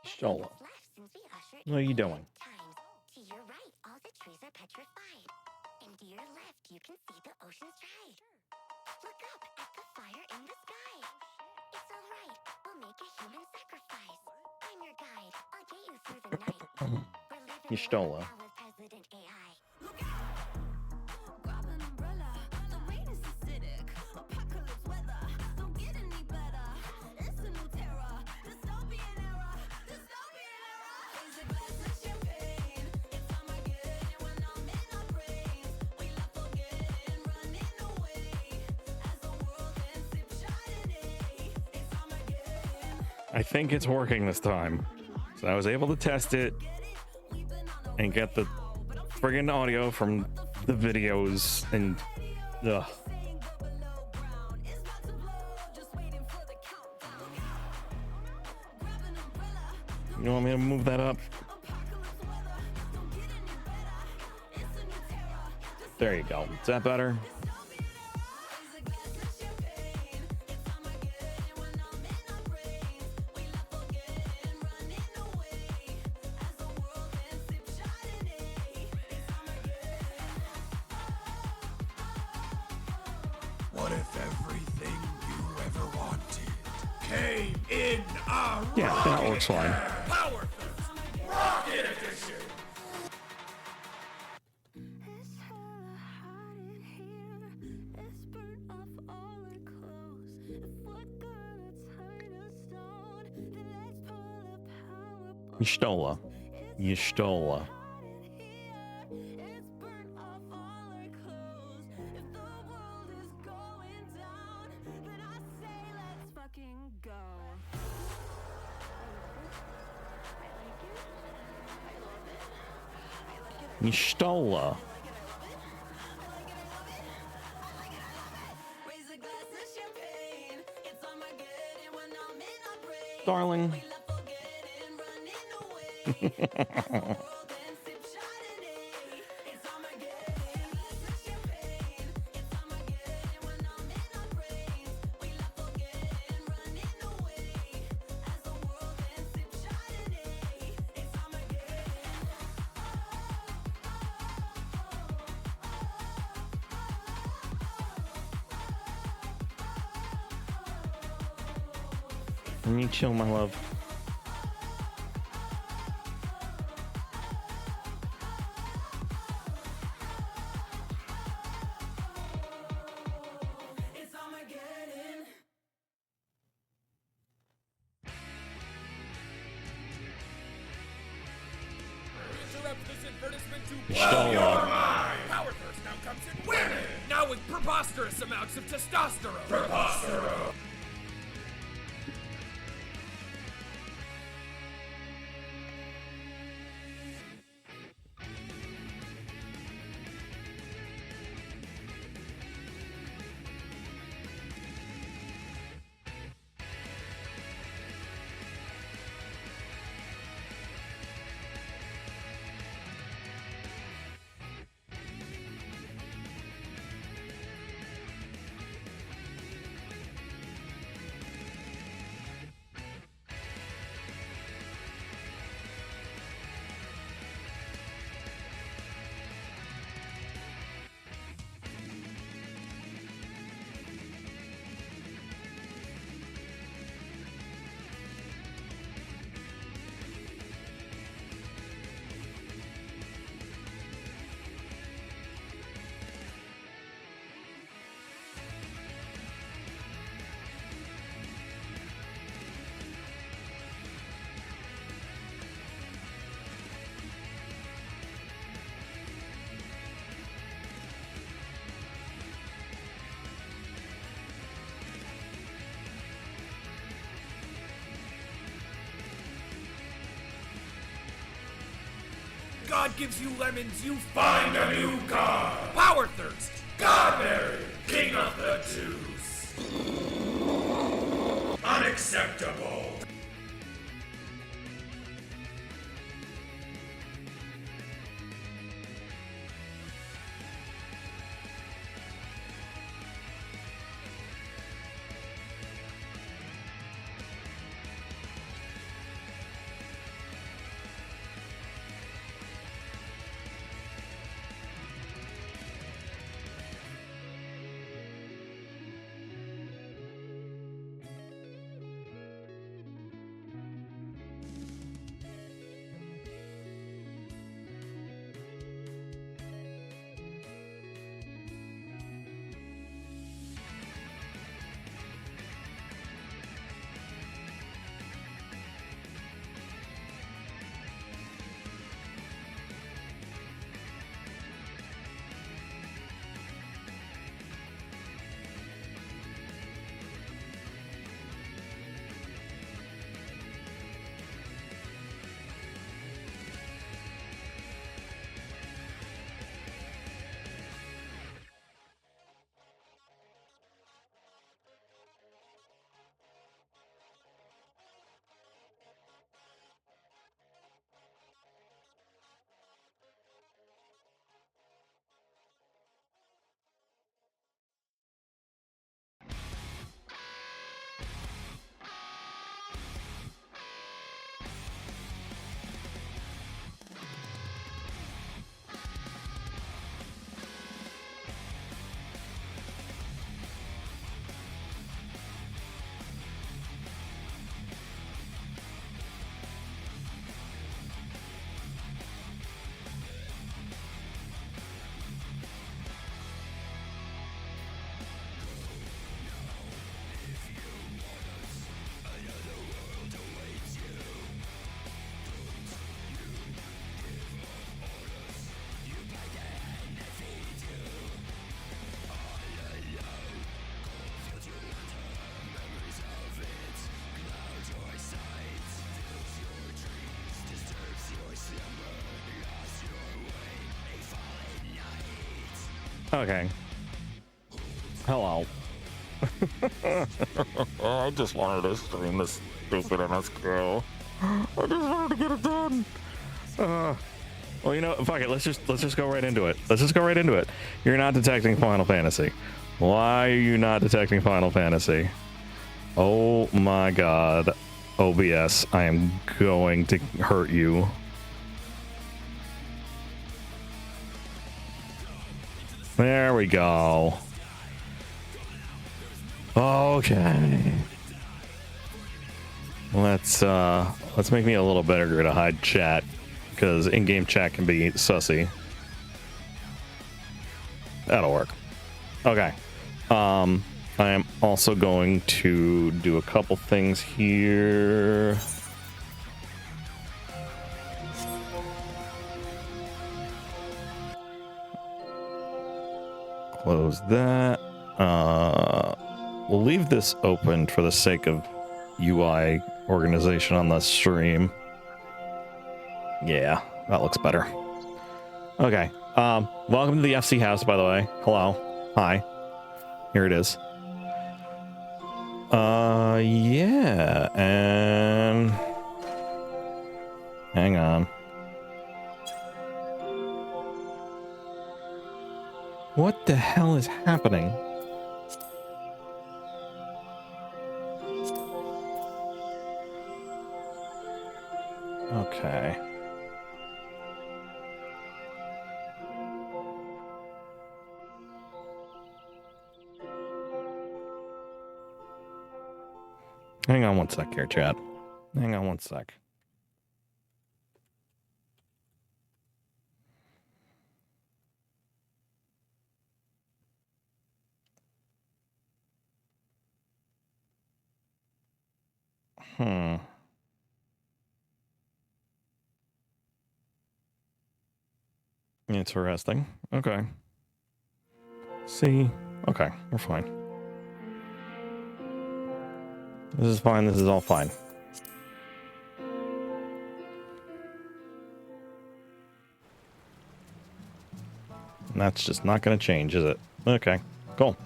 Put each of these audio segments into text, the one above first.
Stola. What are you doing? To your right, all the trees are petrified. And to your left, you can see the ocean's dry. Look up at the fire in the sky. It's all right, we'll make a human sacrifice. I'm your guide, I'll get you through the night. We're living You stole her. now with President AI. Look out! Grab an umbrella, the rain is acidic. Apocalypse weather, don't get any better. It's a new terror, dystopian era, dystopian era. Raise a glass of champagne, it's Armageddon when I'm in our brains. We love forgetting, running away as the world ends, sip Chardonnay. It's Armageddon. I think it's working this time. So I was able to test it and get the friggin' audio from the videos and ugh. You want me to move that up? There you go. Is that better? What if everything you ever wanted came in a Yeah, that rocket? works fine. Power Thirst Rocket Edition! It's hella hot in here. It's burnt off all our clothes. If we're gonna turn to stone, then let's pull a power You stole her. You stole her. hot in here. It's burnt off all our clothes. If the world is going down, then I say let's fucking go. You stole her. Raise a glass of champagne. It's Armageddon when I'm in our brain. Darling. We love forgetting, running away as the world ends, sip Chardonnay. It's Armageddon. Glass of champagne. It's Armageddon when I'm in our brains. We love forgetting, running away as the world ends, sip Chardonnay. It's Armageddon. Let me chill, my love. It's Armageddon. Interrupt this advertisement to You stole her. Power Thirst now comes in women! Now with preposterous amounts of testosterone! Preposterone! God gives you lemons, you find a new God. Power Thirst, Godberry, King of the Jews. Unacceptable. Okay. Hello. I just wanted to stream this stupid MSQ. I just wanted to get it done. Well, you know, fuck it. Let's just go right into it. Let's just go right into it. You're not detecting Final Fantasy. Why are you not detecting Final Fantasy? Oh my god. OBS, I am going to hurt you. There we go. Okay. Let's make me a little better to hide chat, because in-game chat can be sussy. That'll work. Okay. I am also going to do a couple things here. Close that. We'll leave this open for the sake of UI organization on the stream. Yeah, that looks better. Okay. Welcome to the FC house, by the way. Hello. Hi. Here it is. Yeah, and hang on. What the hell is happening? Okay. Hang on one sec here, chat. Hang on one sec. Interesting. Okay. See? Okay, we're fine. This is fine. This is all fine. And that's just not going to change, is it? Okay, cool.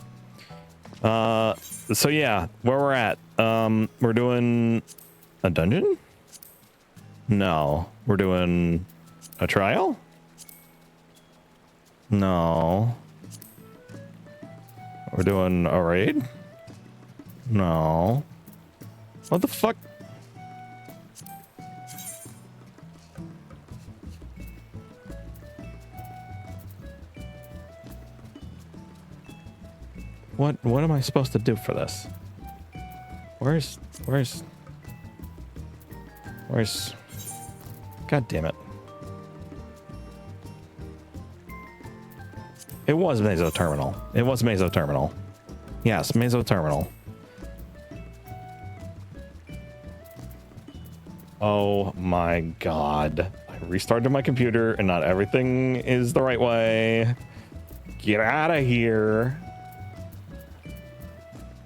So yeah, where we're at. We're doing a dungeon? No. We're doing a trial? No. We're doing a raid? No. What the fuck? What am I supposed to do for this? Where's God damn it. It was Meso Terminal. It was Meso Terminal. Yes, Meso Terminal. Oh my god. I restarted my computer and not everything is the right way. Get out of here.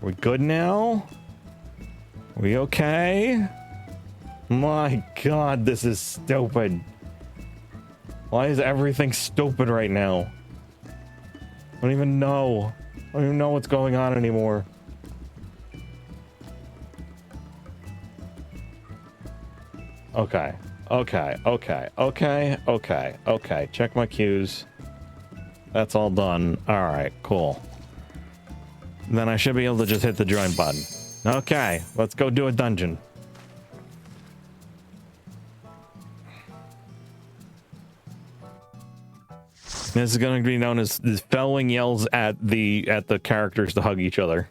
We good now? We okay? My god, this is stupid. Why is everything stupid right now? I don't even know. I don't even know what's going on anymore. Okay. Okay. Check my queues. That's all done. Alright, cool. Then I should be able to just hit the join button. Okay, let's go do a dungeon. This is going to be known as Fellwing yells at the characters to hug each other.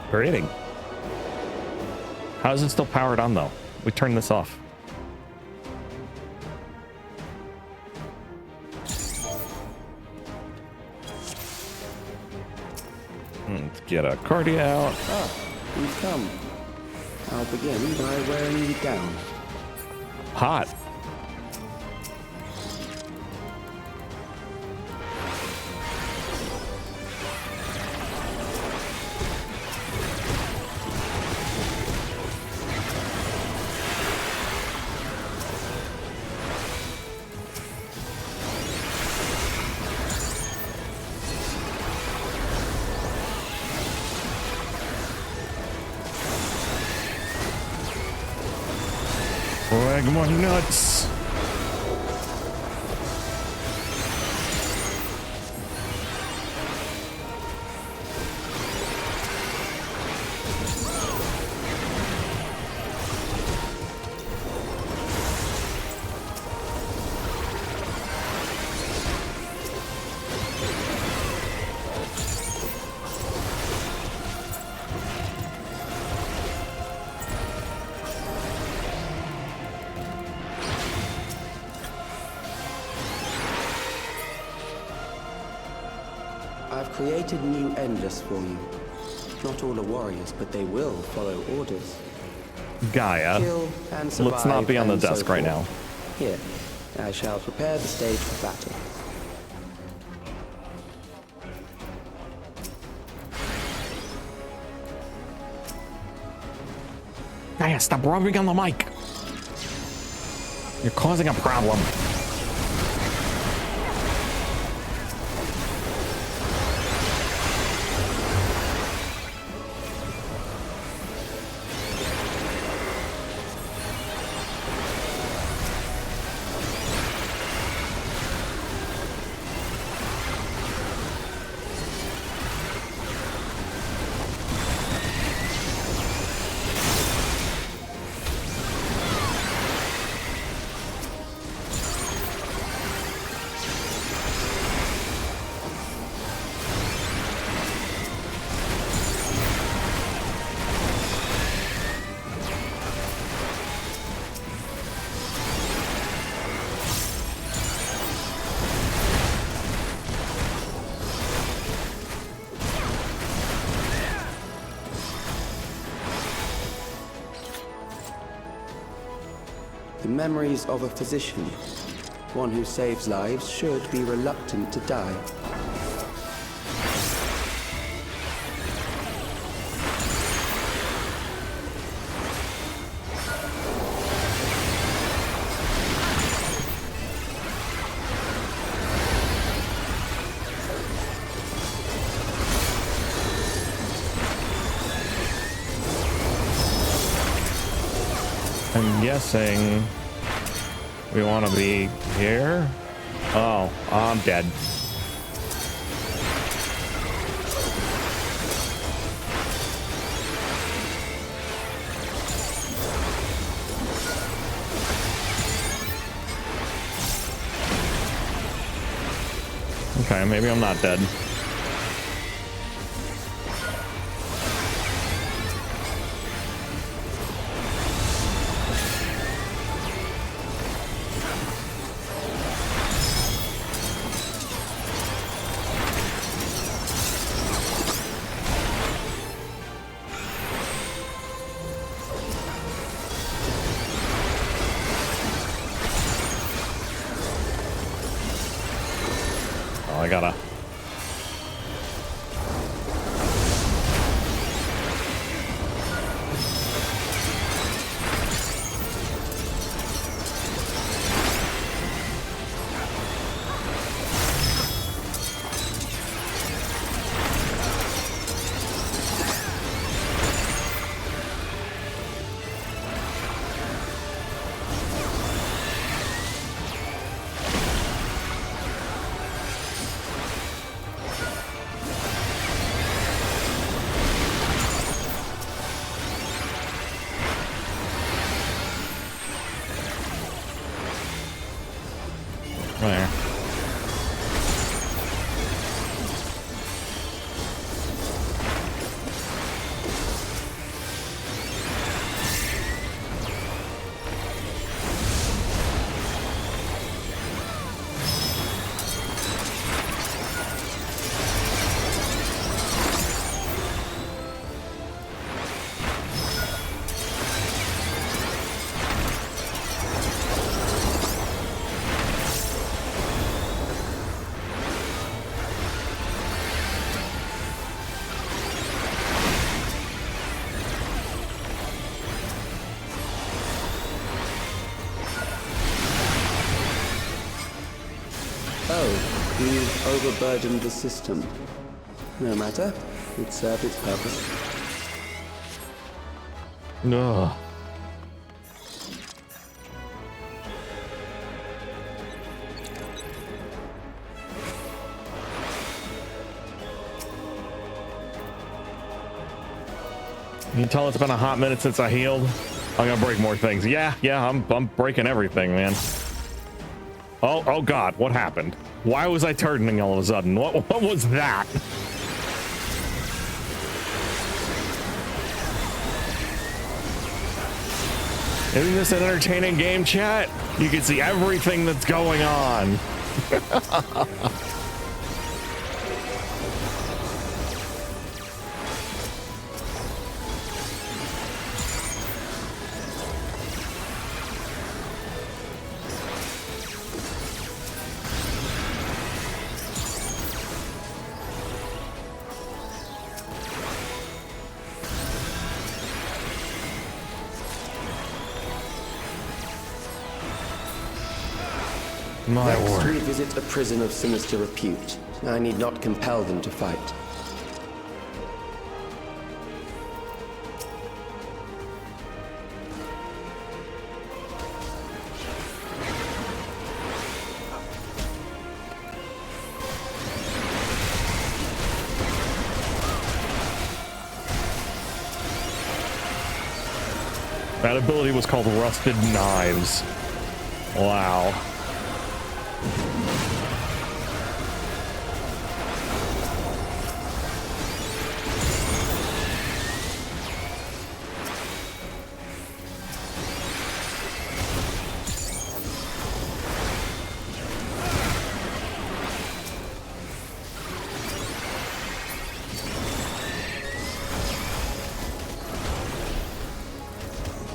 Breathing. How is it still powered on though? We turned this off. Let's get a cardio out. Ah, who's come? I'll begin by wearing you down. Hot. Good morning, nuts. I've created new endless for you. Not all are warriors, but they will follow orders. Gaia. Kill and survive. Let's not be on the and so desk right now. forth. Here, I shall prepare the stage for battle. Gaia, stop rubbing on the mic. You're causing a problem. The memories of a physician. One who saves lives should be reluctant to die. I'm guessing we want to be here. Oh, I'm dead. Okay, maybe I'm not dead. I gotta. overburdened the system. No matter, it served its purpose. Ugh. You can tell it's been a hot minute since I healed. I'm gonna break more things. Yeah, I'm breaking everything, man. Oh God, what happened? Why was I turning all of a sudden? What was that? Isn't this an entertaining game, chat? You can see everything that's going on. My Next, word. we visit a prison of sinister repute. I need not compel them to fight. That ability was called Rusted Knives. Wow.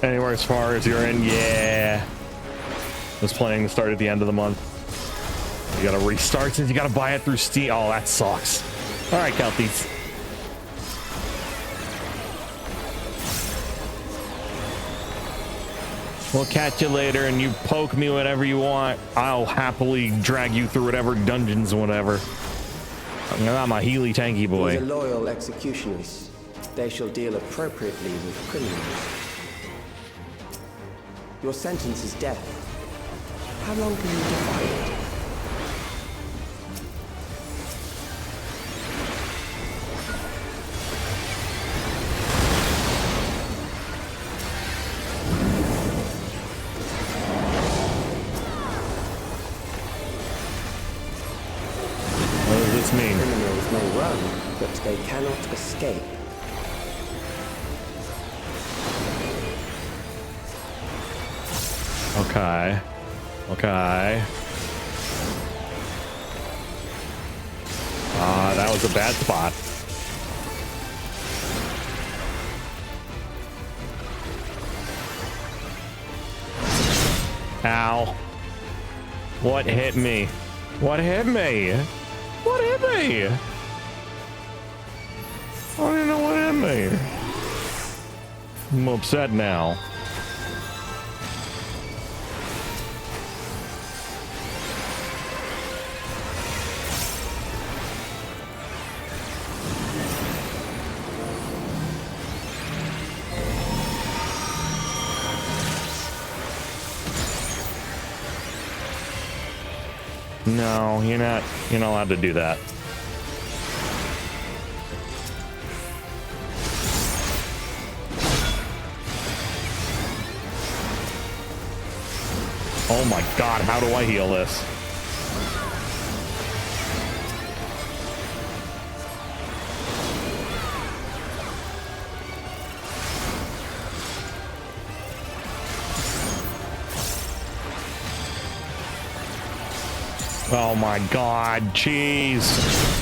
Anywhere as far as you're in, yeah. Was planning to start at the end of the month. You gotta restart since you gotta buy it through Steam. Oh, that sucks. All right, Kelties. We'll catch you later, and you poke me whenever you want. I'll happily drag you through whatever dungeons, whatever. I'm a Healy tanky boy. These are loyal executioners. They shall deal appropriately with criminals. Your sentence is death. How long can you defy it? What does this mean? Criminals may run, but they cannot escape. Okay. Okay. That was a bad spot. Ow. What hit me? What hit me? What hit me? I don't even know what hit me. I'm upset now. No, you're not allowed to do that. Oh my God, how do I heal this? Oh my God, jeez.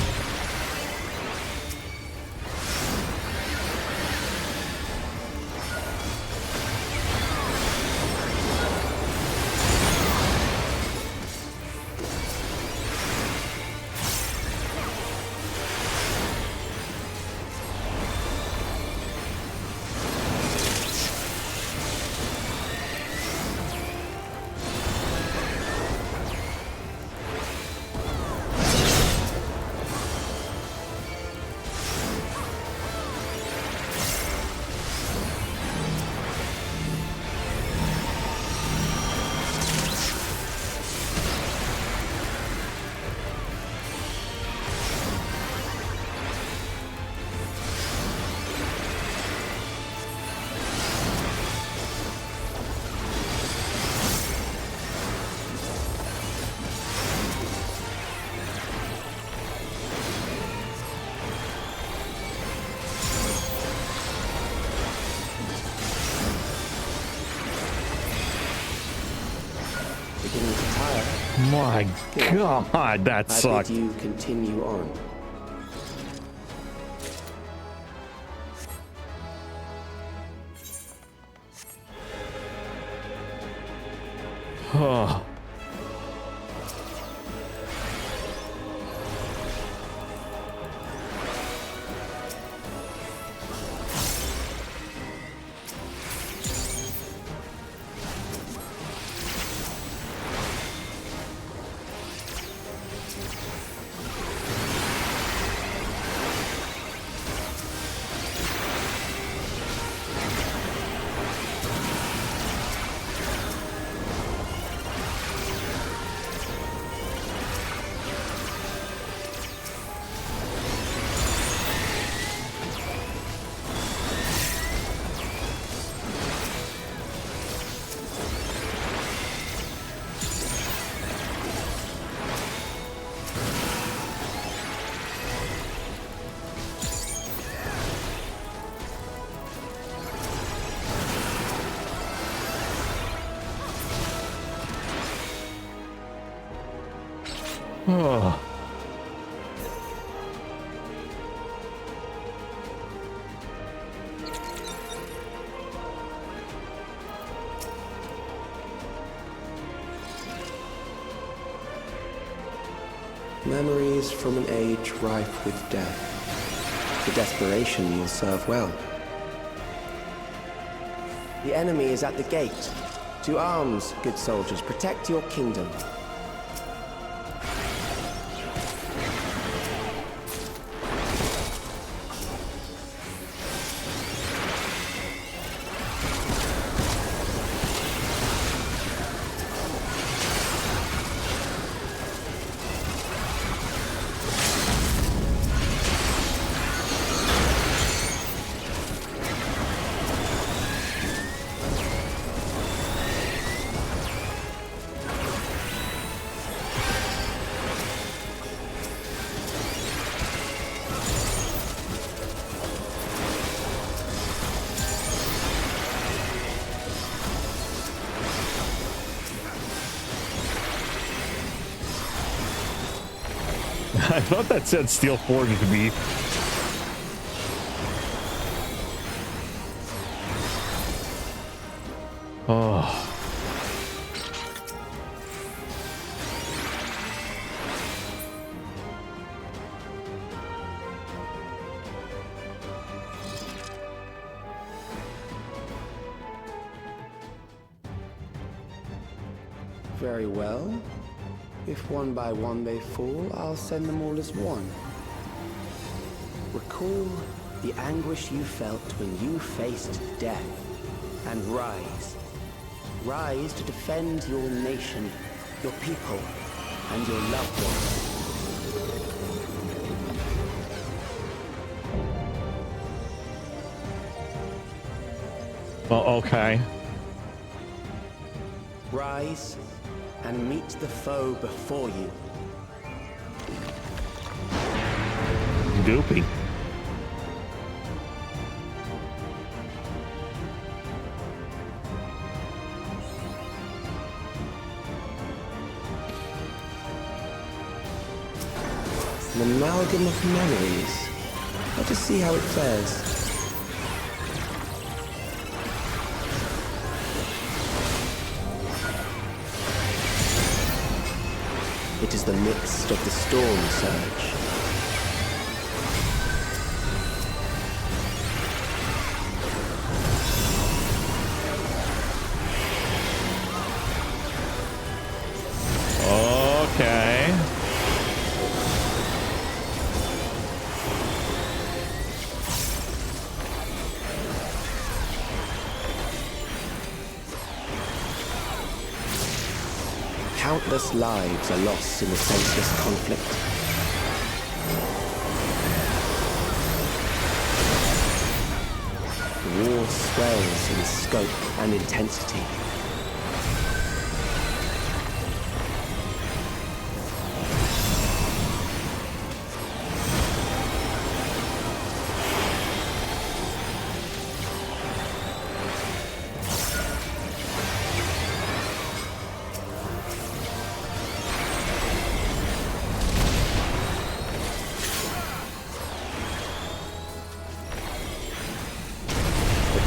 My God, that I sucked. bid you continue on. Oh. Oh. Memories from an age rife with death. The desperation will serve well. The enemy is at the gate. To arms, good soldiers, protect your kingdom. I thought that said Steel Forge to me. Oh. Very well. If one by one they fall, I'll send them all as one. Recall the anguish you felt when you faced death, and rise. Rise to defend your nation, your people, and your loved ones. Oh, okay. Rise and meet the foe before you. Goopy. An amalgam of memories. Let us see how it fares. It is the midst of the storm surge. Okay. Countless lives are lost in the senseless conflict. The war swells in scope and intensity.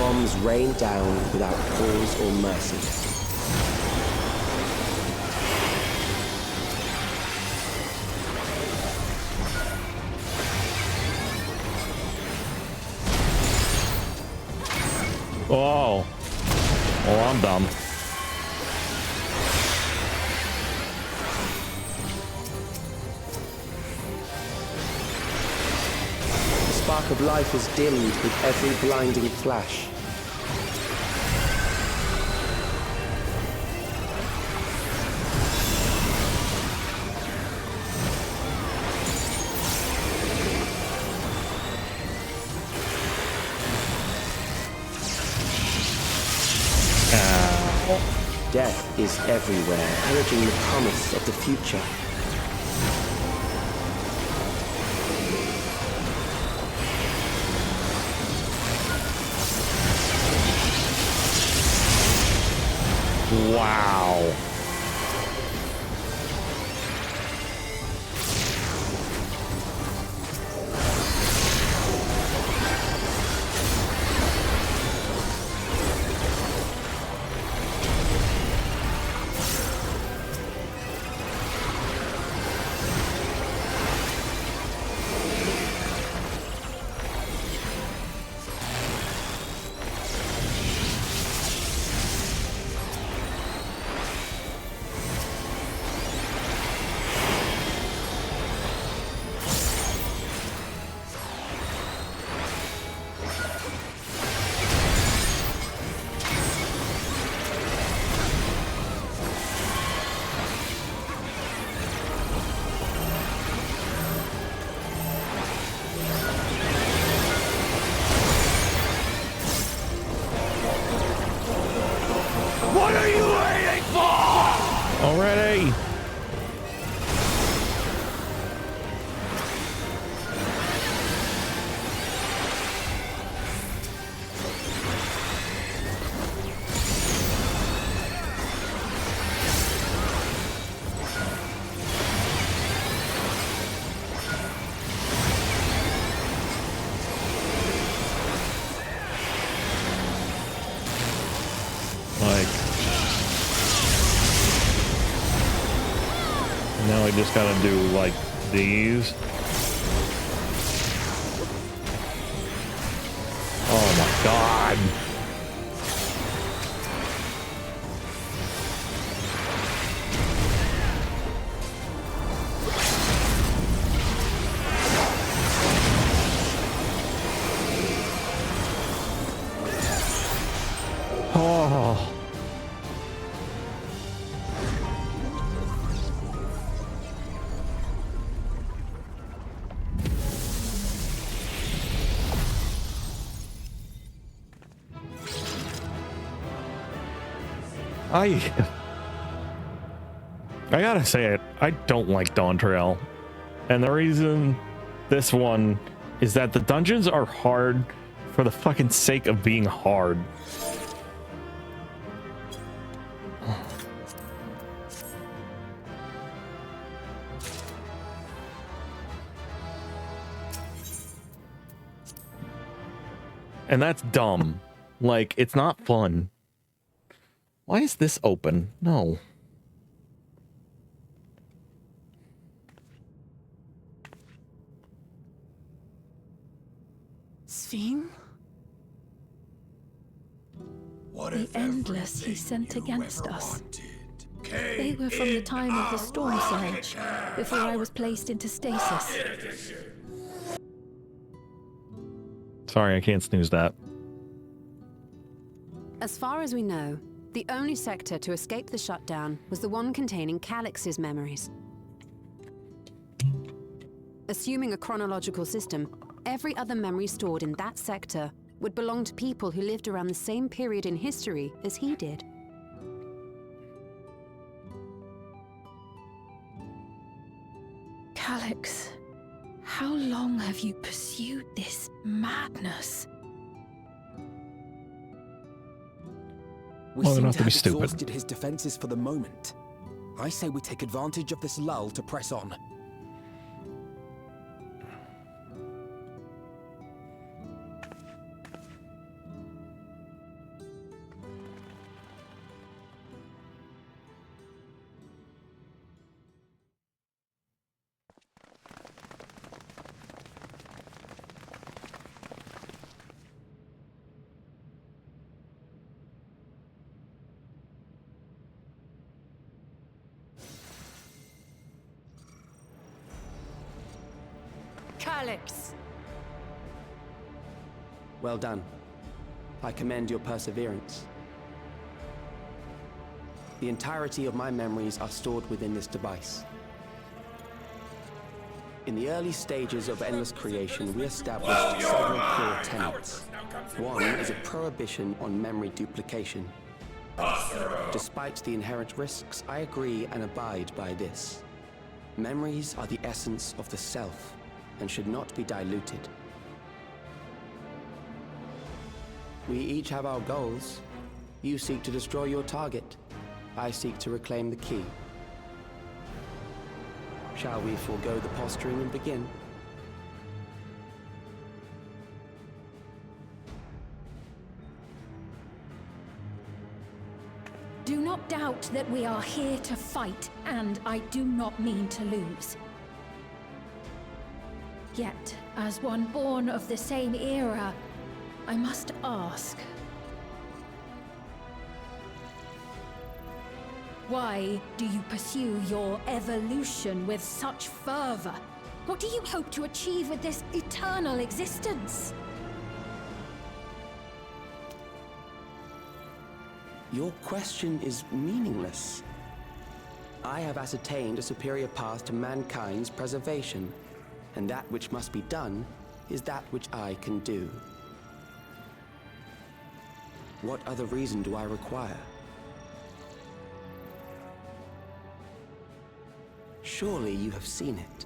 bombs rain down without pause or mercy. Oh. Oh, I'm dumb. The spark of life is dimmed with every blinding flash. Death is everywhere, pillaging the promise of the future. Wow. What are you waiting for? Already. Now I just gotta do like these. Oh my god. Oh. I gotta say it, I don't like Dawn Trail. And the reason this one is that the dungeons are hard for the fucking sake of being hard. And that's dumb. Like, it's not fun. Why is this open? No. Sven? What The if endless he everything sent you against ever us. wanted They were from the time of the storm surge, before I was placed into stasis. Sorry, I can't snooze that. As far as we know, the only sector to escape the shutdown was the one containing Calix's memories. Assuming a chronological system, every other memory stored in that sector would belong to people who lived around the same period in history as he did. Calix, how long have you pursued this madness? We Long seem enough to to be have stupid. exhausted his defenses for the moment. I say we take advantage of this lull to press on. Alex! Well done. I commend your perseverance. The entirety of my memories are stored within this device. In the early stages of endless creation, we established several core tenets. One is a prohibition on memory duplication. Despite the inherent risks, I agree and abide by this. Memories are the essence of the self and should not be diluted. We each have our goals. You seek to destroy your target. I seek to reclaim the key. Shall we forego the posturing and begin? Do not doubt that we are here to fight, and I do not mean to lose. Yet, as one born of the same era, I must ask. Why do you pursue your evolution with such fervor? What do you hope to achieve with this eternal existence? Your question is meaningless. I have ascertained a superior path to mankind's preservation, and that which must be done is that which I can do. What other reason do I require? Surely you have seen it.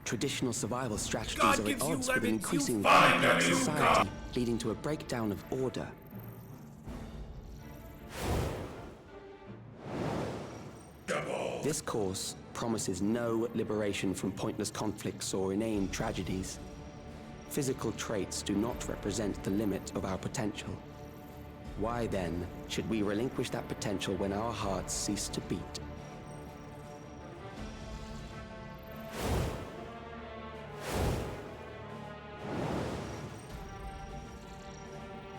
Traditional survival strategies God are at gives you odds with an lemons, you increasingly find a complex new society, God. leading to a breakdown of order. This course promises no liberation from pointless conflicts or inane tragedies. Physical traits do not represent the limit of our potential. Why then should we relinquish that potential when our hearts cease to beat?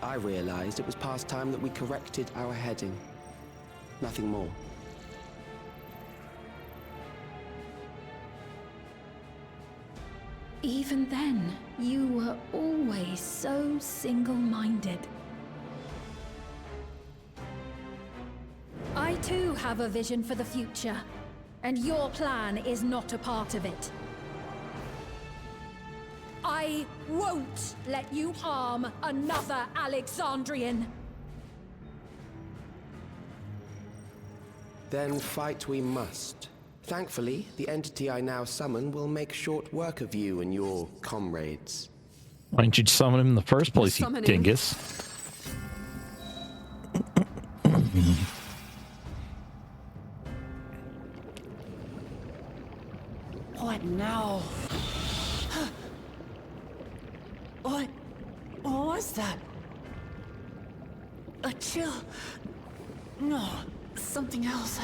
I realized it was past time that we corrected our heading. Nothing more. Even then, you were always so single-minded. I too have a vision for the future, and your plan is not a part of it. I won't let you harm another Alexandrian. Then fight we must. Thankfully, the entity I now summon will make short work of you and your comrades. Why didn't you summon him in the first place, you Summon him. dingus? What now? What was that? A chill? No, something else.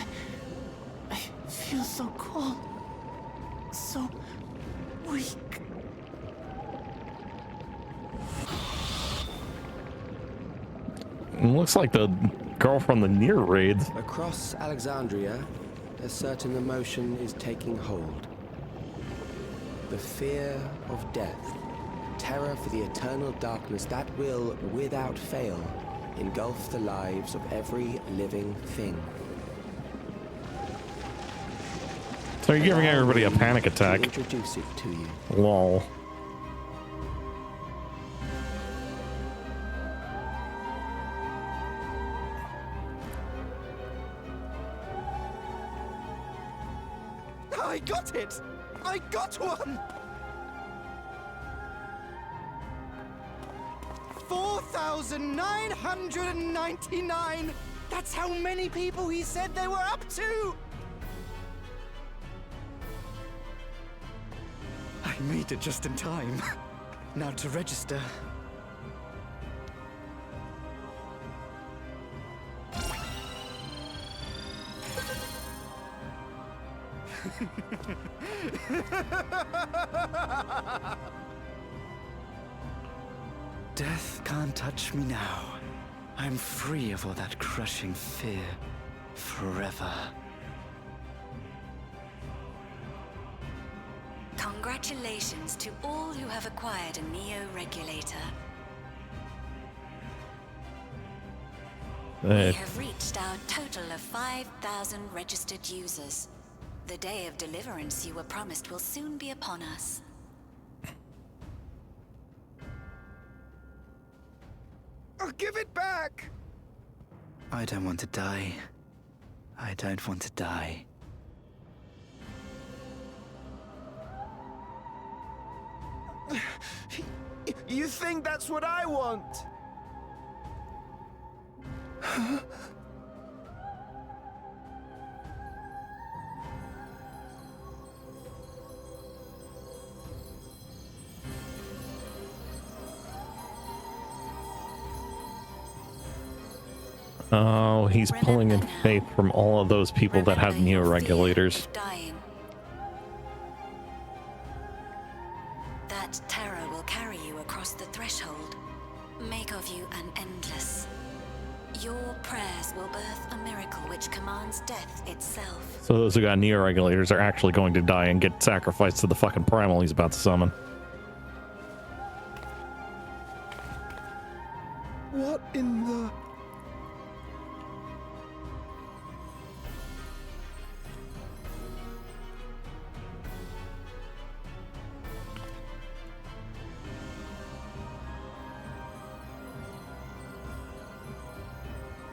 I feel so cold. So weak. It looks like the girl from the near raids. Across Alexandria, a certain emotion is taking hold. The fear of death. Terror for the eternal darkness that will, without fail, engulf the lives of every living thing. So you're giving everybody a panic To attack. introduce it to you. Lol. I got it! I got one! 4,999! That's how many people he said they were up to! I made it just in time. Now to register. Death can't touch me now. I'm free of all that crushing fear. Forever. Congratulations. Congratulations to all who have acquired a Neo-Regulator. We have reached our total of 5,000 registered users. The day of deliverance you were promised will soon be upon us. I'll give it back! I don't want to die. I don't want to die. You think that's what I want? Oh, he's pulling in faith from all of those people that have Neo-Regulators. That terror will carry you across the threshold, make of you an endless. Your prayers will birth a miracle which commands death itself. So those who got Neo-Regulators are actually going to die and get sacrificed to the fucking primal he's about to summon. What in the...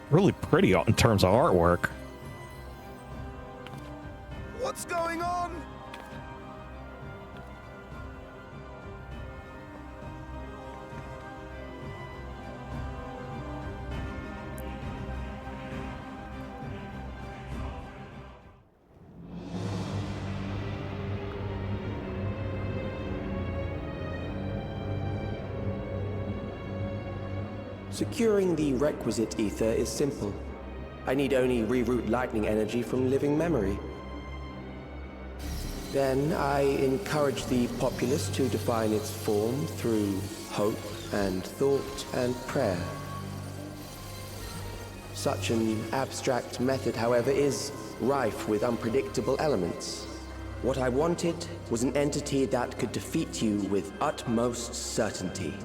Really pretty in terms of artwork. What's going on? Securing the requisite ether is simple. I need only reroute lightning energy from living memory. Then I encourage the populace to define its form through hope and thought and prayer. Such an abstract method, however, is rife with unpredictable elements. What I wanted was an entity that could defeat you with utmost certainty.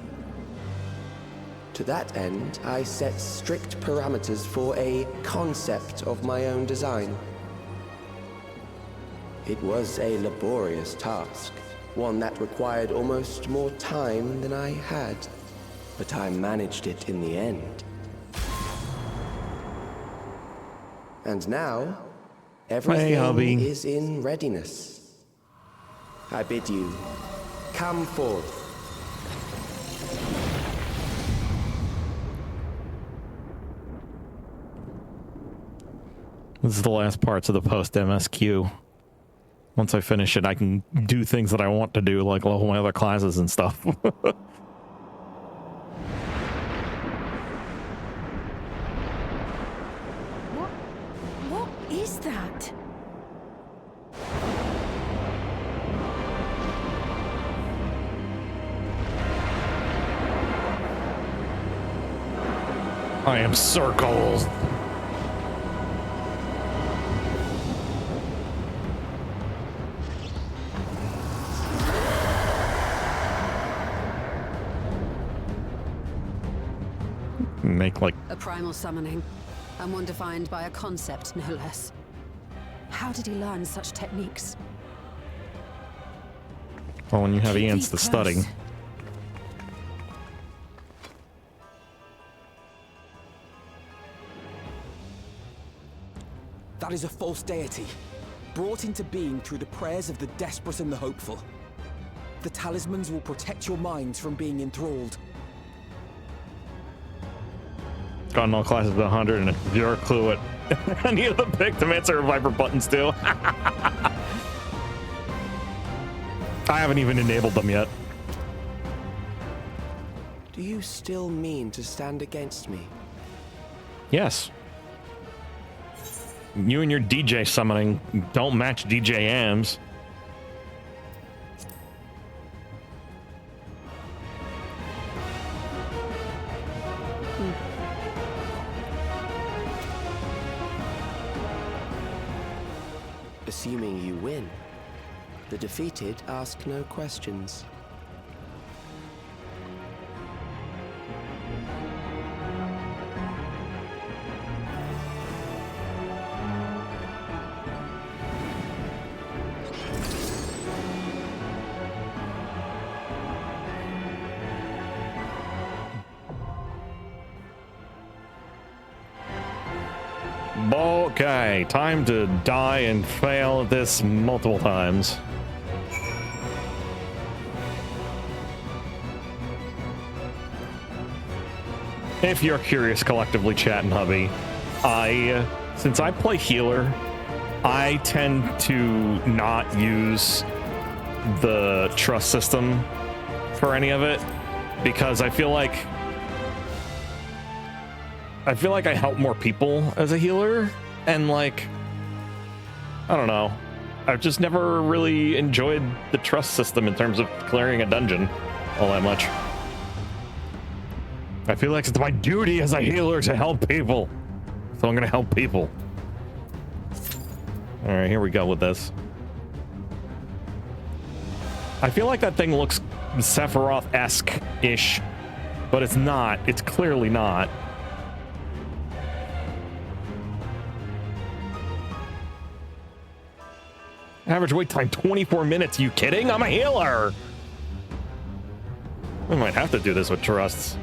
To that end, I set strict parameters for a concept of my own design. It was a laborious task, one that required almost more time than I had, but I managed it in the end. And now, everything is in readiness. I bid you, come forth. This is the last parts of the post-MSQ. Once I finish it, I can do things that I want to do, like level my other classes and stuff. What is that? I am circled. Make like a primal summoning, and one defined by a concept, no less. How did he learn such techniques? well, when you have Ian's to study. That is a false deity, brought into being through the prayers of the desperate and the hopeful. The talismans will protect your minds from being enthralled. Gotten all classes to 100 and zero clue what any of them picked to answer Viper buttons too. I haven't even enabled them yet. Do you still mean to stand against me? Yes. You and your DJ summoning don't match DJ Am's. Assuming you win. The defeated ask no questions. Okay, time to die and fail at this multiple times. If you're curious, collectively chat and hubby, since I play healer, I tend to not use the trust system for any of it because I feel like I help more people as a healer, and like, I don't know. I've just never really enjoyed the trust system in terms of clearing a dungeon all that much. I feel like it's my duty as a healer to help people. So I'm gonna help people. All right, here we go with this. I feel like that thing looks Sephiroth-esque-ish, but it's not. It's clearly not. Average wait time 24 minutes. You kidding? I'm a healer. We might have to do this with trusts.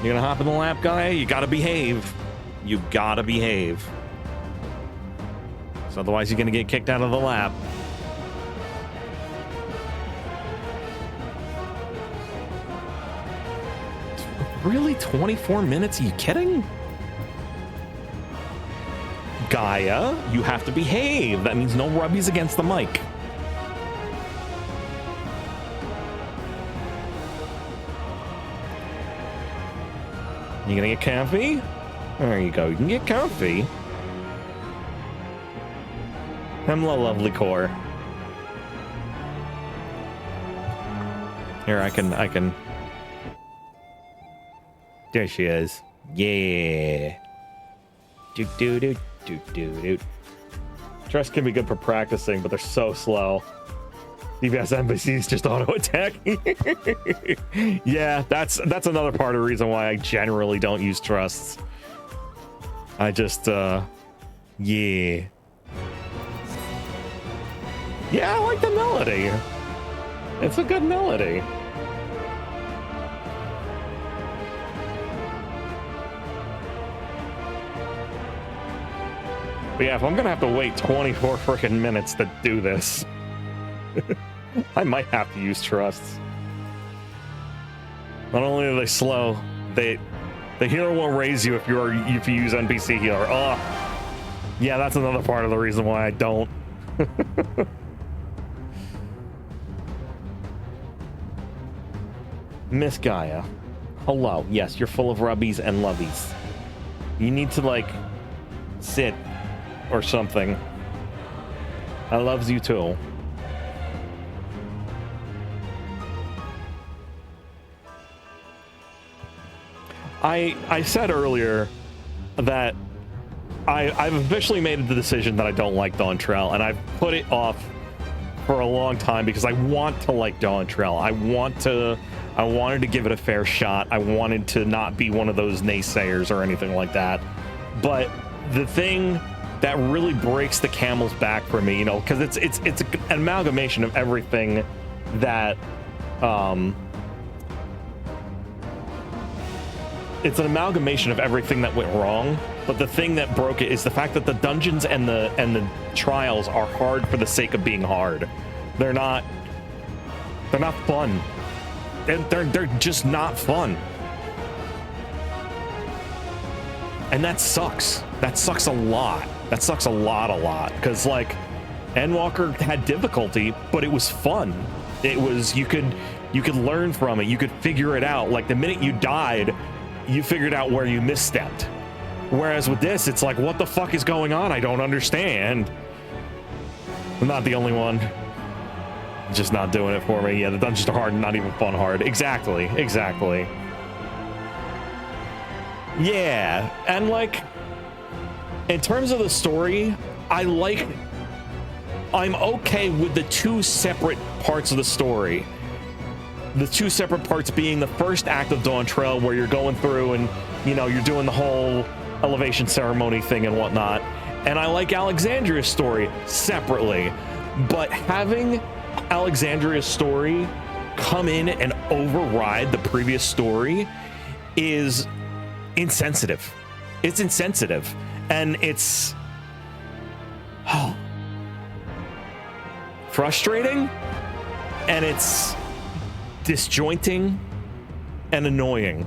You gonna hop in the lap, guy? You gotta behave. You gotta behave. So otherwise you're gonna get kicked out of the lap. Really? 24 minutes? Are you kidding? Gaia, you have to behave. That means no rubbies against the mic. You gonna get comfy? There you go. You can get comfy. Hello, lovely core. Here, I can. There she is. Yeah. Do do do do do do. Trust can be good for practicing, but they're so slow. DPS NPCs just auto attack. Yeah, that's another part of the reason why I generally don't use trusts. I just yeah. Yeah, I like the melody. It's a good melody. But yeah, if I'm gonna have to wait 24 freaking minutes to do this, I might have to use trusts. Not only are they slow, the healer won't raise you if you use NPC healer. Oh, yeah, that's another part of the reason why I don't. Miss Gaia, hello. Yes, you're full of rubbies and lovies. You need to like sit or something. I loves you too. I said earlier that I've officially made the decision that I don't like Dawntrail, and I've put it off for a long time because I want to like Dawntrail. I wanted to give it a fair shot. I wanted to not be one of those naysayers or anything like that. But the thing that really breaks the camel's back for me, you know, because it's an amalgamation of everything that it's an amalgamation of everything that went wrong, but the thing that broke it is the fact that the dungeons and the trials are hard for the sake of being hard. They're not fun. They're just not fun. And that sucks. That sucks a lot. That sucks a lot. Because like Endwalker had difficulty, but it was fun. It was you could learn from it. You could figure it out. Like the minute you died, you figured out where you misstepped. Whereas with this, it's like, what the fuck is going on? I don't understand. I'm not the only one. Just not doing it for me. Yeah, the dungeons are hard and not even fun hard. Exactly. Exactly. Yeah, and like, in terms of the story, I'm okay with the two separate parts of the story. The two separate parts being the first act of Dawn Trail, where you're going through and, you know, you're doing the whole elevation ceremony thing and whatnot. And I like Alexandria's story separately. But having Alexandria's story come in and override the previous story is insensitive. It's insensitive. And it's frustrating, and it's disjointing and annoying,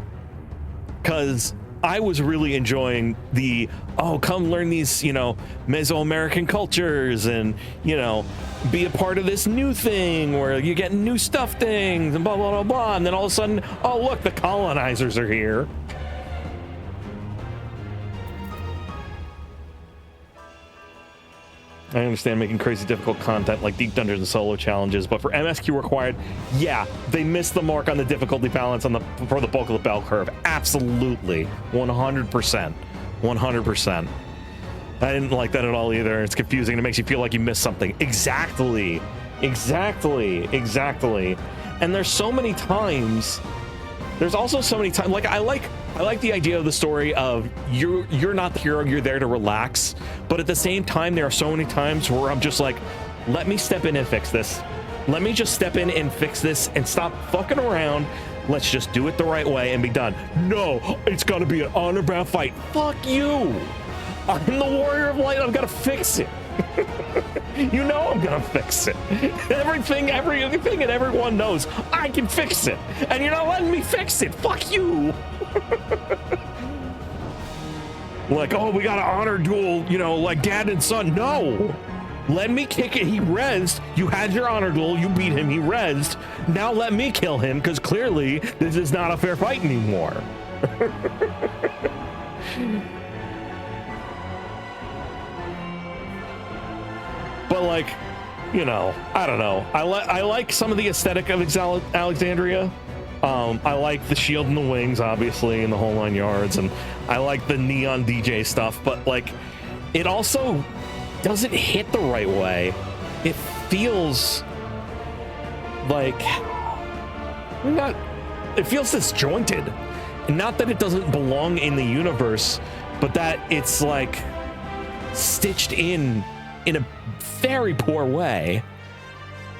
because I was really enjoying the, oh, come learn these, you know, Mesoamerican cultures and, you know, be a part of this new thing where you get new stuff things and blah, blah, blah, blah. And then all of a sudden, oh, look, the colonizers are here. I understand making crazy difficult content like deep dungeons and solo challenges, but for MSQ required, yeah, they missed the mark on the difficulty balance for the bulk of the bell curve. Absolutely. 100%. 100%. I didn't like that at all either. It's confusing. It makes you feel like you missed something. Exactly. Exactly. Exactly. And there's so many times. There's also so many times. Like, I like the idea of the story of you're not the hero, you're there to relax. But at the same time, there are so many times where I'm just like, let me step in and fix this. Let me just step in and fix this and stop fucking around. Let's just do it the right way and be done. No, it's gotta be an honor-bound fight. Fuck you. I'm the warrior of light. I've got to fix it. You know I'm gonna fix it. Everything and everyone knows I can fix it, and you're not letting me fix it. Fuck you. Like, oh, we got an honor duel, you know, like dad and son. No, let me kick it. He rezzed. You had your honor duel. You beat him. He rezzed. Now let me kill him, because clearly this is not a fair fight anymore. But like, you know, I don't know. I like some of the aesthetic of Alexandria. I like the shield and the wings, obviously, and the whole 9 yards, and I like the neon DJ stuff. But like, it also doesn't hit the right way. It feels like it feels disjointed, and not that it doesn't belong in the universe, but that it's like stitched in a very poor way.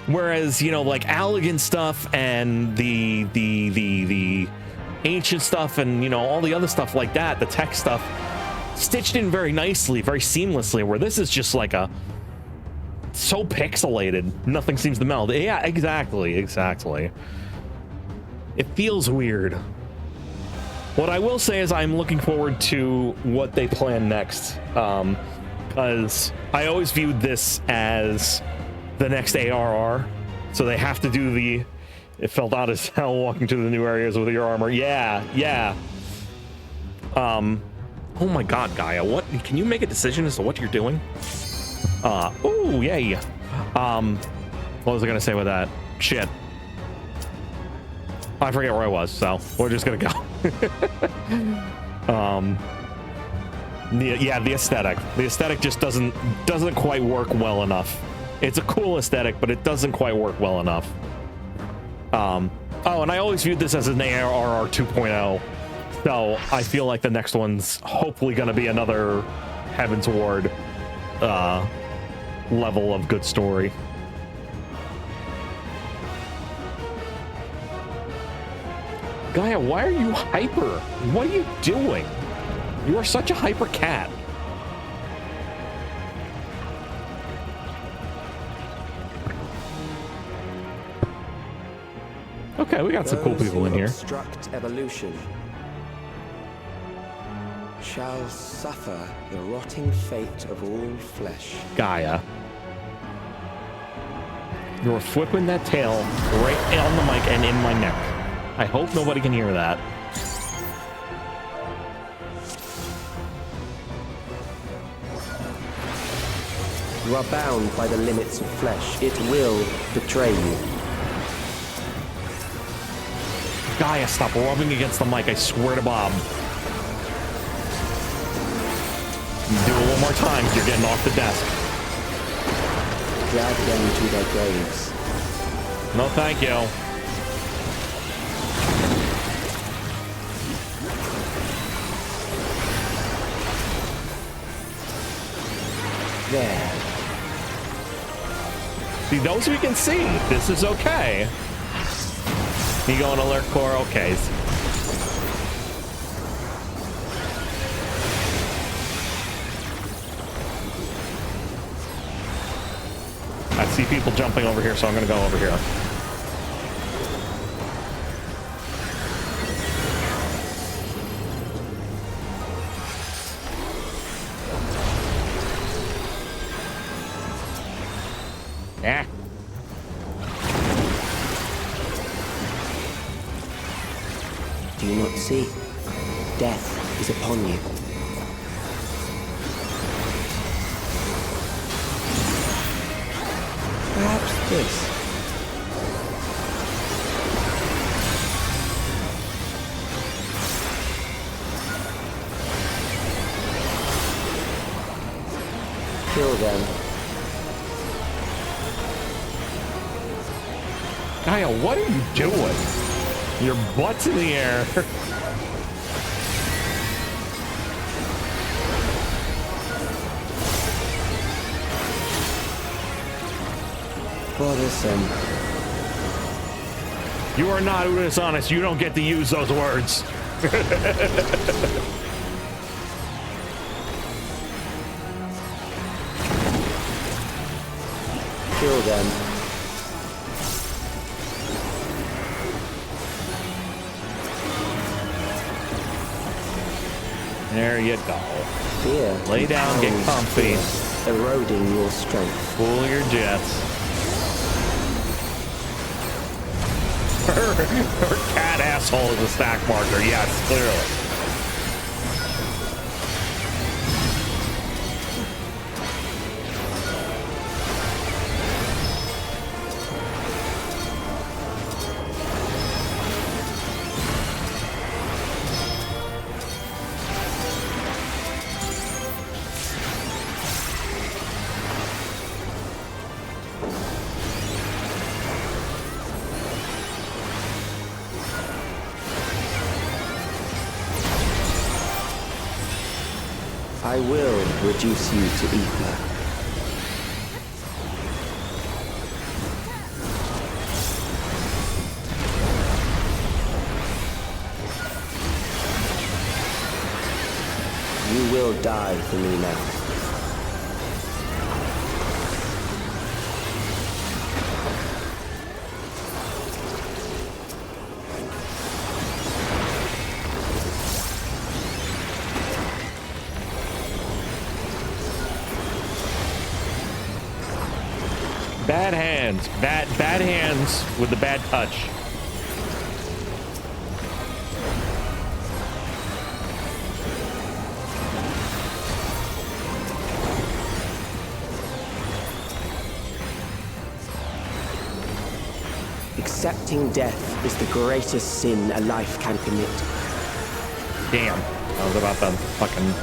Whereas, you know, like Allegan stuff and the ancient stuff and, you know, all the other stuff like that, the tech stuff, stitched in very nicely, very seamlessly, where this is just like so pixelated, nothing seems to meld. Yeah, exactly. It feels weird. What I will say is I'm looking forward to what they plan next. Because I always viewed this as the next ARR, so they have to do it felt odd as hell walking to the new areas with your armor. Yeah. Oh my god, Gaia, what can you make a decision as to what you're doing? Ooh, yay. What was I gonna say with that? Shit, I forget where I was, so we're just gonna go. The aesthetic just doesn't quite work well enough. It's a cool aesthetic, but it doesn't quite work well enough. Oh, and I always viewed this as an ARR 2.0, so I feel like the next one's hopefully going to be another Heaven's Ward level of good story. Gaia, why are you hyper? What are you doing? You are such a hyper cat. Okay, we got some cool people in here. Obstruct evolution shall suffer the rotting fate of all flesh. Gaia, you're flipping that tail right on the mic and in my neck. I hope nobody can hear that. You are bound by the limits of flesh. It will betray you. Gaia, stop rubbing against the mic, I swear to Bob. You do it one more time, you're getting off the desk. Drag them to their graves. No, thank you. There. See, those we can see. This is okay. You going alert core? Okay. I see people jumping over here, so I'm gonna go over here. Yeah. Do you not see? Death is upon you. Perhaps this. Kill them. Gaia, what are you doing? Your butt's in the air. Bothersome. You are not dishonest. You don't get to use those words. Kill them. There you go. Fear. Lay down, get comfy. Fear, eroding your strength. Cool your jets. Her cat asshole is a stack marker. Yes, clearly. I will reduce you to ether. You will die for me now. Bad hands. Bad hands with the bad touch. Accepting death is the greatest sin a life can commit. Damn. I was about to fucking...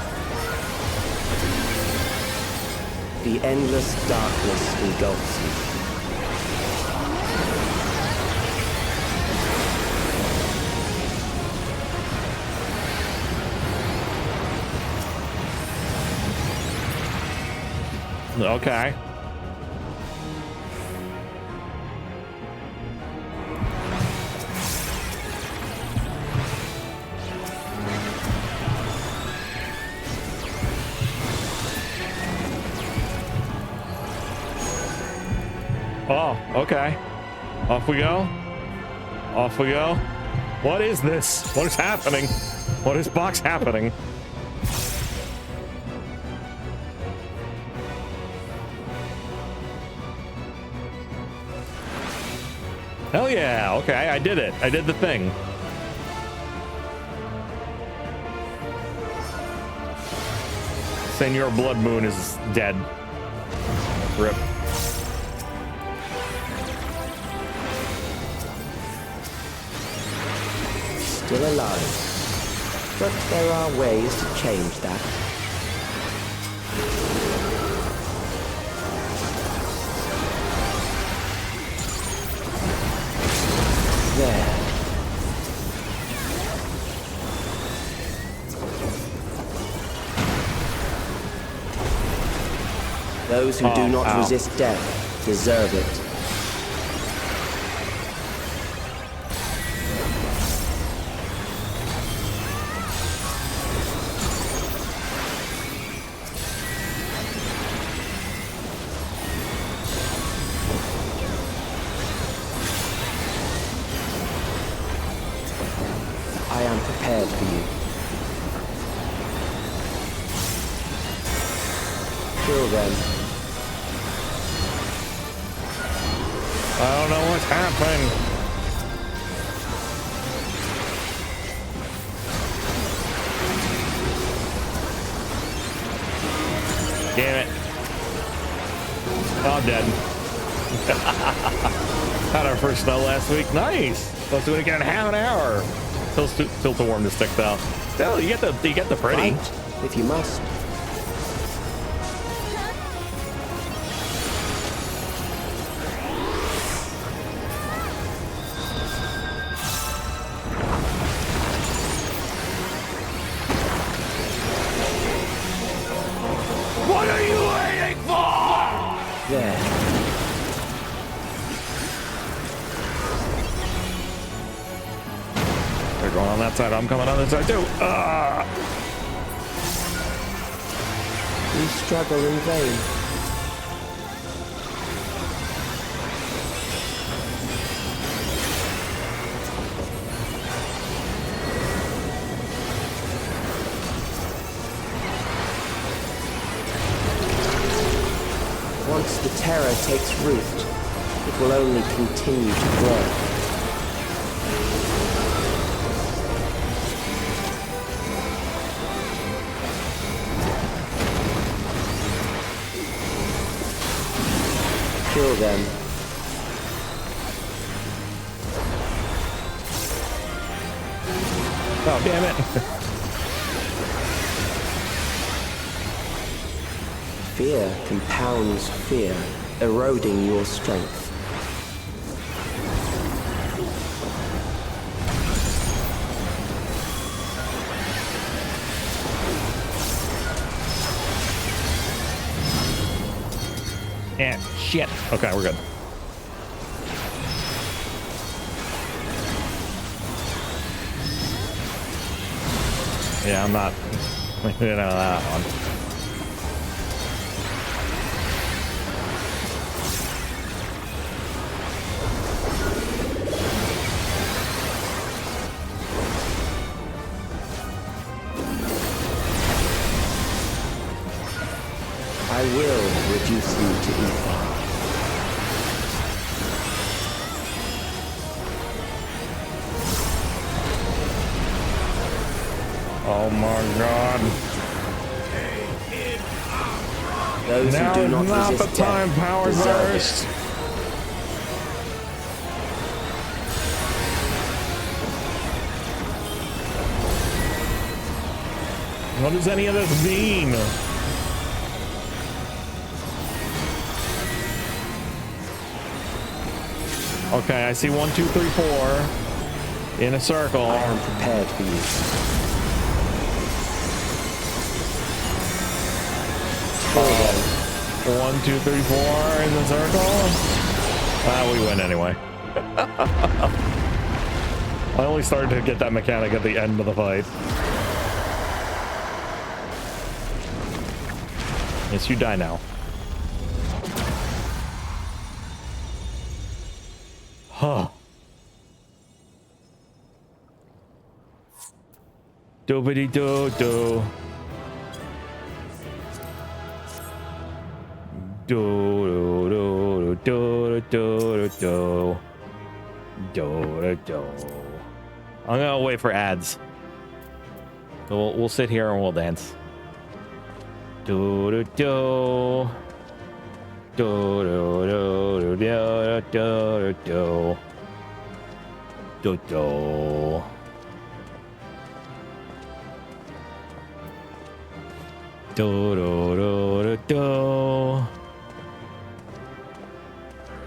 The endless darkness engulfs you. Okay. Oh, okay. Off we go. Off we go. What is this? What is happening? What is box happening? Hell yeah, okay, I did it. I did the thing. Senor Blood Moon is dead. Rip. Still alive. But there are ways to change that. There. Those who do not resist death deserve it. I am prepared for you. Kill them. I don't know what's happening. Damn it. Oh, I'm dead. Had our first snow last week. Nice. Supposed to do it again in half an hour. Still too warm to stick though. Still, you get the pretty. Fight, if you must. What are you waiting for? There. They're going on that side. I'm coming on this side too. You struggle in vain. Once the terror takes root, it will only continue to grow. Kill them. Oh, damn it. Fear compounds fear, eroding your strength. Yeah, shit. Okay, we're good. Yeah, I'm not. You know that one. I will reduce you to ether. Oh my god. Those Now who do not not resist the time, death power deserve burst. it. What does any of this mean? Okay, I see 1, 2, 3, 4 in a circle. I am prepared for you. Kill them. 1, 2, 3, 4 in the circle. Ah, we win anyway. I only started to get that mechanic at the end of the fight. Yes, you die now. Huh. Doobity doo doo. Do do do do do do do do. I'm gonna wait for ads. We'll sit here and we'll dance. Do do do. Do do do do do do do do. Do do do do do.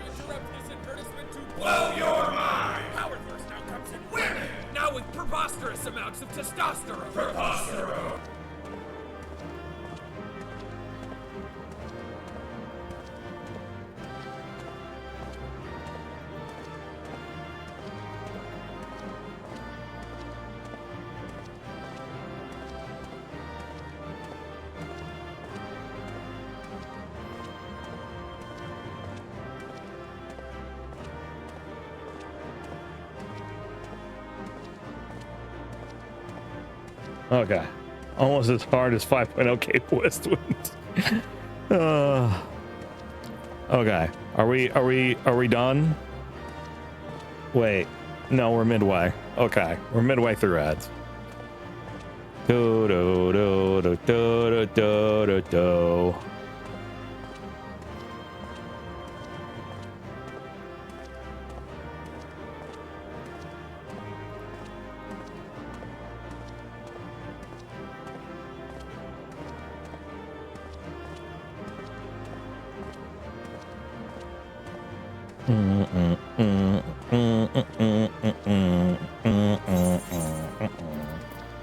Interrupt this advertisement to blow your mind. Power Thirst now comes in women. Now with preposterous amounts of testosterone. Preposterone. Okay, almost as hard as 5.0 Cape Westwind. Okay, are we done? Wait, no, we're midway. Okay, we're midway through ads. Do do do do do do do do.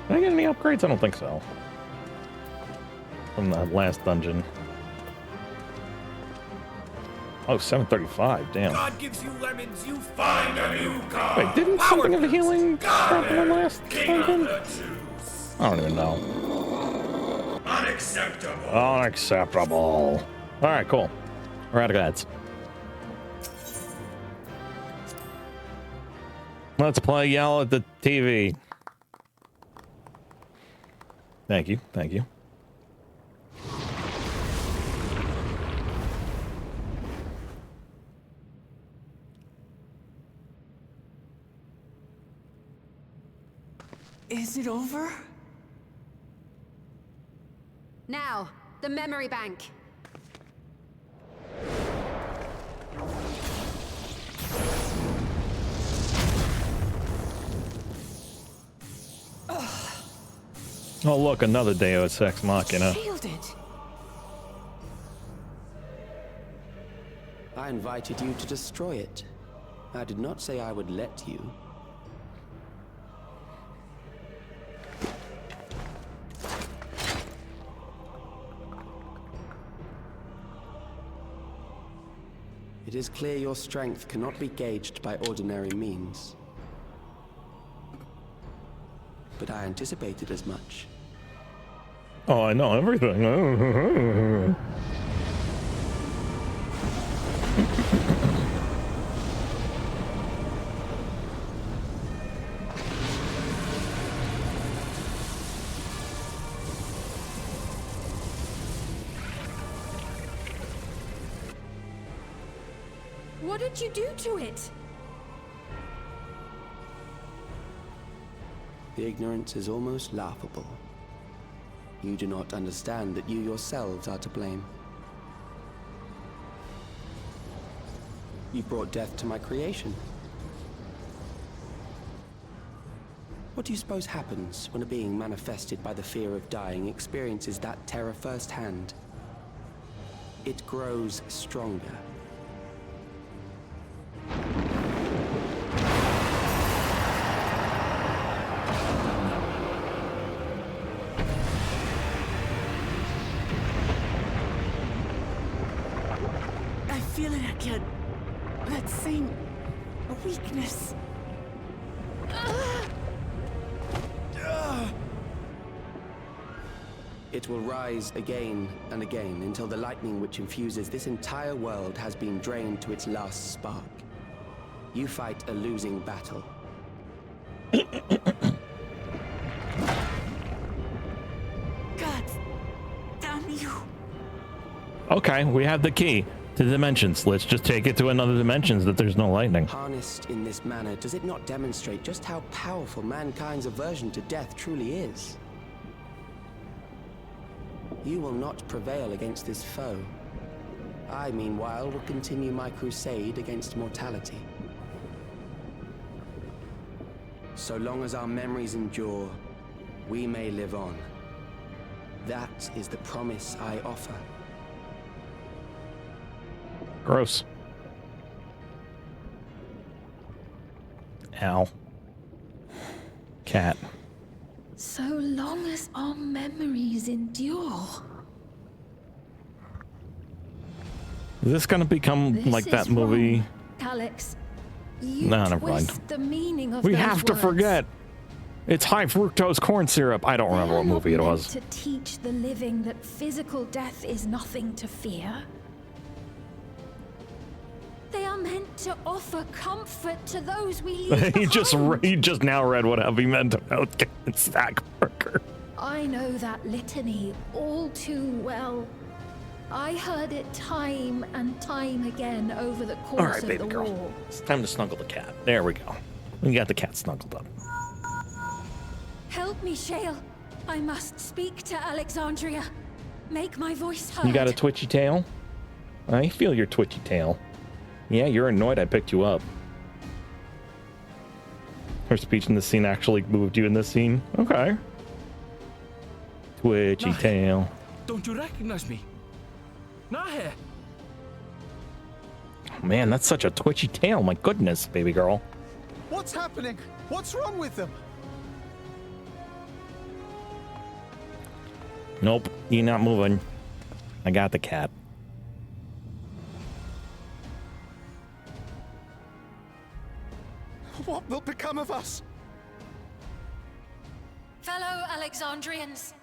Did I get any upgrades? I don't think so. From the last dungeon. Oh, 735, damn. God gives you lemons, you find a new god. Wait, didn't something of the healing drop in the last dungeon? I don't even know. Unacceptable. Unacceptable. Alright, cool. We're out of ads. Let's play Yell at the TV. Thank you, thank you. Is it over? Now, the memory bank. Oh, look, another Deus Ex Machina. Shielded. I invited you to destroy it. I did not say I would let you. It is clear your strength cannot be gauged by ordinary means. But I anticipated as much. Oh, I know everything. What did you do to it? The ignorance is almost laughable. You do not understand that you yourselves are to blame. You brought death to my creation. What do you suppose happens when a being manifested by the fear of dying experiences that terror firsthand? It grows stronger. I feel it again. That same weakness. It will rise again and again until the lightning which infuses this entire world has been drained to its last spark. You fight a losing battle. God damn you. Okay, we have the key to dimensions. Let's just take it to another dimensions that there's no lightning. Harnessed in this manner, does it not demonstrate just how powerful mankind's aversion to death truly is? You will not prevail against this foe. I, meanwhile, will continue my crusade against mortality. So long as our memories endure, we may live on. That is the promise I offer. Gross. Ow. Cat. So long as our memories endure. Is this gonna become This like that is movie? wrong, Alex. You No, never mind. twist the meaning of We those have to words. forget. It's high fructose corn syrup. I don't remember They what are not movie it meant was. to teach the living that physical death is nothing to fear. They are meant to offer comfort to those we leave he just behind. now read what he meant about Captain Stackburger. I know that litany all too well. I heard it time and time again over the course All right, of baby the girl. war. It's time to snuggle the cat. There we go. We got the cat snuggled up. Help me, Shale. I must speak to Alexandria. Make my voice heard. You got a twitchy tail? I feel your twitchy tail. Yeah, you're annoyed I picked you up. Her speech in this scene actually moved you in this scene? Okay. Twitchy Nahe. tail. Don't you recognize me? Nahe! Oh, man, that's such a twitchy tail. My goodness, baby girl. What's happening? What's wrong with them? Nope, you're not moving. I got the cat. What will become of us? Fellow Alexandrians,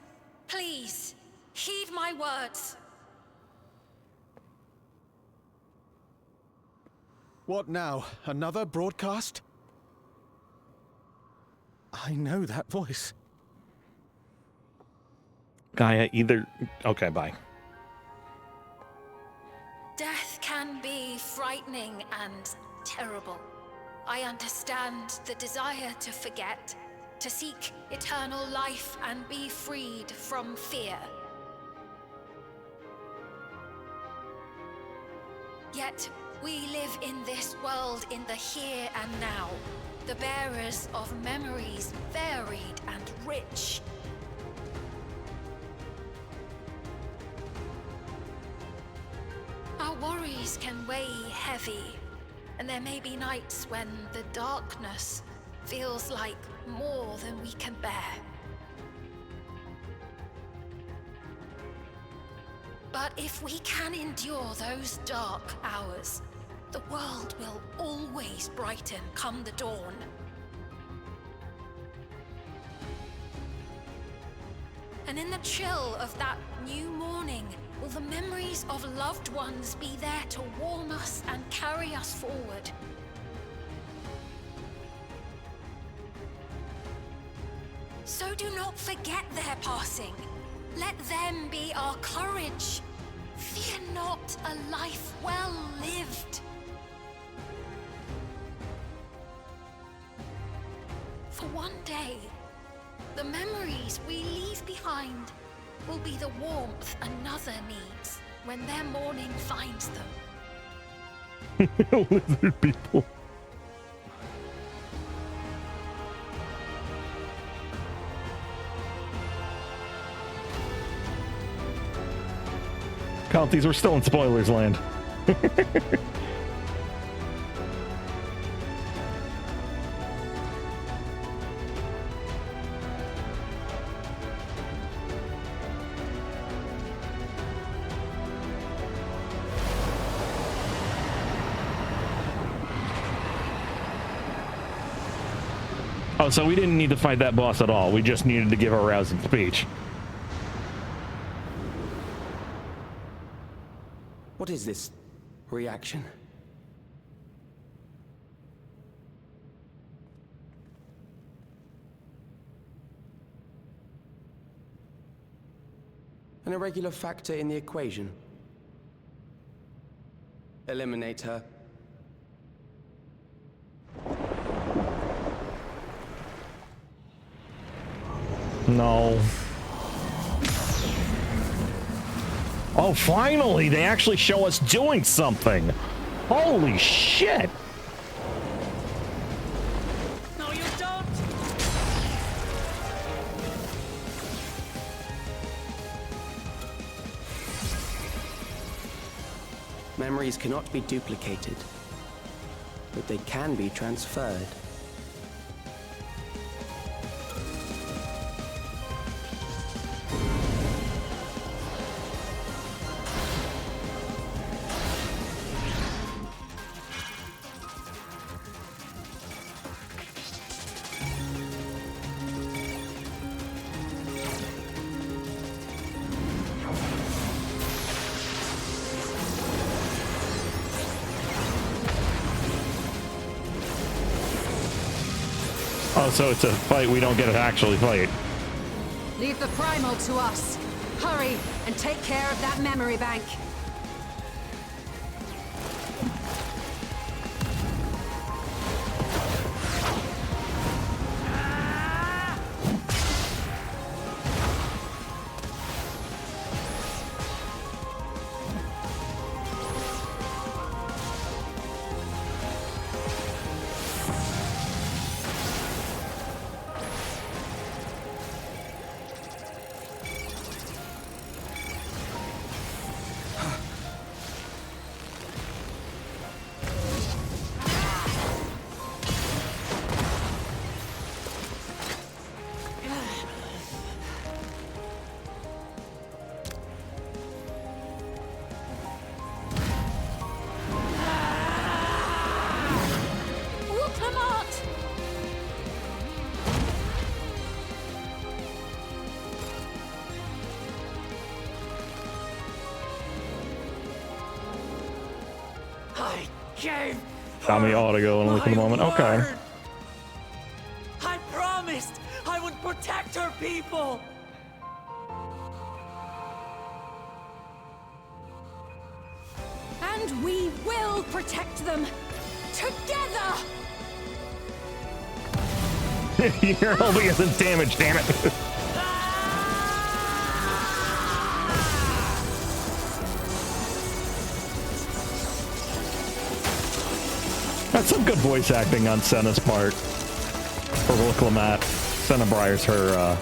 please heed my words. What now? Another broadcast? I know that voice. Gaia, either... Okay, bye. Death can be frightening and terrible. I understand the desire to forget, to seek eternal life and be freed from fear. Yet, we live in this world in the here and now, the bearers of memories varied and rich. Our worries can weigh heavy, and there may be nights when the darkness feels like more than we can bear. But if we can endure those dark hours, the world will always brighten come the dawn. And in the chill of that new morning, will the memories of loved ones be there to warm us and carry us forward? So do not forget their passing. Let them be our courage. Fear not a life well lived. For one day, the memories we leave behind will be the warmth another needs when their morning finds them. Lizard people. Count these, we're still in spoilers land. Oh, so we didn't need to fight that boss at all. We just needed to give a rousing speech. What is this reaction? An irregular factor in the equation. Eliminate her. No. Oh, finally! They actually show us doing something! Holy shit! No, you don't! Memories cannot be duplicated, but they can be transferred. Oh, so it's a fight we don't get to actually fight. Leave the primal to us. Hurry and take care of that memory bank. Tommy ought to go and look at the moment. Okay. I promised I would protect her people! And we will protect them together! You're holding us in damage, damn it. That's some good voice acting on Senna's part. For Wilclamat. Senna Breyer's her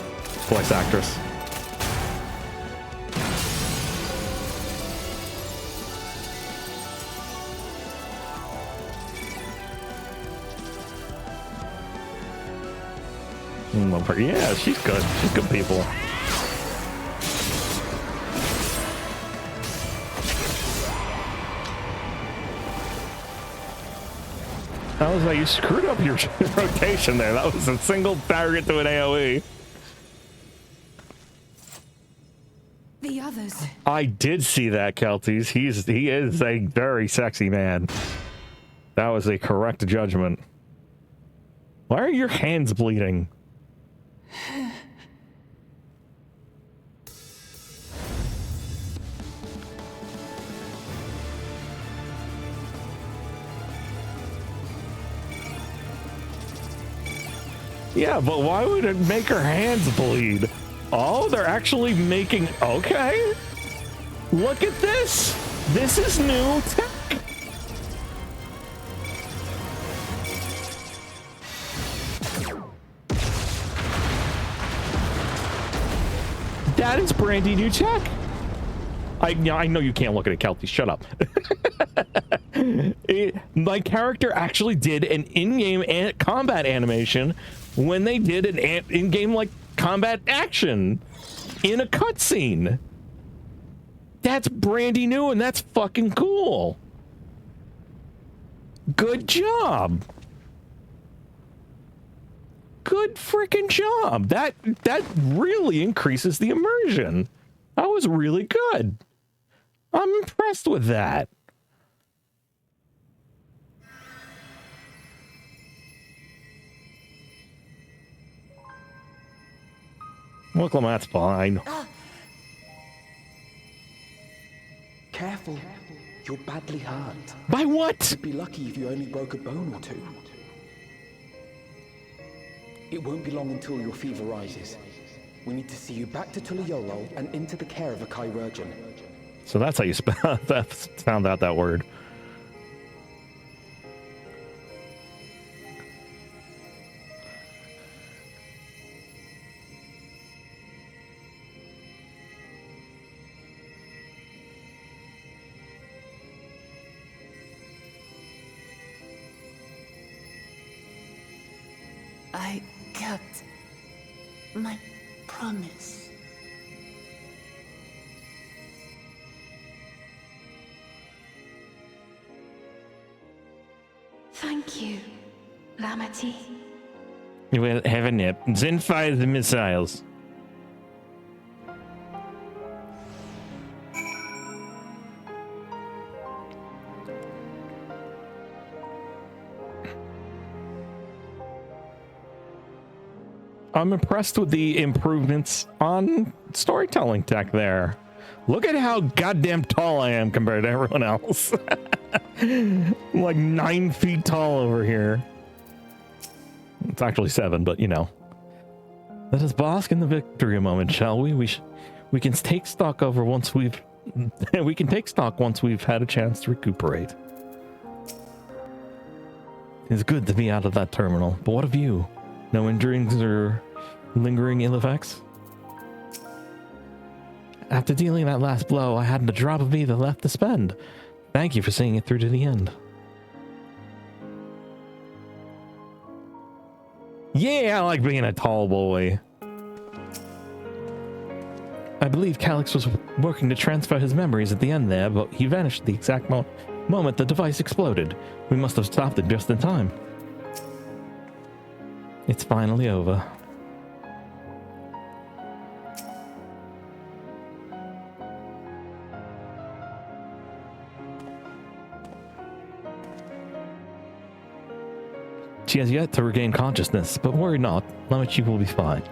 voice actress. Yeah, she's good. She's good people. That was like you screwed up your rotation there. That was a single target to an AoE. The others. I did see that, Kelties. He is a very sexy man. That was a correct judgment. Why are your hands bleeding? Yeah, but why would it make her hands bleed? Oh, they're actually making... Okay. Look at this. This is new tech. That is brandy new tech. I know you can't look at it, Kelty. Shut up. My character actually did an in-game combat animation when they did an in-game like combat action in a cutscene. That's brandy new and that's fucking cool. Good job. Good freaking job. That really increases the immersion. That was really good. I'm impressed with that. Wilclamat's fine. Careful. You're badly hurt. By what? You'd be lucky if you only broke a bone or two. It won't be long until your fever rises. We need to see you back to Tuliolo and into the care of a chirurgeon. So that's how you spell that. Found out that word. I kept my promise. Thank you, Lamity. Well, have a nap. Then fire the missiles. I'm impressed with the improvements on storytelling tech there. Look at how goddamn tall I am compared to everyone else. I'm like 9 feet tall over here. It's actually 7, but you know. Let us bask in the victory moment, shall we? We can take stock over once we've we can take stock once we've had a chance to recuperate. It's good to be out of that terminal, but what of you? No injuries or lingering ill effects? After dealing that last blow, I hadn't a drop of either left to spend. Thank you for seeing it through to the end. Yeah, I like being a tall boy. I believe Calyx was working to transfer his memories at the end there, but he vanished the exact moment the device exploded. We must have stopped it just in time. It's finally over. She has yet to regain consciousness, but worry not, Lamity will be fine.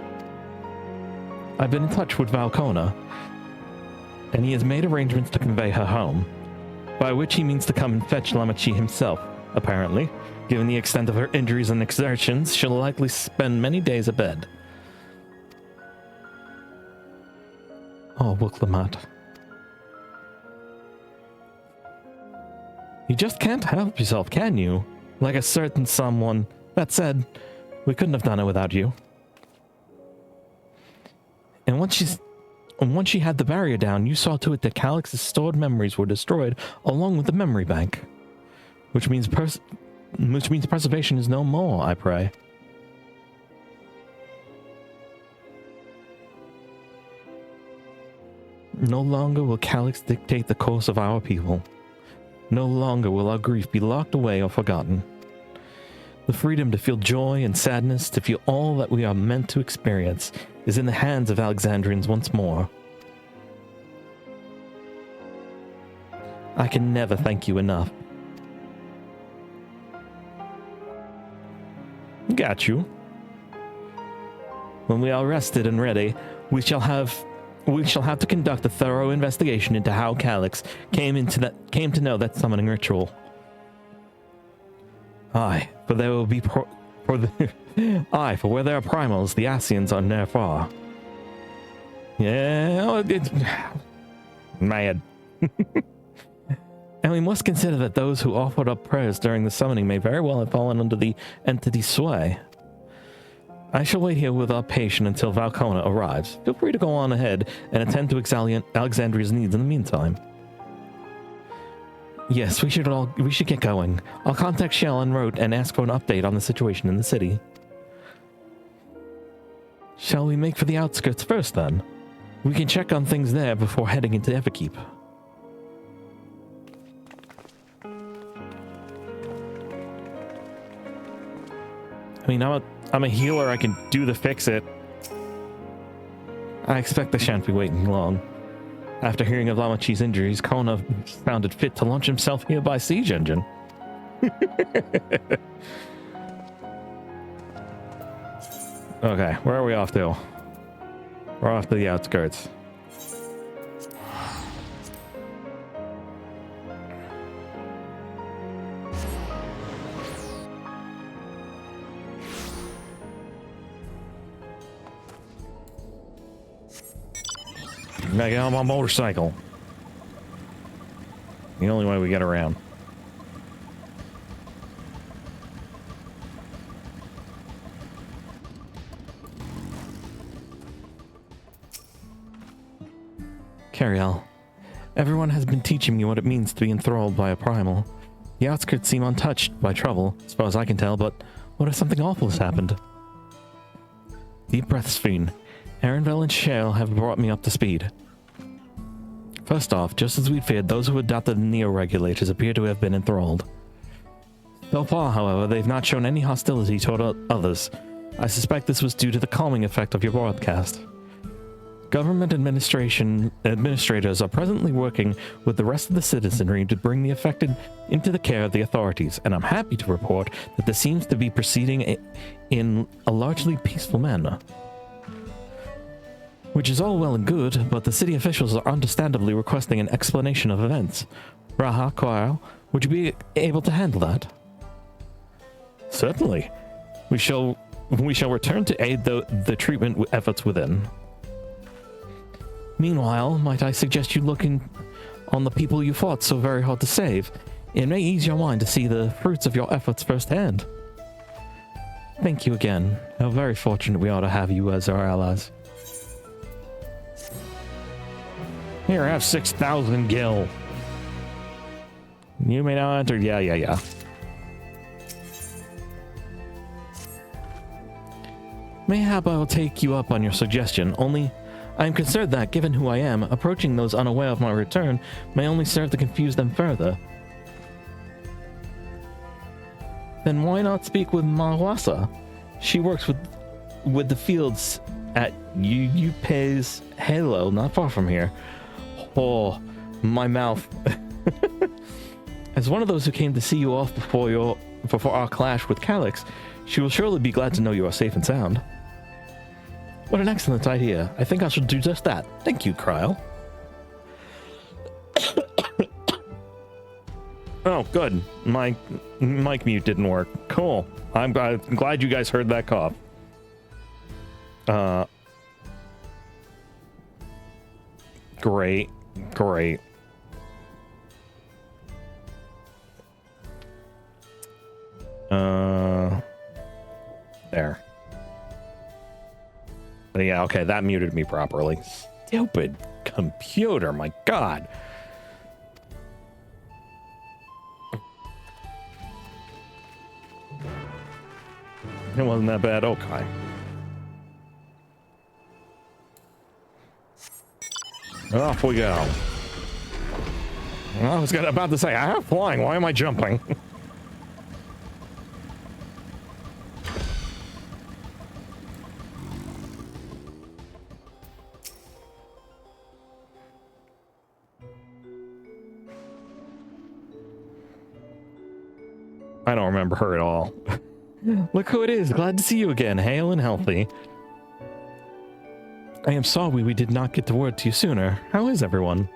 I've been in touch with Valcona, and he has made arrangements to convey her home, by which he means to come and fetch Lamity himself, apparently. Given the extent of her injuries and exertions, she'll likely spend many days abed. Oh, Wooklamat. You just can't help yourself, can you? Like a certain someone. That said, we couldn't have done it without you. And once she had the barrier down, you saw to it that Calyx's stored memories were destroyed along with the memory bank. Which means preservation is no more, I pray. No longer will Calyx dictate the course of our people. No longer will our grief be locked away or forgotten. The freedom to feel joy and sadness, to feel all that we are meant to experience, is in the hands of Alexandrians once more. I can never thank you enough. Got you. When we are rested and ready, we shall have to conduct a thorough investigation into how Calyx came to know that summoning ritual. Aye, for there will be for where there are primals, the Asians are near far. Yeah, it's mad. And we must consider that those who offered up prayers during the summoning may very well have fallen under the entity's sway. I shall wait here with our patient until Valcona arrives. Feel free to go on ahead and attend to Alexandria's needs in the meantime. Yes, we should get going. I'll contact Shell en route and ask for an update on the situation in the city. Shall we make for the outskirts first, then? We can check on things there before heading into Everkeep. I mean, I'm a healer. I can do the fix-it. I expect I shan't be waiting long. After hearing of Lamachi's injuries, Kona found it fit to launch himself here by siege engine. Okay, where are we off to? We're off to the outskirts. I get on my motorcycle. The only way we get around. Cariel, everyone has been teaching me what it means to be enthralled by a primal. The outskirts seem untouched by trouble, as far as I can tell, but what if something awful has happened? Deep breaths, Fiend. Aaronville and Shale have brought me up to speed. First off, just as we'd feared, those who adopted the Neo-Regulators appear to have been enthralled. So far, however, they've not shown any hostility toward others. I suspect this was due to the calming effect of your broadcast. Government administrators are presently working with the rest of the citizenry to bring the affected into the care of the authorities, and I'm happy to report that this seems to be proceeding in a largely peaceful manner. Which is all well and good, but the city officials are understandably requesting an explanation of events. Raha, Quail, would you be able to handle that? Certainly. We shall return to aid the treatment efforts within. Meanwhile, might I suggest you looking on the people you fought so very hard to save? It may ease your mind to see the fruits of your efforts firsthand. Thank you again. How very fortunate we are to have you as our allies. Here, have 6,000 gil. You may now enter. Yeah. Mayhap I will take you up on your suggestion, only I am concerned that, given who I am, approaching those unaware of my return may only serve to confuse them further. Then why not speak with Mawasa? She works with the fields at Yupe's Halo, not far from here. Oh, my mouth. As one of those who came to see you off before our clash with Calyx, she will surely be glad to know you are safe and sound. What an excellent idea. I think I should do just that. Thank you, Kryl. Oh, good. My mic mute didn't work. Cool. I'm glad you guys heard that cough. Great. There. Yeah, okay, that muted me properly. Stupid computer, my god. It wasn't that bad, okay. Off we go. I was about to say, I have flying, why am I jumping? I don't remember her at all. Look who it is. Glad to see you again, hale and healthy. I am sorry we did not get the word to you sooner. How is everyone?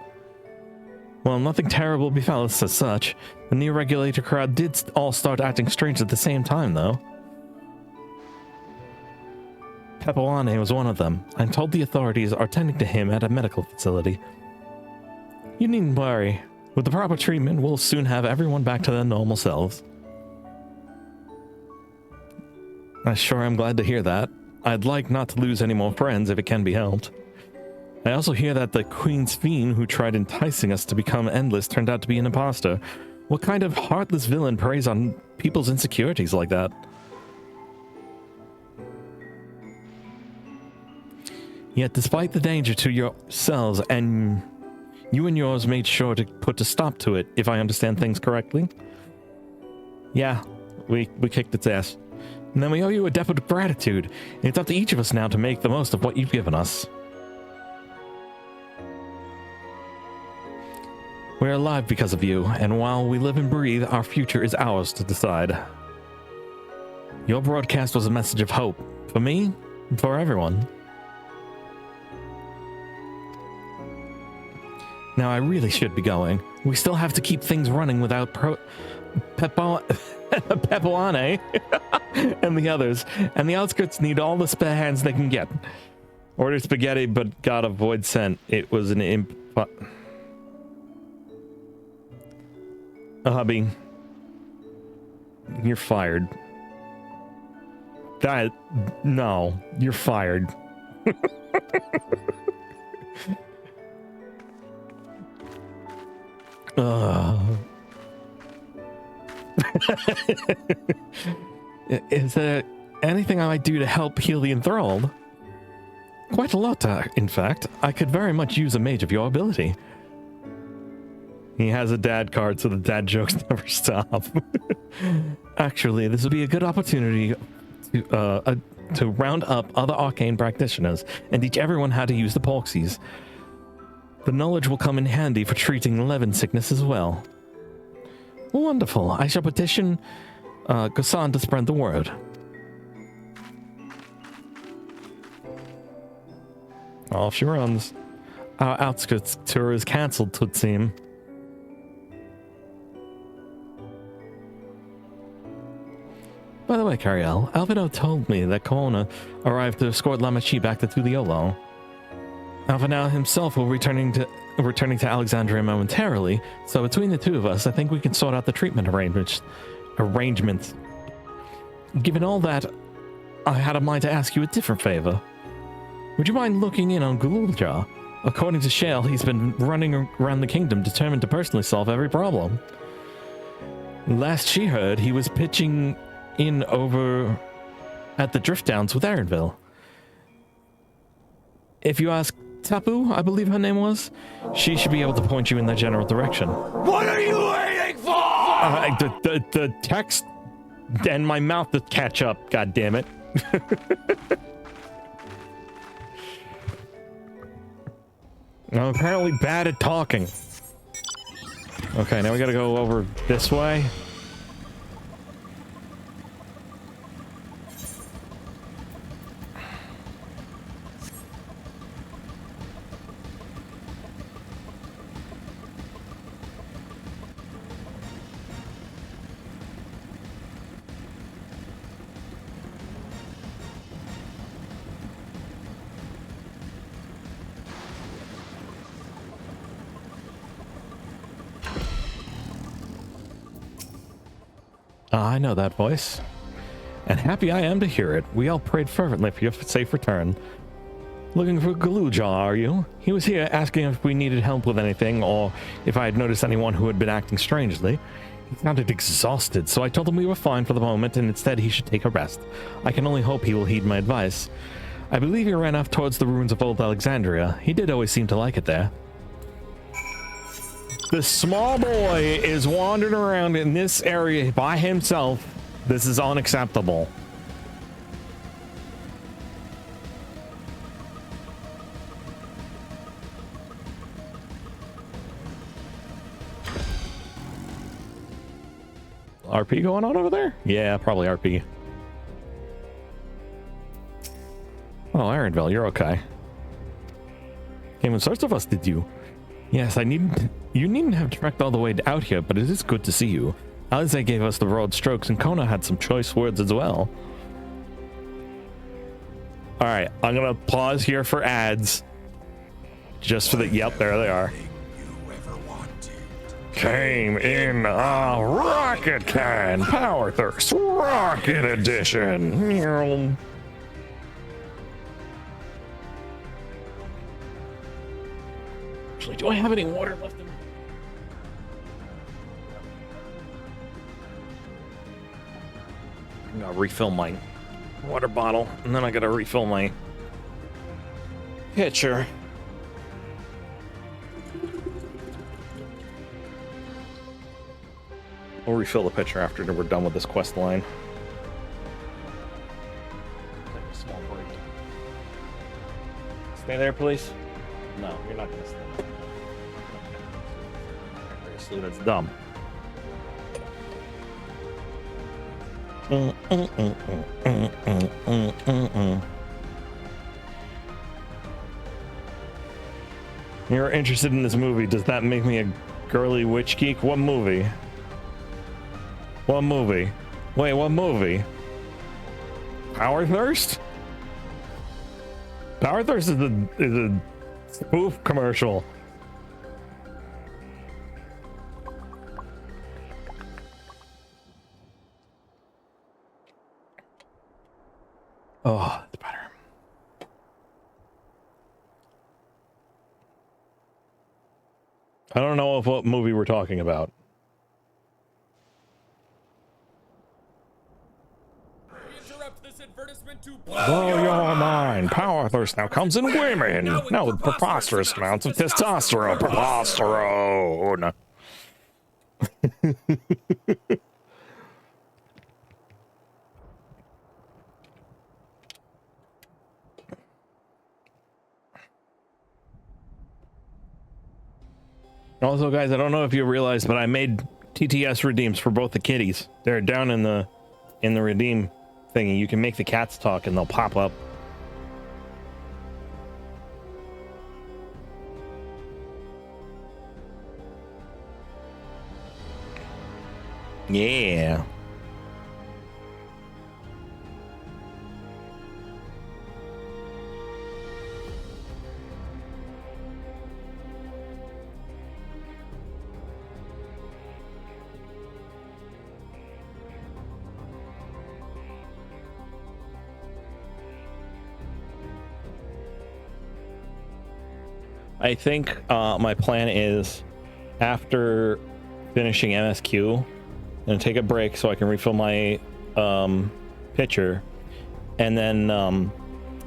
Well, nothing terrible befell us as such. The new regulator crowd did all start acting strange at the same time, though. Pepoane was one of them. I'm told the authorities are tending to him at a medical facility. You needn't worry. With the proper treatment, we'll soon have everyone back to their normal selves. I sure am glad to hear that. I'd like not to lose any more friends if it can be helped. I also hear that the Queen's Fiend who tried enticing us to become endless turned out to be an imposter. What kind of heartless villain preys on people's insecurities like that? Yet despite the danger to yourselves, and you and yours made sure to put a stop to it, if I understand things correctly? Yeah, we kicked its ass. And then we owe you a debt of gratitude. It's up to each of us now to make the most of what you've given us. We're alive because of you, and while we live and breathe, our future is ours to decide. Your broadcast was a message of hope. For me, and for everyone. Now I really should be going. We still have to keep things running without Pepoane and the others, and the outskirts need all the spare hands they can get. Ordered spaghetti, but got a void sent. It was an hubby. You're fired. No, you're fired. Is there anything I might do to help heal the enthralled? Quite a lot, in fact. I could very much use a mage of your ability. He has a dad card, so the dad jokes never stop. Actually, this would be a good opportunity to round up other arcane practitioners and teach everyone how to use the porksies. The knowledge will come in handy for treating levin sickness as well. Wonderful. I shall petition Ghassan to spread the word. Off she runs. Our outskirts tour is cancelled, twould seem. By the way, Cariel, Alvino told me that Corona arrived to escort Lamachi back to Tuliolo. Alvino himself will returning to Alexandria momentarily, so between the two of us, I think we can sort out the treatment arrangements. Given all that, I had a mind to ask you a different favor. Would you mind looking in on Gululja? According to Shale, he's been running around the kingdom determined to personally solve every problem. Last she heard, he was pitching in over at the Drift Downs with Aaronville. If you ask Tapu, I believe her name was, she should be able to point you in that general direction. What are you waiting for? The text and my mouth to catch up, god damn it. I'm apparently bad at talking. Okay, now we gotta go over this way. I know that voice. And happy I am to hear it. We all prayed fervently for your safe return. Looking for Galuja, are you? He was here asking if we needed help with anything, or if I had noticed anyone who had been acting strangely. He sounded exhausted, so I told him we were fine for the moment, and instead he should take a rest. I can only hope he will heed my advice. I believe he ran off towards the ruins of old Alexandria. He did always seem to like it there. The small boy is wandering around in this area by himself. This is unacceptable. RP going on over there? Yeah, probably RP. Oh, Aaronville, you're okay. Came in search of us, did you? Yes, you needn't have trekked all the way out here, but it is good to see you. Alize gave us the broad strokes, and Kona had some choice words as well. Alright, I'm gonna pause here for ads. Just for the... Yep, there they are. Came in a rocket can, Power Thirst Rocket Edition. Actually, do I have any water left in? I'm gonna refill my water bottle, and then I gotta refill my pitcher. We'll refill the pitcher after we're done with this quest line. Take a small break. Stay there, please. No, you're not gonna stay. Seriously, that's dumb. You're interested in this movie. Does that make me a girly witch geek? What movie? What movie? Wait, what movie? Power Thirst? Power Thirst is a spoof commercial. I don't know of what movie we're talking about. We interrupt this advertisement to Blow your mind. Power thirst now comes in women. Now with preposterous amounts of testosterone. Preposterone. Also, guys, I don't know if you realized, but I made TTS redeems for both the kitties. They're down in the redeem thingy. You can make the cats talk and they'll pop up. Yeah. I think my plan is after finishing MSQ, I'm gonna take a break so I can refill my pitcher, and then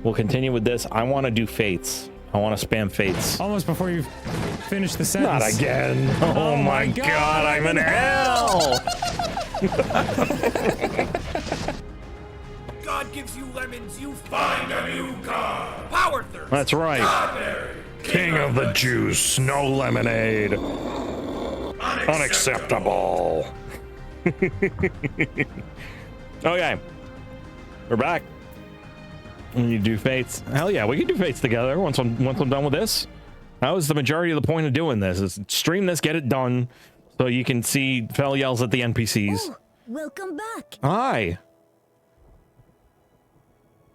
we'll continue with this. I want to do fates. I want to spam fates. Almost before you finish the sentence. Not again. Oh my god, I'm in hell. God gives you lemons, you find a new god. Power thirst. That's right. King of the juice, no lemonade. Unacceptable. Okay, we're back. And you do fates. Hell yeah, we can do fates together once I'm done with this. That was the majority of the point of doing this, is stream this, get it done, so you can see Fel yells at the NPCs. Oh, welcome back. Hi.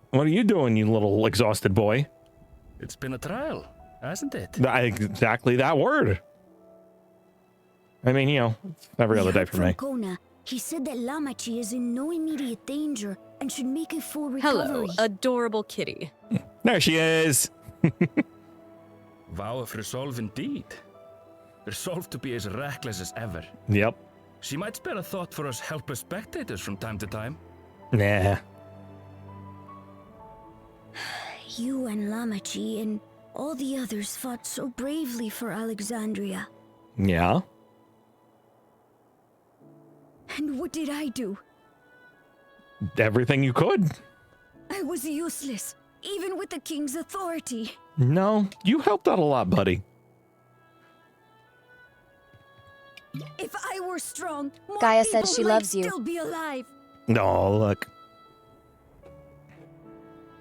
What are you doing, you little exhausted boy? It's been a trial, hasn't it? Exactly that word. I mean, you know, it's every other day for me. Kona, he said that Lamachi is in no immediate danger and should make a full recovery. Hello, adorable kitty. There she is. Vow of resolve indeed. Resolved to be as reckless as ever. Yep. She might spare a thought for us helpless spectators from time to time. Nah. You and Lamachi and all the others fought so bravely for Alexandria. Yeah. And what did I do? Everything you could. I was useless, even with the king's authority. No, you helped out a lot, buddy. If I were strong, more Gaia people says she might loves you. still be alive. No, look.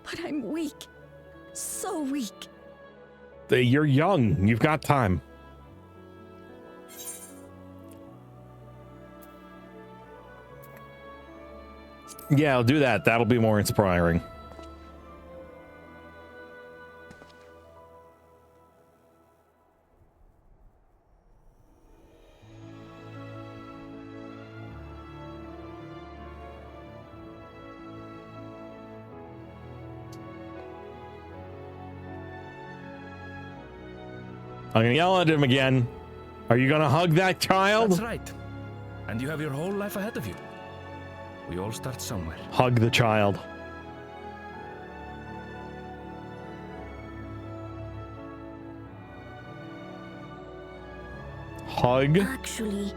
But I'm weak. So weak. You're young. You've got time. Yeah, I'll do that. That'll be more inspiring. I'm gonna yell at him again. Are you gonna hug that child? That's right. And you have your whole life ahead of you. We all start somewhere. Hug the child. Hug? Actually,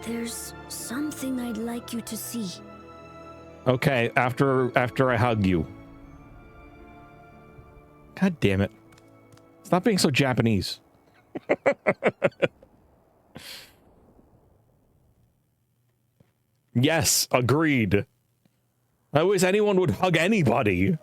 there's something I'd like you to see. Okay, after I hug you. God damn it. Stop being so Japanese. Yes, agreed. I wish anyone would hug anybody.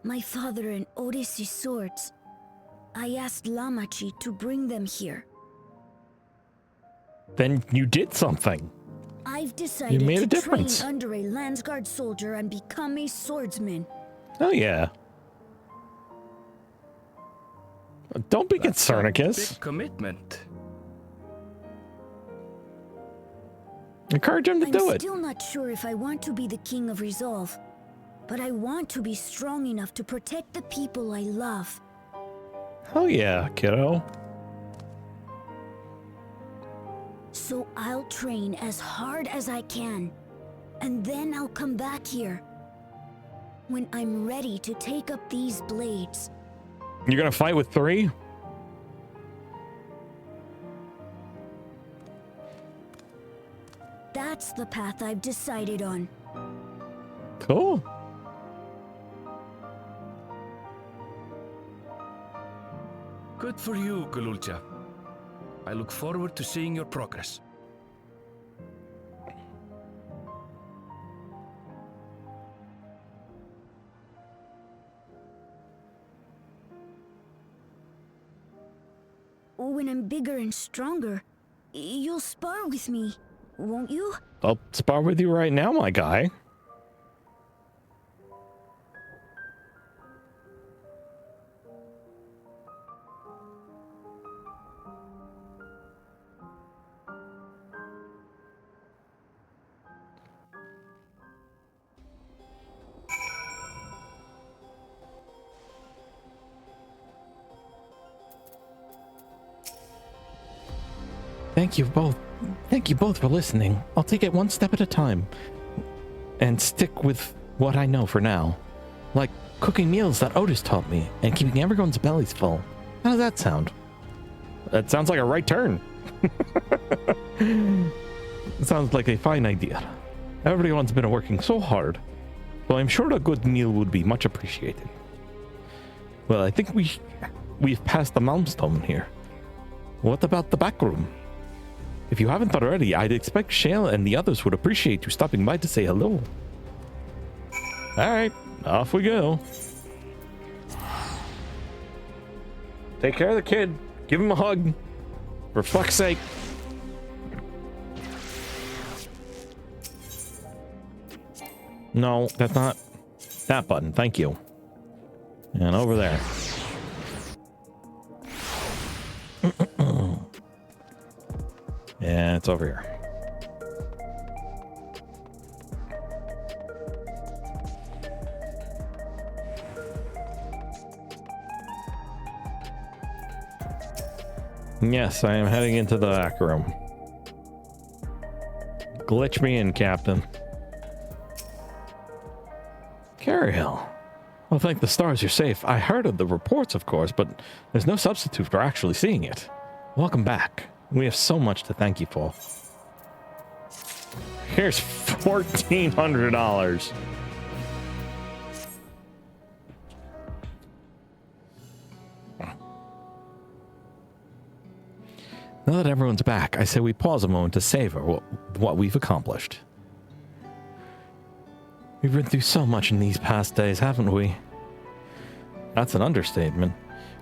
My father and Odyssey's swords. I asked Lamachi to bring them here. Then you did something. I've decided made a to difference. train under a Landsguard soldier and become a swordsman. Oh yeah. Don't be That's a Concernicus. big commitment. Encourage him to do I'm it. still not sure if I want to be the King of Resolve, but I want to be strong enough to protect the people I love. Hell yeah, kiddo. So I'll train as hard as I can, and then I'll come back here. When I'm ready to take up these blades. You're gonna fight with 3? That's the path I've decided on. Cool. Good for you, Gululcha. I look forward to seeing your progress. When I'm bigger and stronger, you'll spar with me, won't you? I'll spar with you right now, my guy. Thank you both. Thank you both for listening. I'll take it one step at a time and stick with what I know for now. Like cooking meals that Otis taught me and keeping everyone's bellies full. How does that sound? That sounds like a right turn. It sounds like a fine idea. Everyone's been working so hard. Well, I'm sure a good meal would be much appreciated. Well, I think we've passed the milestone here. What about the back room? If you haven't already, I'd expect Shale and the others would appreciate you stopping by to say hello. Alright, off we go. Take care of the kid. Give him a hug. For fuck's sake. No, that's not that button. Thank you. And over there. Yeah, it's over here. Yes, I am heading into the back room. Glitch me in, Captain. Carryhill. Well, thank the stars you're safe. I heard of the reports, of course, but there's no substitute for actually seeing it. Welcome back. We have so much to thank you for. Here's $1,400. Now that everyone's back, I say we pause a moment to savor what we've accomplished. We've been through so much in these past days, haven't we? That's an understatement.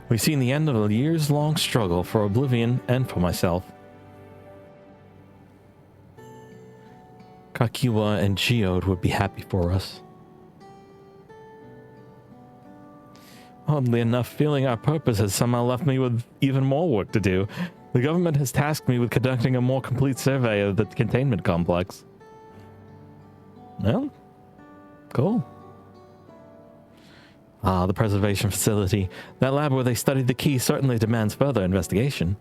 We've seen the end of a years-long struggle for Oblivion and for myself. Kakiwa and Geode would be happy for us. Oddly enough, feeling our purpose has somehow left me with even more work to do. The government has tasked me with conducting a more complete survey of the containment complex. Well, cool. Ah, the preservation facility. That lab where they studied the key certainly demands further investigation.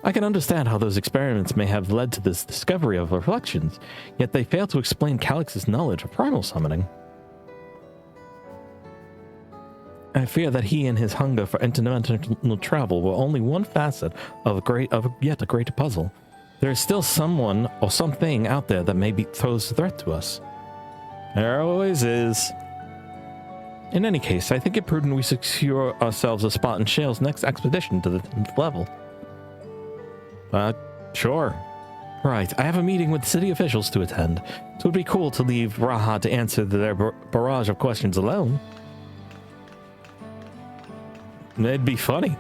I can understand how those experiments may have led to this discovery of reflections, yet they fail to explain Calix's knowledge of primal summoning. I fear that he and his hunger for interdimensional travel were only one facet of yet a greater puzzle. There is still someone or something out there that maybe throws a threat to us. There always is. In any case, I think it prudent we secure ourselves a spot in Shale's next expedition to the 10th level. Sure. Right, I have a meeting with city officials to attend, so it would be cool to leave Raha to answer their barrage of questions alone. It'd be funny.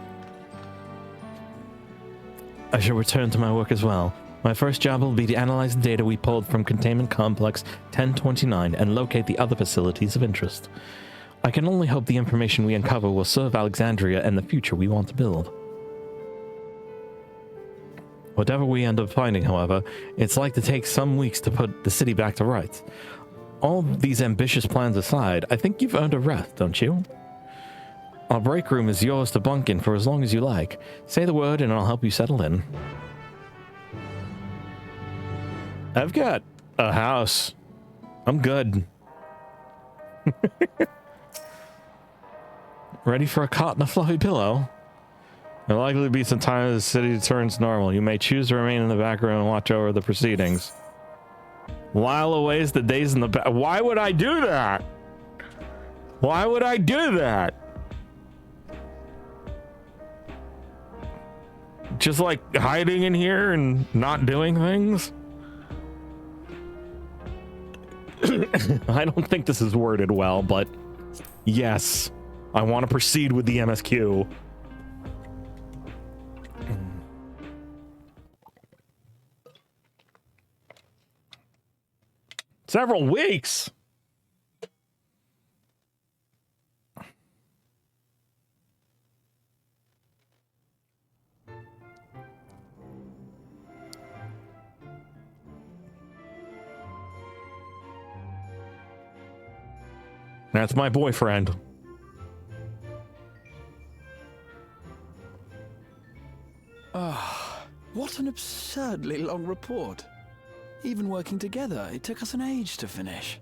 I shall return to my work as well. My first job will be to analyze the data we pulled from Containment Complex 1029 and locate the other facilities of interest. I can only hope the information we uncover will serve Alexandria and the future we want to build. Whatever we end up finding, however, it's like to take some weeks to put the city back to rights. All these ambitious plans aside, I think you've earned a rest, don't you? Our break room is yours to bunk in for as long as you like. Say the word and I'll help you settle in. I've got a house. I'm good. Ready for a cot and a fluffy pillow? There'll likely be some time as the city turns normal. You may choose to remain in the back room and watch over the proceedings. While aways the days in the back. Why would I do that? Why would I do that? Just like hiding in here and not doing things? I don't think this is worded well, but yes, I want to proceed with the MSQ. Several weeks. That's my boyfriend. Ah, what an absurdly long report. Even working together, it took us an age to finish.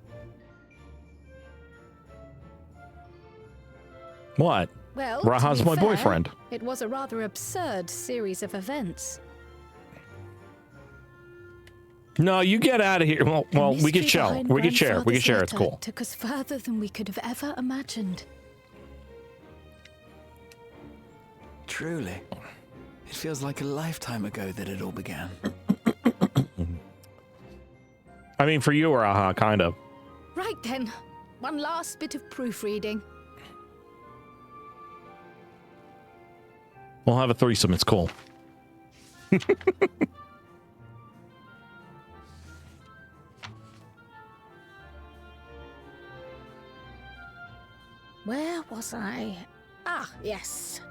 What? Well, Raha's to be my fair, boyfriend. It was a rather absurd series of events. No, you get out of here. Well, we could share. behind We could share. We could Grandfather's share. It's letter cool. Took us further than we could have ever imagined. Truly. It feels like a lifetime ago that it all began. I mean, for you, Raha, kind of. Right then, one last bit of proofreading. We'll have a threesome. It's cool. Where was I? Ah, yes.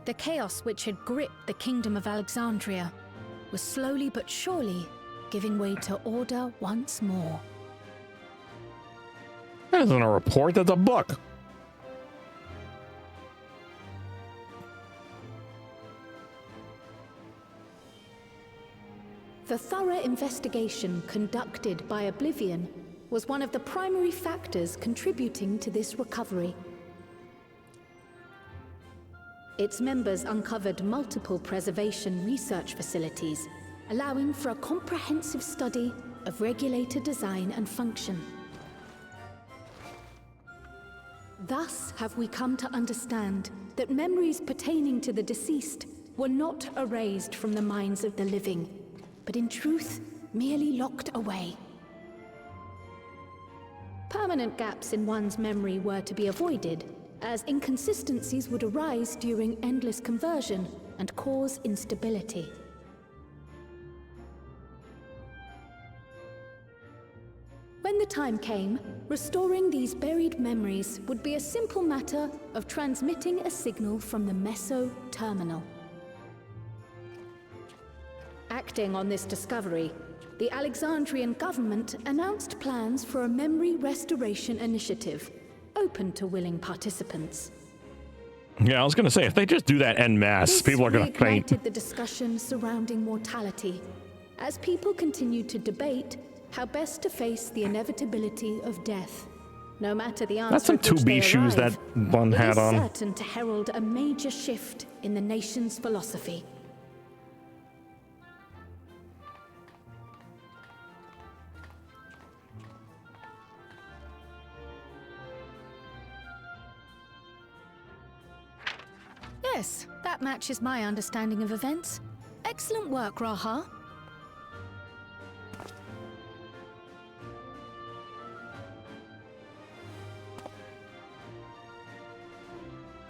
The chaos which had gripped the kingdom of Alexandria was slowly but surely giving way to order once more. That isn't a report. That's a book. The thorough investigation conducted by Oblivion was one of the primary factors contributing to this recovery. Its members uncovered multiple preservation research facilities, allowing for a comprehensive study of regulator design and function. Thus have we come to understand that memories pertaining to the deceased were not erased from the minds of the living, but in truth, merely locked away. Permanent gaps in one's memory were to be avoided, as inconsistencies would arise during endless conversion and cause instability. When the time came, restoring these buried memories would be a simple matter of transmitting a signal from the Meso terminal. Acting on this discovery, the Alexandrian government announced plans for a memory restoration initiative, open to willing participants. Yeah, I was going to say, if they just do that en masse, people are going to faint. This reignited the discussion surrounding mortality, as people continued to debate how best to face the inevitability of death. No matter the answer, That's some at which 2B they shoes arrive, that one had on. It is certain to herald a major shift in the nation's philosophy. Yes, that matches my understanding of events. Excellent work, Raha.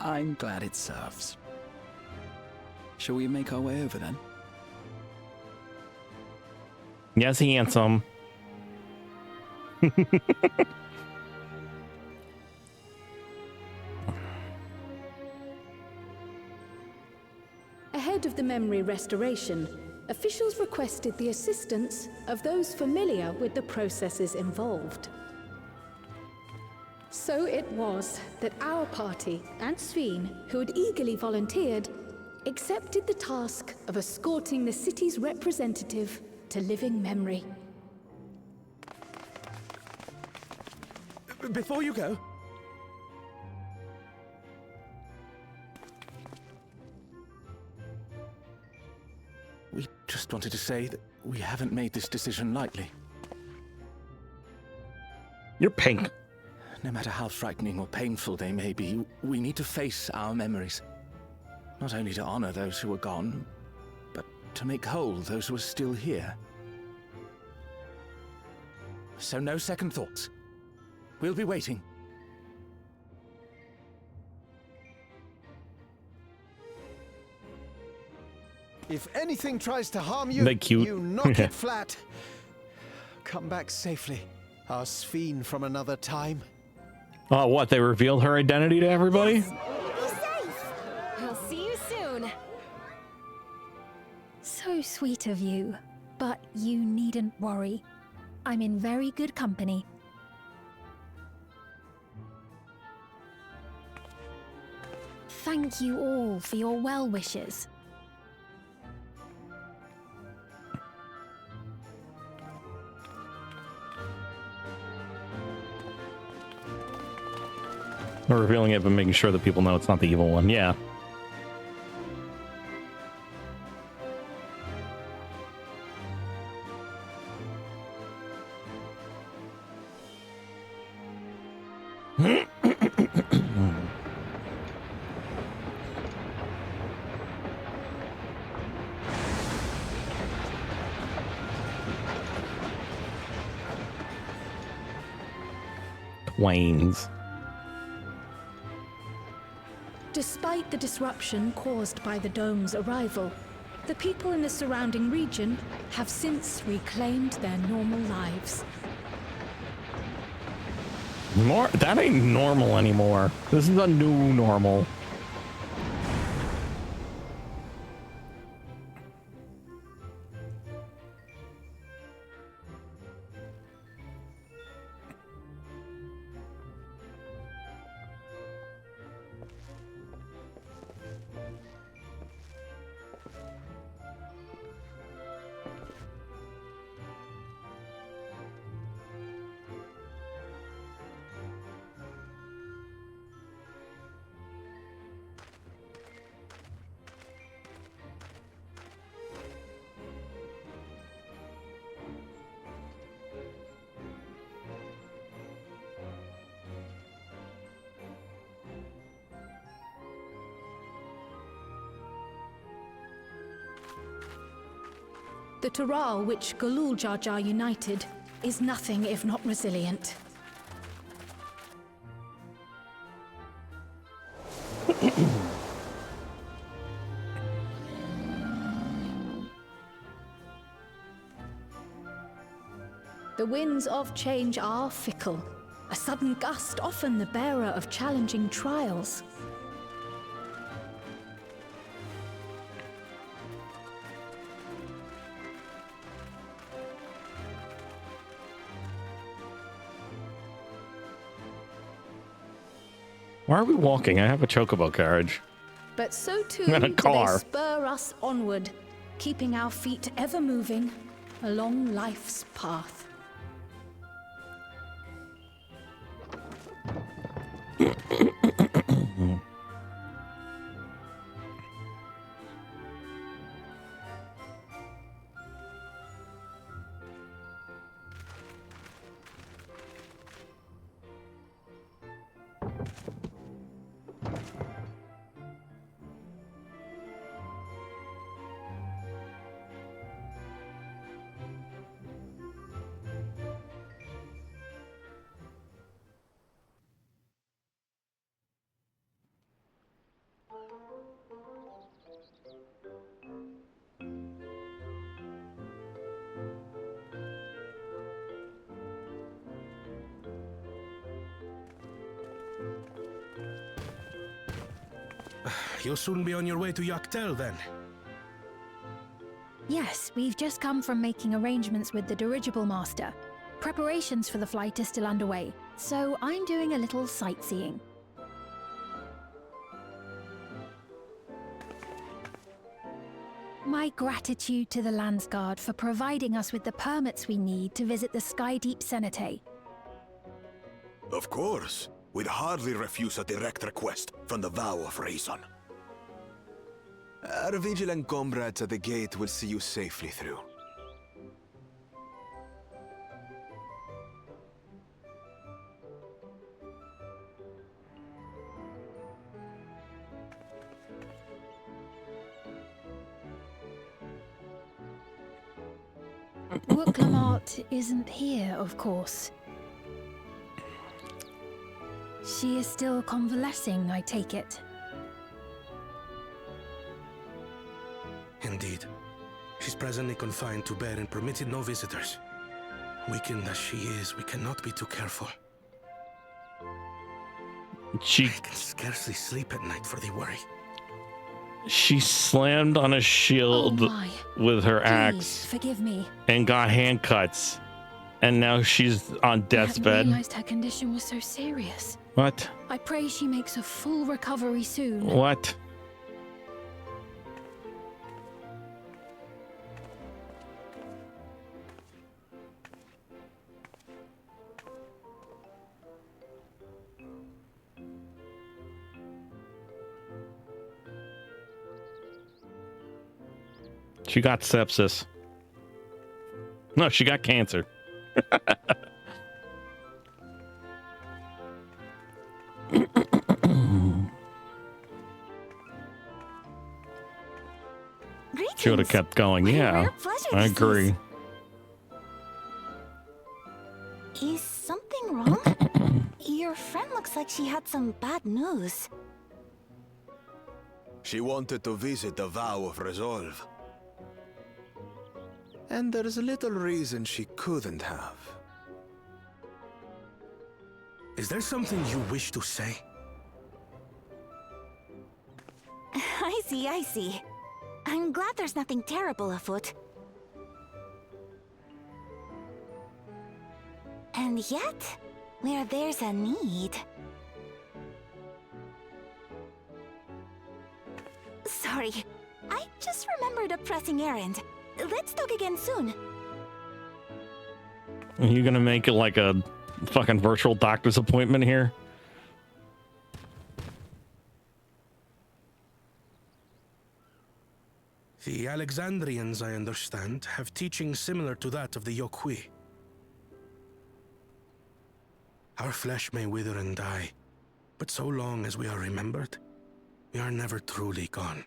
I'm glad it serves. Shall we make our way over then? Yes, handsome. Ahead Ahead of the memory restoration, officials requested the assistance of those familiar with the processes involved. So it was that our party and Sveen, who had eagerly volunteered, accepted the task of escorting the city's representative to living memory. Before you go, we just wanted to say that we haven't made this decision lightly. You're pink. No matter how frightening or painful they may be, we need to face our memories. Not only to honor those who are gone, but to make whole those who are still here. So no second thoughts. We'll be waiting. If anything tries to harm you, They cute. you knock it flat. Come back safely. Our Sveen from another time. Oh, what? They revealed her identity to everybody? Be safe! I'll see you soon. So sweet of you, but you needn't worry. I'm in very good company. Thank you all for your well wishes. We're revealing it, but making sure that people know it's not the evil one. Yeah. Twains. Despite the disruption caused by the dome's arrival, the people in the surrounding region have since reclaimed their normal lives. That ain't normal anymore. This is a new normal. The Taral which Galul Jar Jar united is nothing if not resilient. The winds of change are fickle. A sudden gust often the bearer of challenging trials. Why are we walking? I have a chocobo carriage. But so too And a do car. they spur us onward, keeping our feet ever moving along life's path. You'll soon be on your way to Yaktel, then. Yes, we've just come from making arrangements with the dirigible master. Preparations for the flight are still underway, so I'm doing a little sightseeing. My gratitude to the Landsguard for providing us with the permits we need to visit the Skydeep Cenotaph. Of course. We'd hardly refuse a direct request from the vow of reason. Our vigilant comrades at the gate will see you safely through. Wooklamart isn't here, of course. She is still convalescing, I take it. Indeed. She's presently confined to bed and permitted no visitors. Weakened as she is, we cannot be too careful. I can scarcely sleep at night for the worry. She slammed on a shield with her axe. Please, forgive me. And got hand cuts. And now she's on death's I bed. hadn't realized her condition was so serious. What? I pray she makes a full recovery soon. What? She got sepsis. No, she got cancer. She would have kept going. Yeah, I agree. Is something wrong? Your friend looks like she had some bad news. She wanted to visit the vow of resolve. And there's little reason she couldn't have. Is there something you wish to say? I see. I'm glad there's nothing terrible afoot. And yet, where there's a need... Sorry, I just remembered a pressing errand. Let's talk again soon. Are you gonna make it like a fucking virtual doctor's appointment here? The Alexandrians, I understand, have teachings similar to that of the Yokui. Our flesh may wither and die, but so long as we are remembered, we are never truly gone.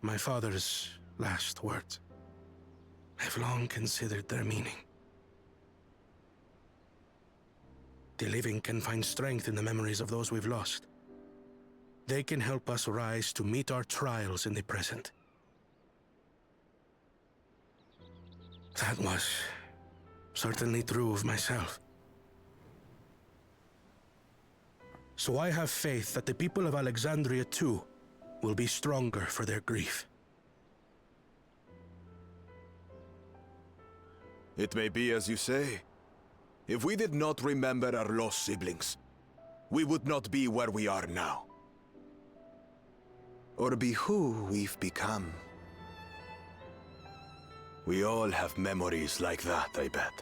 My father's last words. I've long considered their meaning. The living can find strength in the memories of those we've lost. They can help us rise to meet our trials in the present. That was certainly true of myself. So I have faith that the people of Alexandria too will be stronger for their grief. It may be as you say. If we did not remember our lost siblings, we would not be where we are now. Or be who we've become. We all have memories like that, I bet.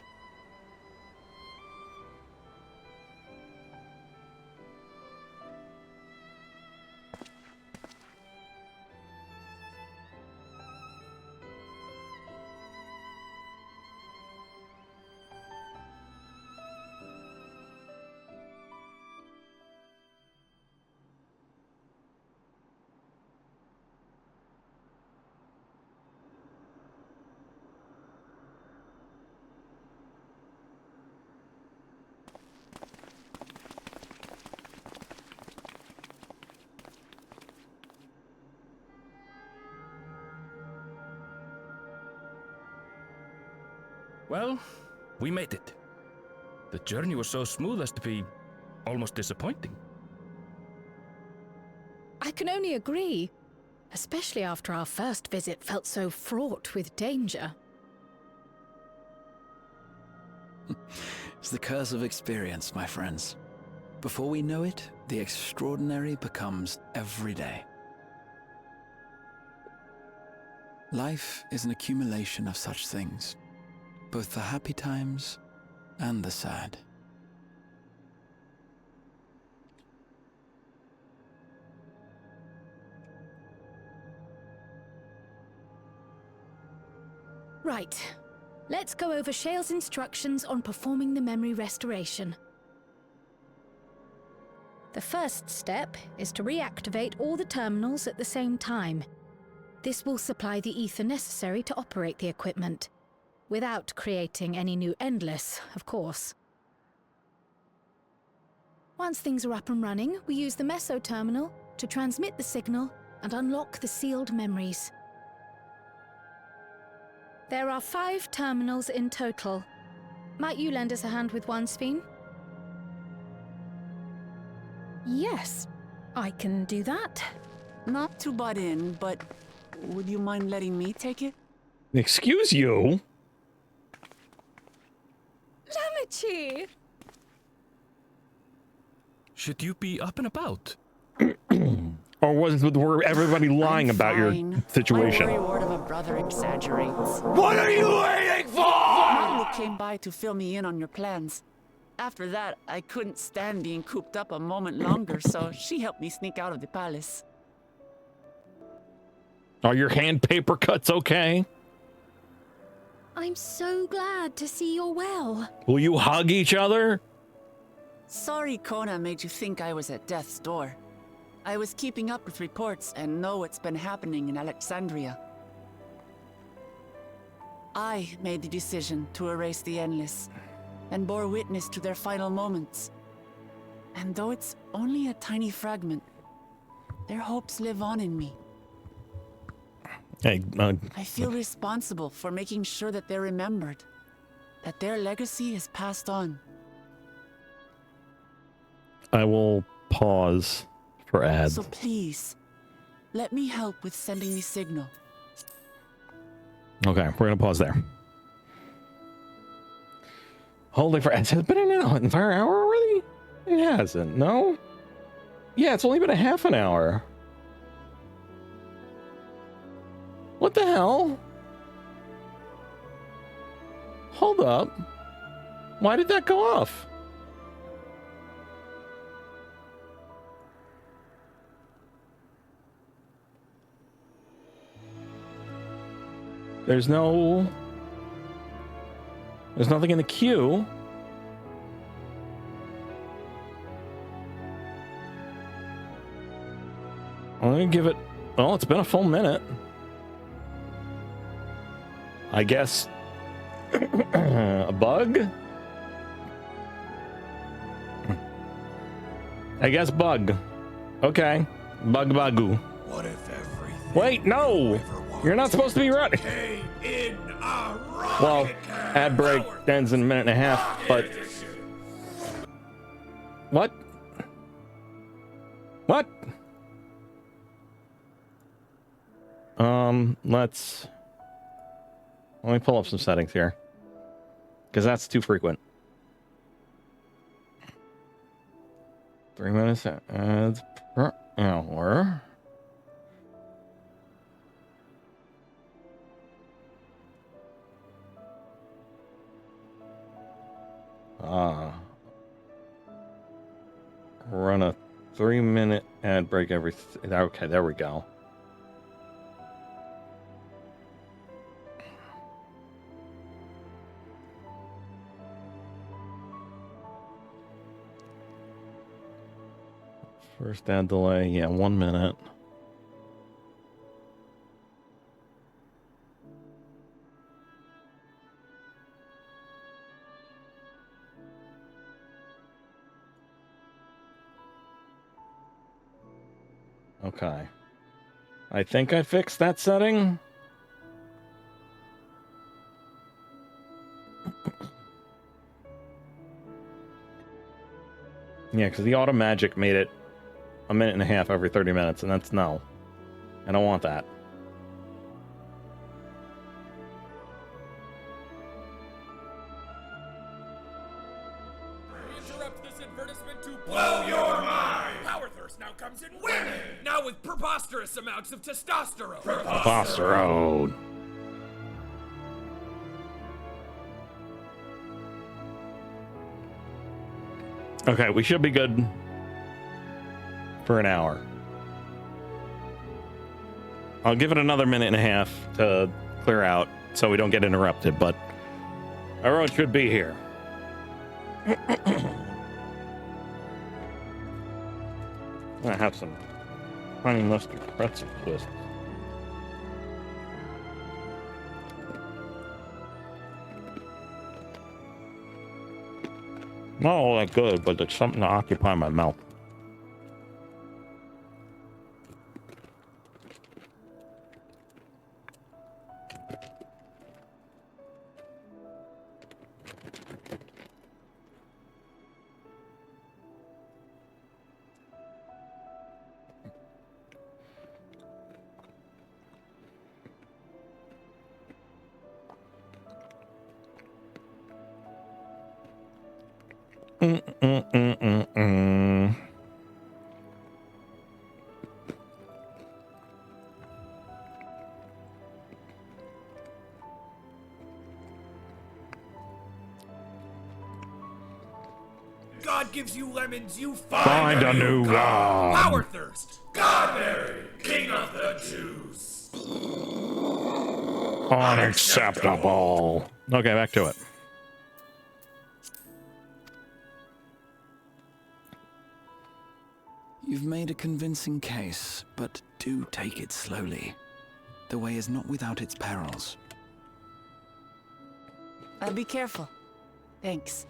Well, we made it. The journey was so smooth as to be almost disappointing. I can only agree. especially after our first visit felt so fraught with danger. It's the curse of experience, my friends. Before we know it, the extraordinary becomes everyday. Life is an accumulation of such things, both the happy times and the sad. Right. Let's go over Shale's instructions on performing the memory restoration. The first step is to reactivate all the terminals at the same time. This will supply the ether necessary to operate the equipment, without creating any new Endless, of course. Once things are up and running, we use the Meso terminal to transmit the signal and unlock the sealed memories. There are 5 terminals in total. Might you lend us a hand with one, Sphene? Yes, I can do that. Not to butt in, but would you mind letting me take it? Excuse you? Lamichi! Should you be up and about? Or were everybody lying about your situation? My worry of a brother exaggerates. What are you waiting for? Marlo came by to fill me in on your plans. After that, I couldn't stand being cooped up a moment longer, so she helped me sneak out of the palace. Are your hand paper cuts okay? I'm so glad to see you're well. Will you hug each other? Sorry Kona made you think I was at death's door. I was keeping up with reports and know what's been happening in Alexandria. I made the decision to erase the Endless, and bore witness to their final moments. And though it's only a tiny fragment, their hopes live on in me. Hey, I feel responsible for making sure that they're remembered, that their legacy is passed on. I will pause for ads. So please, let me help with sending the signal. Okay, we're gonna pause there. Holy for has it been an entire hour already? It hasn't, no? Yeah, it's only been a half an hour. What the hell? Hold up. Why did that go off? There's nothing in the queue. I'm gonna give it, well, it's been a full minute. I guess a bug? I guess bug. Okay. Bug bagoo. What if everything? Wait, no! You're not supposed to be running. Well, ad break ends in a minute and a half, but... What? What? Let me pull up some settings here. Because that's too frequent. 3 minutes ads per hour. Run a 3-minute ad break every... Okay, there we go. First ad delay, yeah, 1 minute. Okay. I think I fixed that setting. Yeah, because the auto magic made it a minute and a half every 30 minutes, and that's no. I don't want that. We interrupt this advertisement to blow your mind! Power thirst now comes in women! Now with preposterous amounts of testosterone! Testosterone. Okay, we should be good for an hour. I'll give it another minute and a half to clear out so we don't get interrupted, but everyone should be here. I have some honey mustard pretzel twists. Not all that good, but it's something to occupy my mouth. God gives you lemons, you Find a new God. Power thirst! God Mary, King of the Jews! Unacceptable. Okay, back to it. You've made a convincing case, but do take it slowly. The way is not without its perils. I'll be careful. Thanks.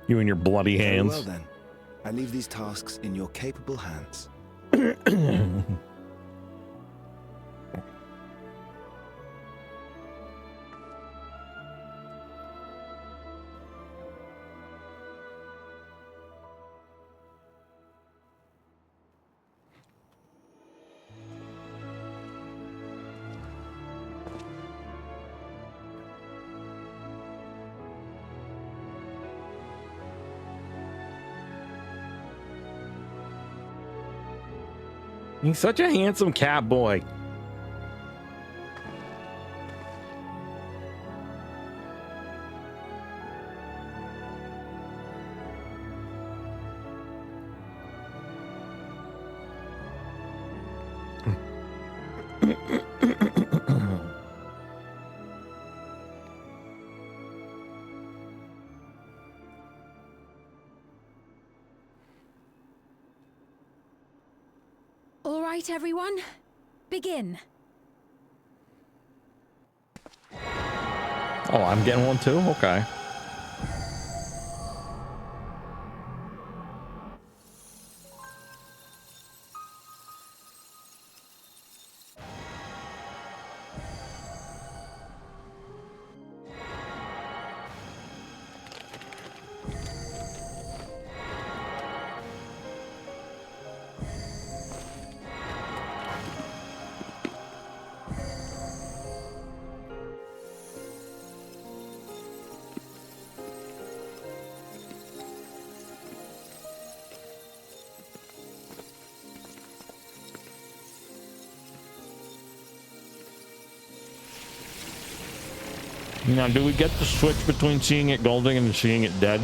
You and your bloody Very hands. well then. I leave these tasks in your capable hands. He's such a handsome cat boy. All right, everyone. Begin. Oh, I'm getting one too? Okay. Now, do we get the switch between seeing it golden and seeing it dead?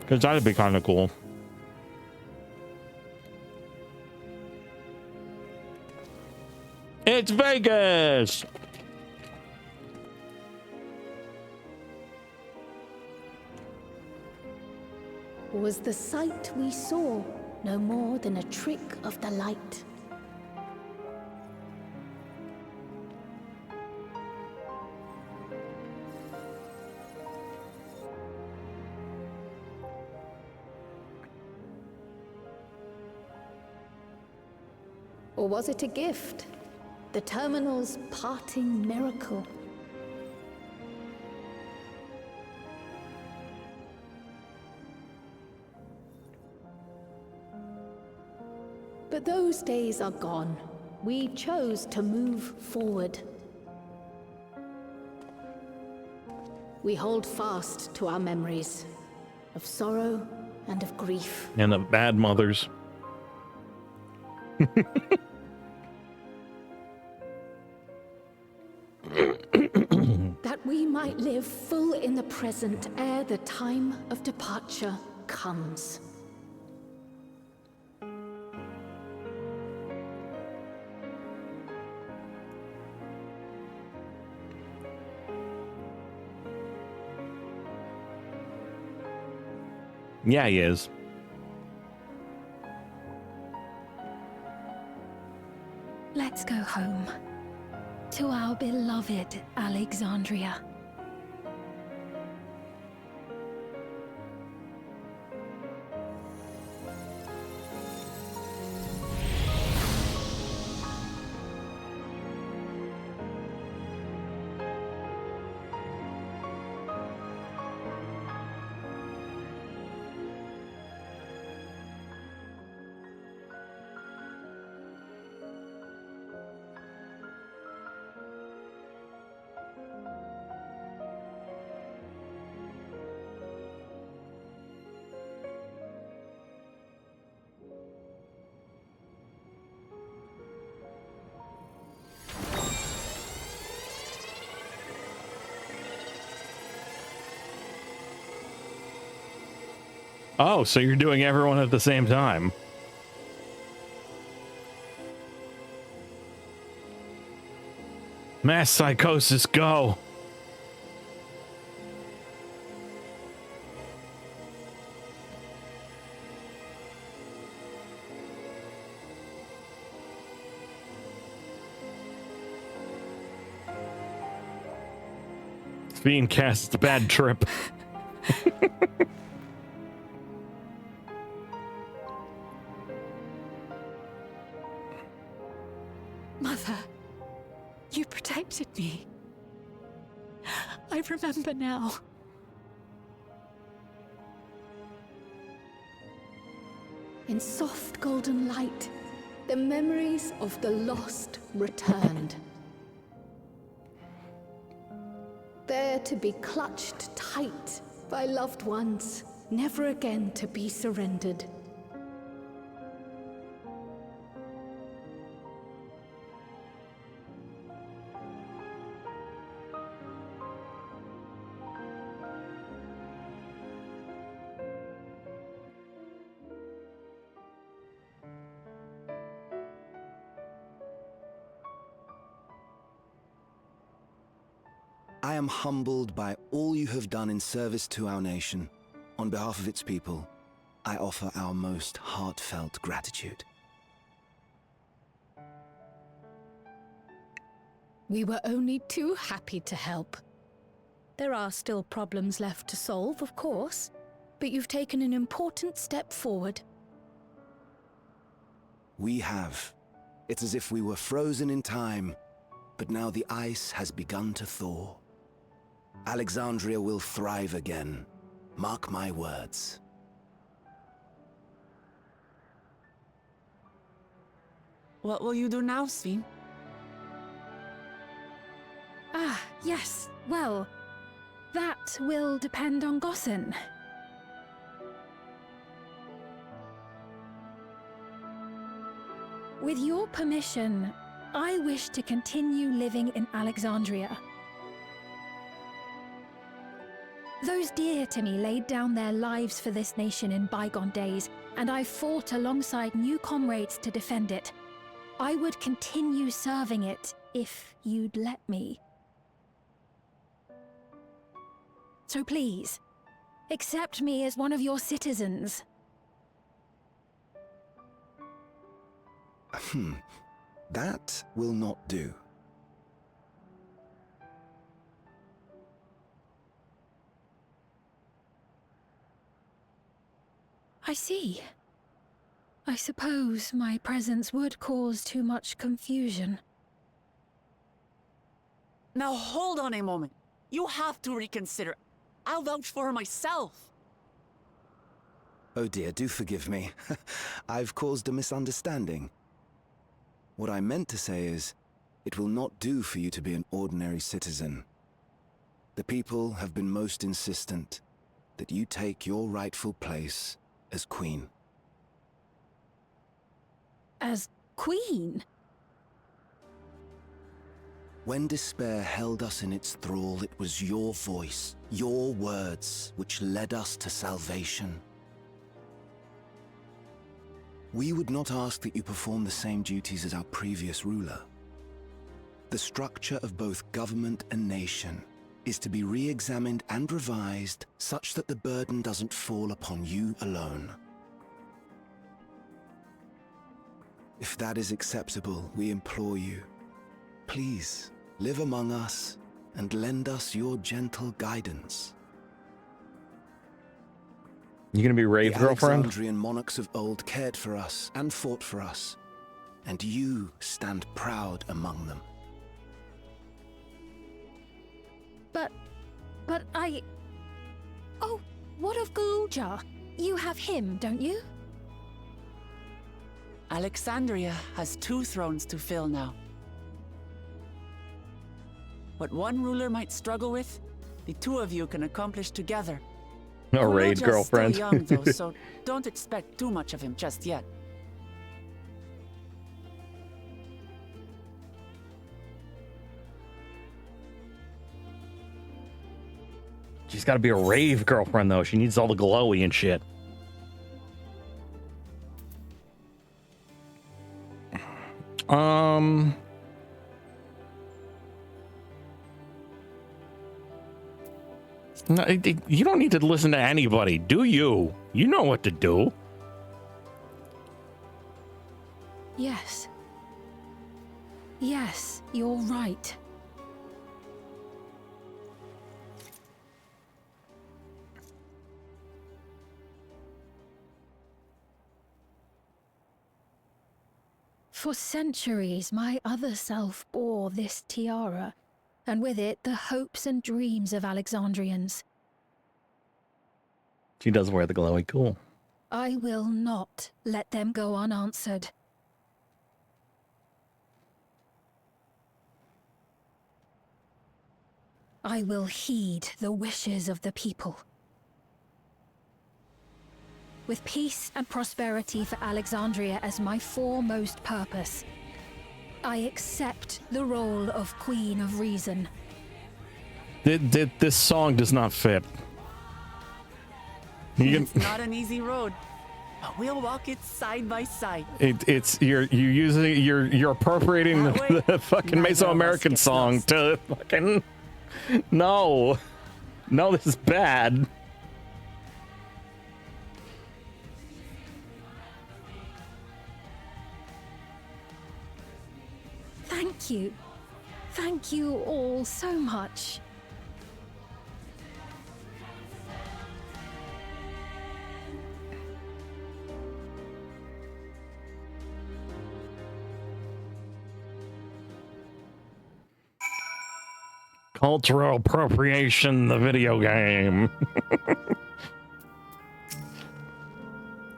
Because that'd be kind of cool. It's Vegas! Was the sight we saw no more than a trick of the light? Or was it a gift? The terminal's parting miracle? But those days are gone. We chose to move forward. We hold fast to our memories of sorrow and of grief. And of bad mothers. That we might live full in the present ere the time of departure comes. Yeah, he is. Let's go home. To our beloved Alexandria. Oh, so you're doing everyone at the same time. Mass psychosis, go. It's being cast. It's a bad trip. Mother, you protected me. I remember now. In soft golden light, the memories of the lost returned. There to be clutched tight by loved ones, never again to be surrendered. I am humbled by all you have done in service to our nation. On behalf of its people, I offer our most heartfelt gratitude. We were only too happy to help. There are still problems left to solve, of course, but you've taken an important step forward. We have. It's as if we were frozen in time, but now the ice has begun to thaw. Alexandria will thrive again. Mark my words. What will you do now, Sven? Ah, yes. Well, that will depend on Gossen. With your permission, I wish to continue living in Alexandria. Those dear to me laid down their lives for this nation in bygone days, and I fought alongside new comrades to defend it. I would continue serving it if you'd let me. So please, accept me as one of your citizens. That will not do. I see. I suppose my presence would cause too much confusion. Now hold on a moment. You have to reconsider. I'll vouch for her myself. Oh dear, do forgive me. I've caused a misunderstanding. What I meant to say is, it will not do for you to be an ordinary citizen. The people have been most insistent that you take your rightful place as queen. As queen? When despair held us in its thrall, it was your voice, your words, which led us to salvation. We would not ask that you perform the same duties as our previous ruler. The structure of both government and nation is to be re-examined and revised such that the burden doesn't fall upon you alone. If that is acceptable, we implore you, please live among us and lend us your gentle guidance. You gonna be Rave, the girlfriend? Alexandrian monarchs of old cared for us and fought for us, and you stand proud among them. But I... Oh, what of Galulja? You have him, don't you? Alexandria has 2 thrones to fill now. What one ruler might struggle with, the 2 of you can accomplish together. A raid girlfriend. Still young, though, so don't expect too much of him just yet. She's got to be a rave girlfriend, though. She needs all the glowy and shit. No, you don't need to listen to anybody, do you? You know what to do. Yes. Yes, you're right. For centuries, my other self bore this tiara, and with it the hopes and dreams of Alexandrians. She does wear the glowy. Cool. I will not let them go unanswered. I will heed the wishes of the people. With peace and prosperity for Alexandria as my foremost purpose, I accept the role of Queen of Reason. This song does not fit. It's not an easy road, but we'll walk it side by side. You're appropriating the fucking Mesoamerican song to fucking no, this is bad. Thank you all so much. Cultural appropriation, the video game.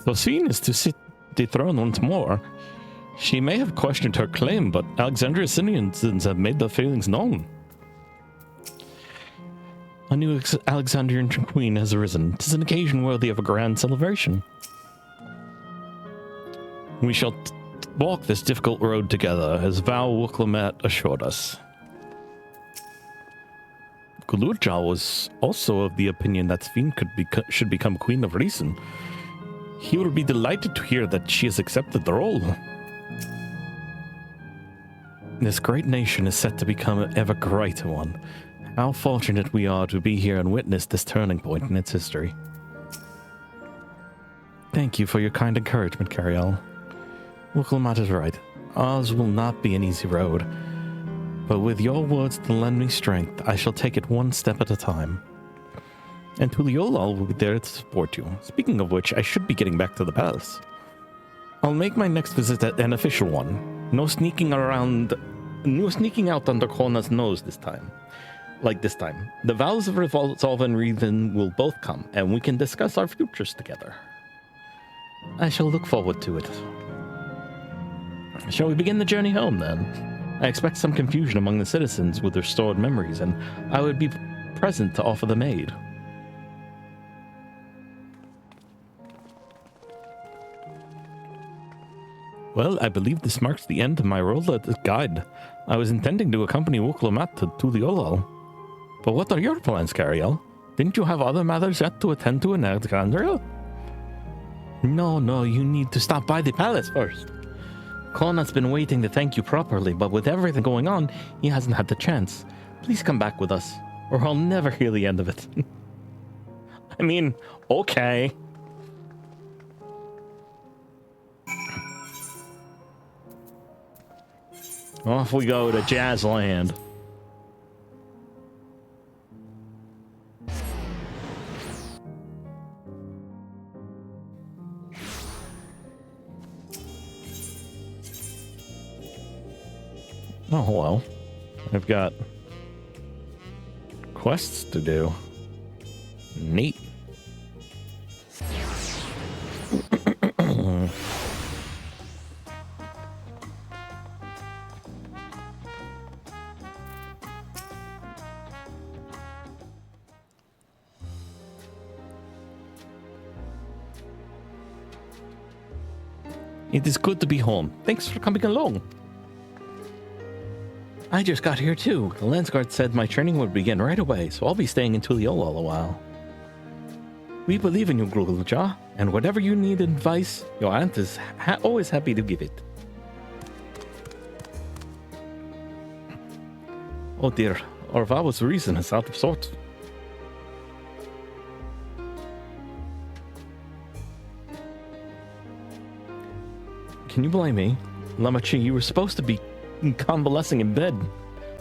So seen is to sit dethroned once more. She may have questioned her claim, but Alexandria's citizens have made their feelings known. A new Alexandrian queen has arisen. 'Tis an occasion worthy of a grand celebration. We shall walk this difficult road together, as Val Wuklamet assured us. Galulja was also of the opinion that Sphene should become Queen of Reason. He will be delighted to hear that she has accepted the role. This great nation is set to become an ever greater one. How fortunate we are to be here and witness this turning point in its history. Thank you for your kind encouragement, Cariel. Wuklamat is right. Ours will not be an easy road. But with your words to lend me strength, I shall take it one step at a time. And Tuliolal will be there to support you. Speaking of which, I should be getting back to the palace. I'll make my next visit an official one. No sneaking out under Kona's nose this time. Like this time. The vows of resolve and reason will both come, and we can discuss our futures together. I shall look forward to it. Shall we begin the journey home, then? I expect some confusion among the citizens with their stored memories, and I would be present to offer them aid. Well, I believe this marks the end of my role as guide. I was intending to accompany Wuklomat to Tuliolal. But what are your plans, Cariel? Didn't you have other matters yet to attend to in Alexandria? No, you need to stop by the palace first. Conan's been waiting to thank you properly, but with everything going on, he hasn't had the chance. Please come back with us, or I'll never hear the end of it. I mean, okay. Off we go to Jazzland. Oh, hello. I've got quests to do. Neat. It is good to be home. Thanks for coming along. I just got here too. The Landsguard said my training would begin right away, so I'll be staying in Tuliolal a while. We believe in you, Grugulja, and whatever you need advice, your aunt is always happy to give it. Oh dear, Orvawa's reason is out of sorts. Can you blame me? Lamachi, you were supposed to be convalescing in bed.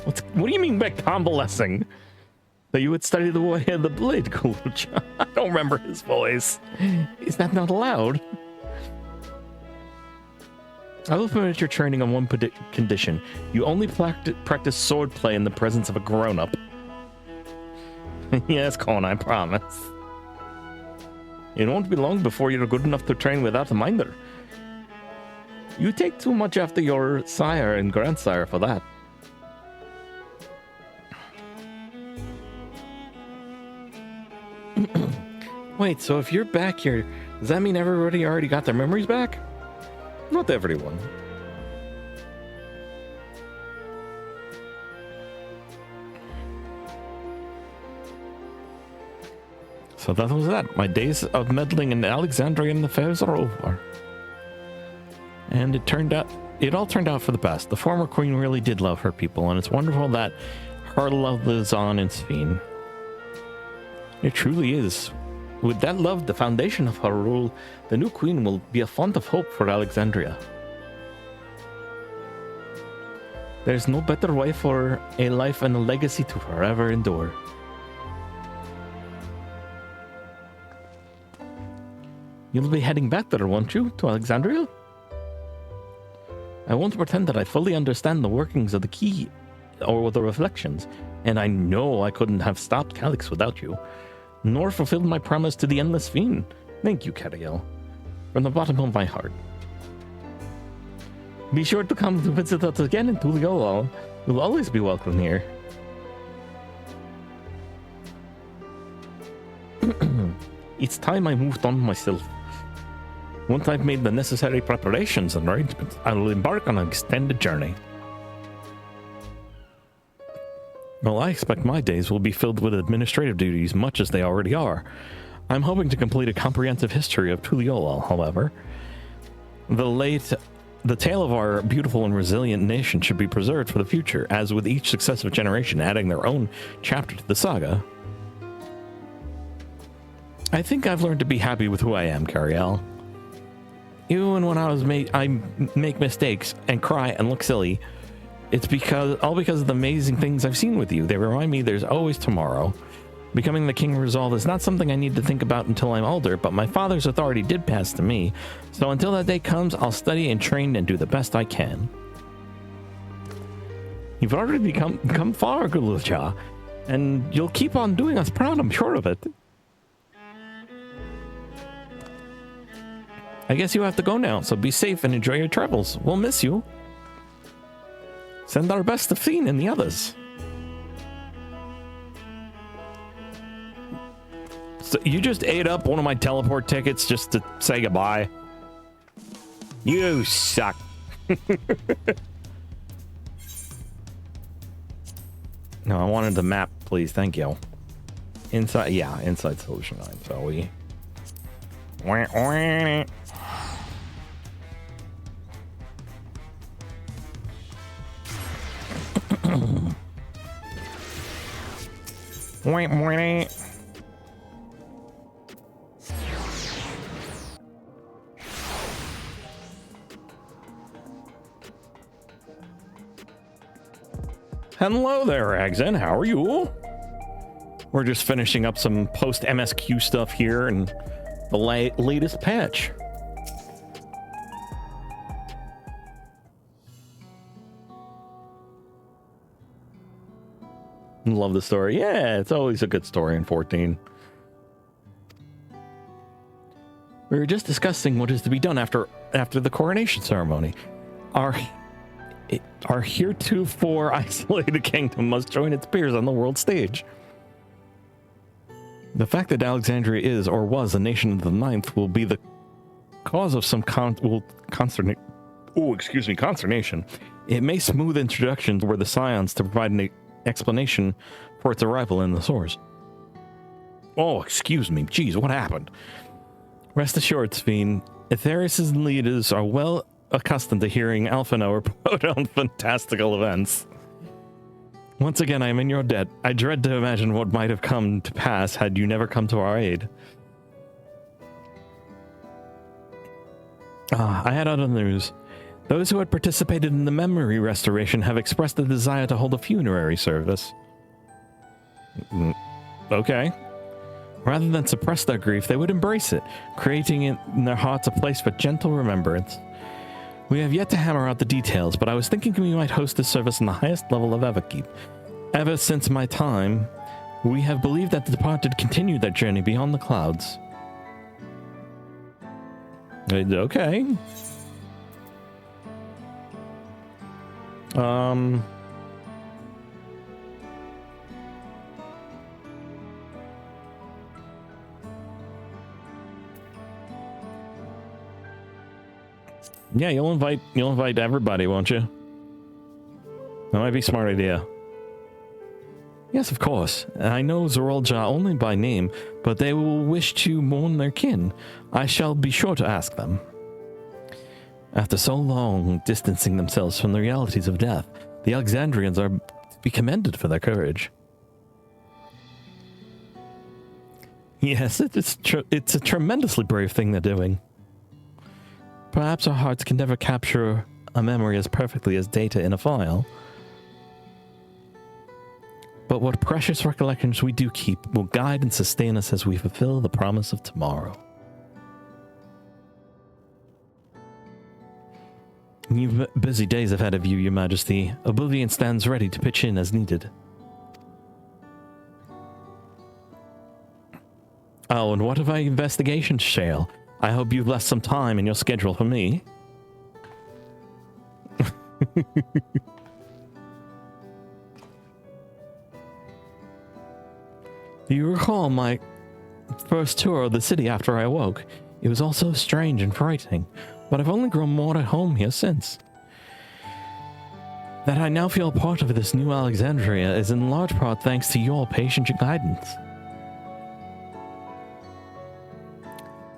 What do you mean by convalescing? That you would study the way of the blade, Gulucha. I don't remember his voice. Is that not allowed? I will permit your training on one condition. You only practice swordplay in the presence of a grown-up. Yes, Con, I promise. It won't be long before you're good enough to train without a minder. You take too much after your sire and grandsire for that. Wait, so if you're back here, does that mean everybody already got their memories back? Not everyone. So that was that. My days of meddling in Alexandrian affairs are over. And it all turned out for the best. The former queen really did love her people, and it's wonderful that her love lives on in Sphene. It truly is. With that love, the foundation of her rule, the new queen will be a font of hope for Alexandria. There's no better way for a life and a legacy to forever endure. You'll be heading back there, won't you, to Alexandria? I won't pretend that I fully understand the workings of the key or the reflections, and I know I couldn't have stopped Calyx without you, nor fulfilled my promise to the Endless Fiend. Thank you, Cariel, from the bottom of my heart. Be sure to come to visit us again in Tuliolal. You'll always be welcome here. It's time I moved on myself. Once I've made the necessary preparations and arrangements, I will embark on an extended journey. Well, I expect my days will be filled with administrative duties much as they already are. I'm hoping to complete a comprehensive history of Tuliolal, however. The tale of our beautiful and resilient nation should be preserved for the future, as with each successive generation adding their own chapter to the saga. I think I've learned to be happy with who I am, Cariel. Even when I make mistakes and cry and look silly, it's all because of the amazing things I've seen with you. They remind me there's always tomorrow. Becoming the King of Resolve is not something I need to think about until I'm older, but my father's authority did pass to me, so until that day comes, I'll study and train and do the best I can. You've already come far, Gululcha, and you'll keep on doing us proud, I'm sure of it. I guess you have to go now, so be safe and enjoy your travels. We'll miss you. Send our best to Fiend and the others. So you just ate up one of my teleport tickets just to say goodbye? You suck. No, I wanted the map, please. Thank you. Inside, yeah, inside Solution 9. So we... Wait, wait. Hello there, Agzen. How are you? We're just finishing up some post-MSQ stuff here and the latest patch. Love the story. Yeah, it's always a good story in 14. We were just discussing what is to be done after the coronation ceremony. Our heretofore isolated kingdom must join its peers on the world stage. The fact that Alexandria is or was a nation of the ninth will be the cause of some consternation. It may smooth introductions were the scions to provide an explanation for its arrival in the source. Oh, excuse me. Jeez, what happened? Rest assured, Sphene, Aetherius' leaders are well accustomed to hearing Alphino report on fantastical events. Once again, I am in your debt. I dread to imagine what might have come to pass had you never come to our aid. I had other news. Those who had participated in the memory restoration have expressed a desire to hold a funerary service. Okay. Rather than suppress their grief, they would embrace it, creating in their hearts a place for gentle remembrance. We have yet to hammer out the details, but I was thinking we might host this service on the highest level of Everkeep. Ever since my time, we have believed that the departed continued their journey beyond the clouds. Okay. Yeah, you'll invite everybody, won't you? That might be a smart idea. Yes, of course. I know Zerolja only by name, but they will wish to mourn their kin. I shall be sure to ask them. After so long distancing themselves from the realities of death, the Alexandrians are to be commended for their courage. Yes, it's a tremendously brave thing they're doing. Perhaps our hearts can never capture a memory as perfectly as data in a file. But what precious recollections we do keep will guide and sustain us as we fulfill the promise of tomorrow. You've busy days ahead of you, Your Majesty. Oblivion stands ready to pitch in as needed. Oh, and what of our investigation, Shale? I hope you've left some time in your schedule for me. Do you recall my first tour of the city after I awoke? It was all so strange and frightening, but I've only grown more at home here since. That I now feel part of this new Alexandria is in large part thanks to your patient guidance.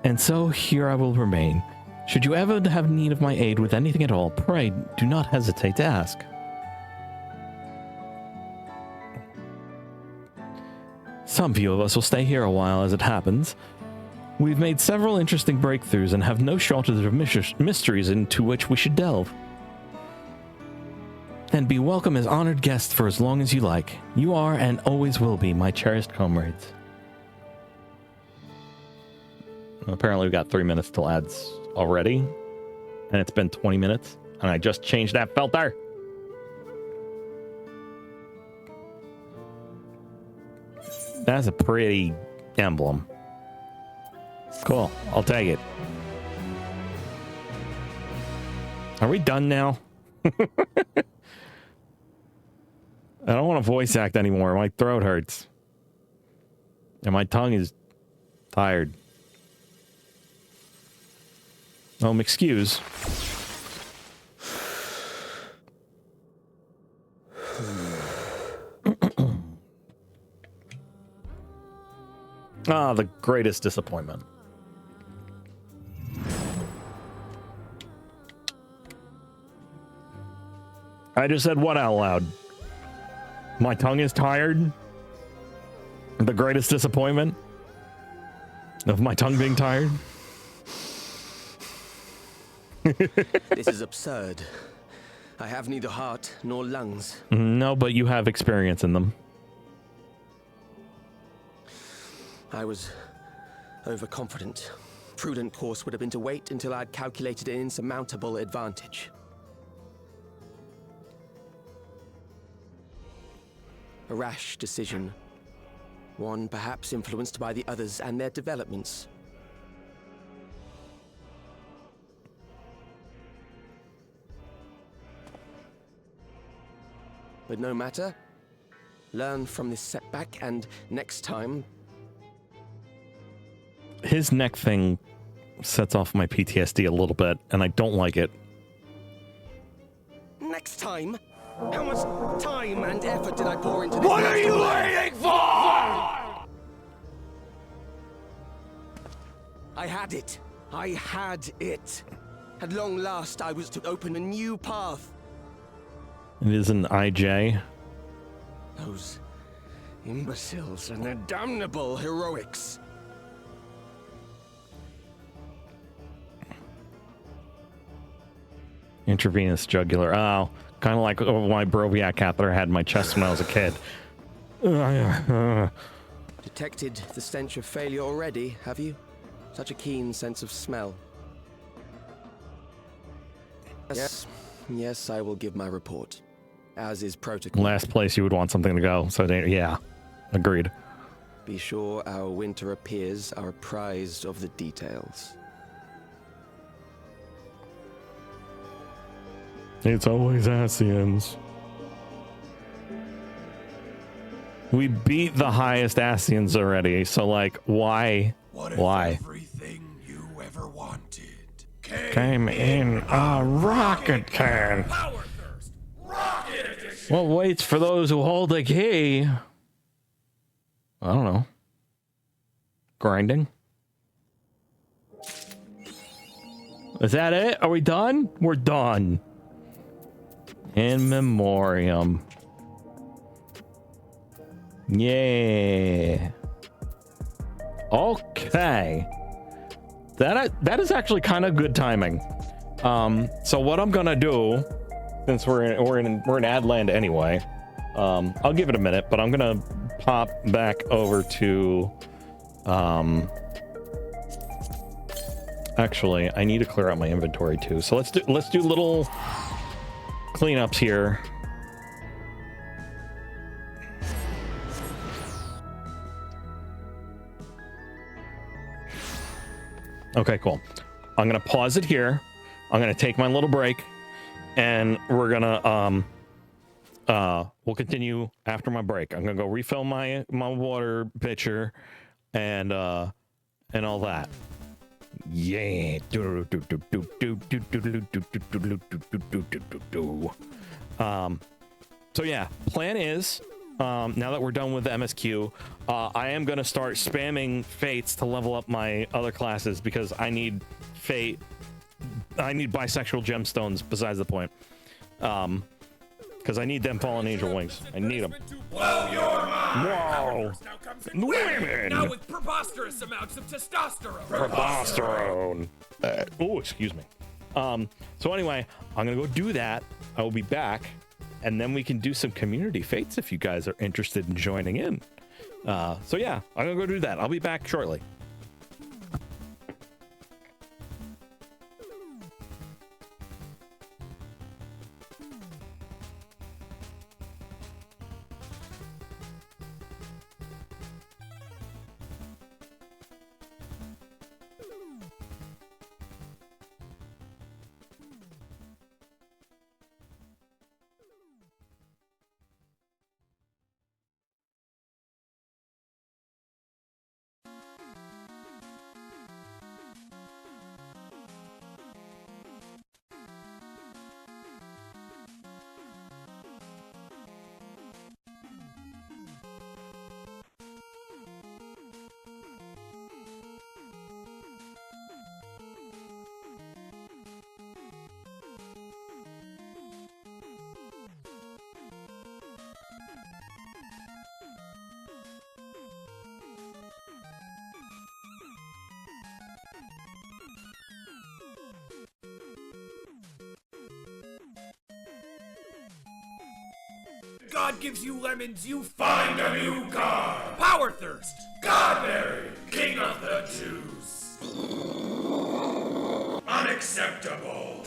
And so here I will remain. Should you ever have need of my aid with anything at all, pray do not hesitate to ask. Some few of us will stay here a while as it happens. We've made several interesting breakthroughs and have no shortage of mysteries into which we should delve. Then be welcome as honored guests for as long as you like. You are and always will be my cherished comrades. Apparently we've got 3 minutes till ads already, and it's been 20 minutes, and I just changed that filter. That's a pretty emblem. Cool, I'll take it. Are we done now? I don't want to voice act anymore. My throat hurts. And my tongue is tired. Excuse. Ah, the greatest disappointment. I just said what out loud? My tongue is tired? The greatest disappointment of my tongue being tired? This is absurd. I have neither heart nor lungs. No, but you have experience in them. I was overconfident. Prudent course would have been to wait until I'd calculated an insurmountable advantage. A rash decision. One perhaps influenced by the others and their developments. But no matter. Learn from this setback, and next time... His neck thing sets off my PTSD a little bit, and I don't like it. Next time? How much time and effort did I pour into this? What are you waiting for? I had it. I had it. At long last, I was to open a new path. It is an IJ. Those imbeciles and their damnable heroics. Intravenous jugular. Oh, kind of like my Broviac catheter had in my chest when I was a kid. Detected the stench of failure already, have you? Such a keen sense of smell. Yes, I will give my report, as is protocol. Last place you would want something to go. So, yeah, agreed. Be sure our winter peers are apprised of the details. It's always Asians. We beat the highest Asians already, so like, why? Why? Everything you ever wanted Came in a rocket can. Power thirst. Rocket edition. Well, waits for those who hold the key. I don't know. Grinding. Is that it? Are we done? We're done. In memoriam. Yeah. Okay. That is actually kind of good timing. So what I'm gonna do, since we're in Adland anyway, I'll give it a minute, but I'm gonna pop back over to. Actually, I need to clear out my inventory too. So let's do little cleanups here. Okay, cool. I'm gonna pause it here. I'm gonna take my little break, and we're gonna we'll continue after my break. I'm gonna go refill my water pitcher, and all that. Yeah. So yeah, plan is now that we're done with the MSQ, I am gonna start spamming fates to level up my other classes because I need fate. I need bisexual gemstones. Besides the point, because I need them fallen angel wings. I need them. Blow your mind. Whoa! Women. Now with preposterous amounts of testosterone. Preposterone. Oh, excuse me. So anyway, I'm gonna go do that. I will be back, and then we can do some community fates if you guys are interested in joining in. So yeah, I'm gonna go do that. I'll be back shortly. God gives you lemons, you find a new god. Power thirst. Godberry, king of the Jews. Unacceptable.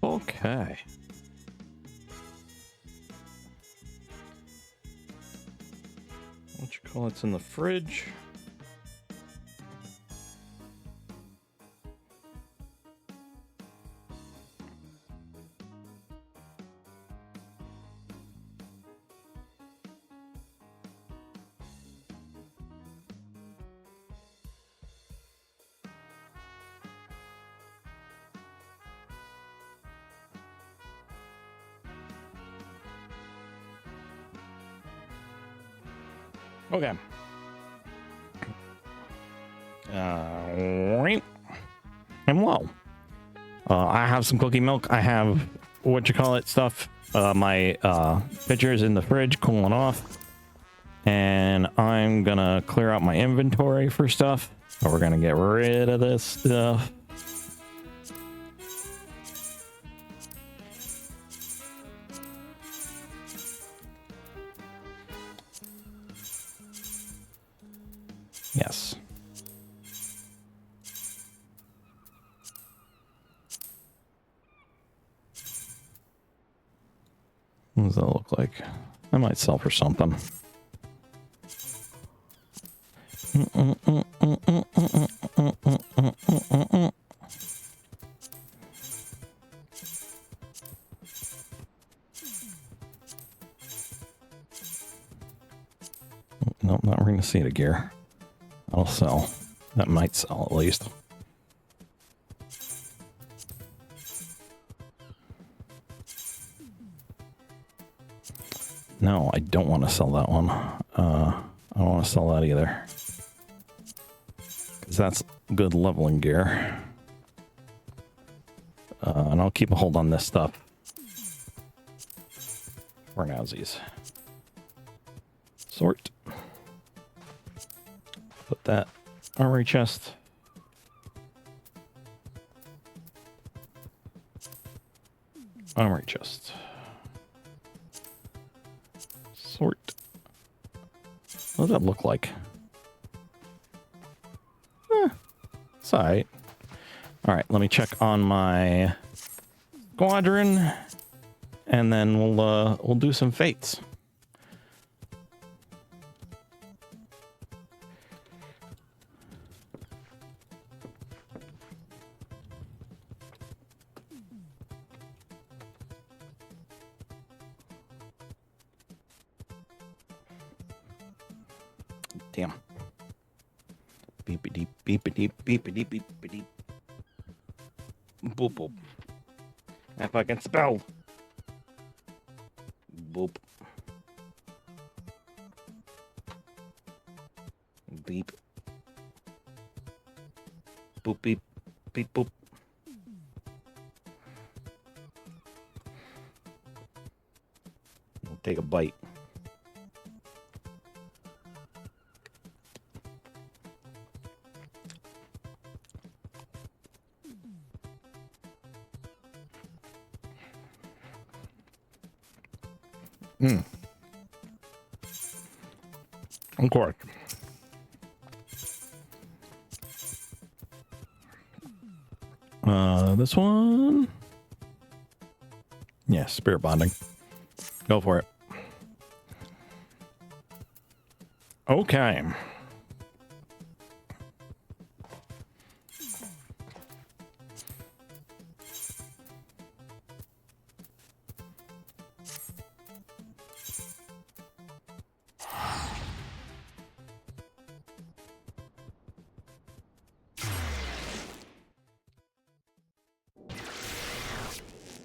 Okay. What you call it's in the fridge. Okay. And well, I have some cookie milk. I have what you call it stuff my pitcher's in the fridge cooling off, and I'm gonna clear out my inventory for stuff. So we're gonna get rid of this stuff. Yes. What does that look like? I might sell for something. Nope, not we're gonna see the gear. That'll sell. That might sell at least. No, I don't want to sell that one. I don't want to sell that either. Because that's good leveling gear. And I'll keep a hold on this stuff. For nowsies. Sort. Put that armory chest. Armory chest. Sort. What does that look like? It's alright. Alright, let me check on my squadron, and then we'll do some fates. Damn. Beep-a-deep, beep-a-deep, beep-a-deep, beep-a-deep. Boop, boop. If I can spell. Boop. Beep. Boop, beep. Beep, boop. We'll take a bite. Of course. This one. Yeah, spirit bonding. Go for it. Okay.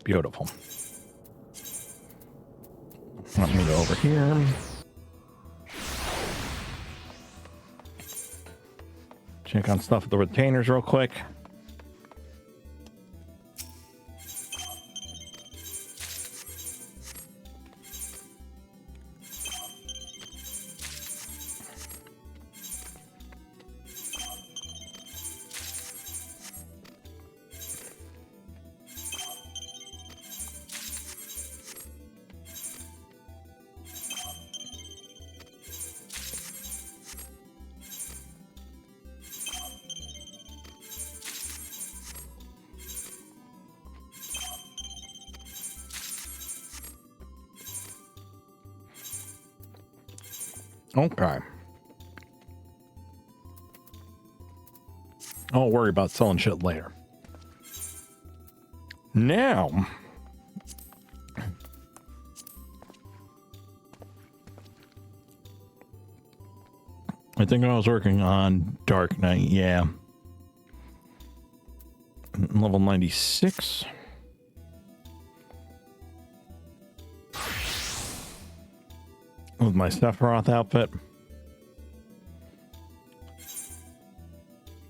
Beautiful. Let me go over here. Check on stuff with the retainers real quick. Okay. I'll worry about selling shit later. Now, I think I was working on Dark Knight, yeah. Level 96. With my Sephiroth outfit.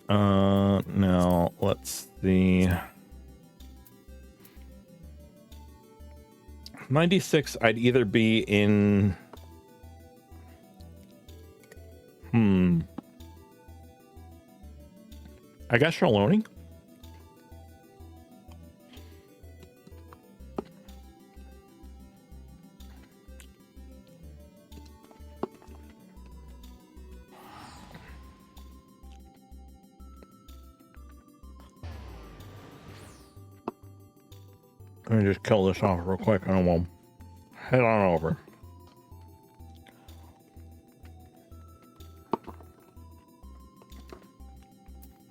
Now let's see. 96, I'd either be in... I guess Shaloni? Let me just kill this off real quick and we'll head on over.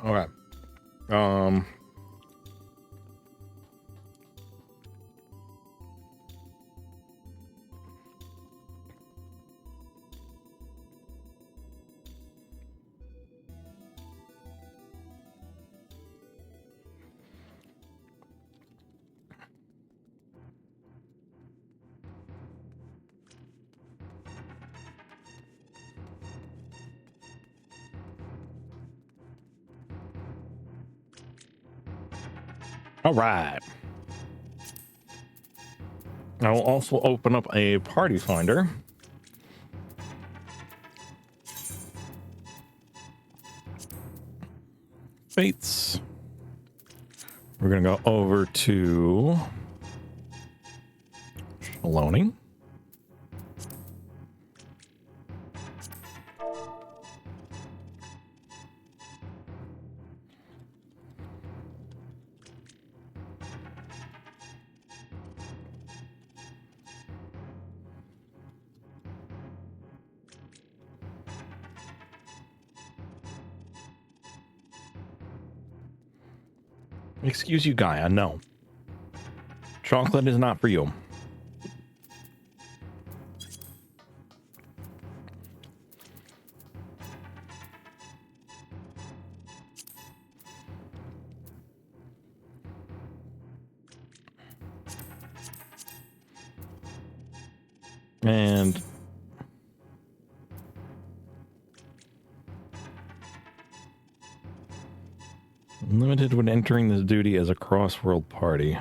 Okay. All right. I will also open up a party finder. Fates. We're going to go over to Shaloni. Excuse you, Gaia. No. Chocolate is not for you. And limited when entering this duty as a cross-world party.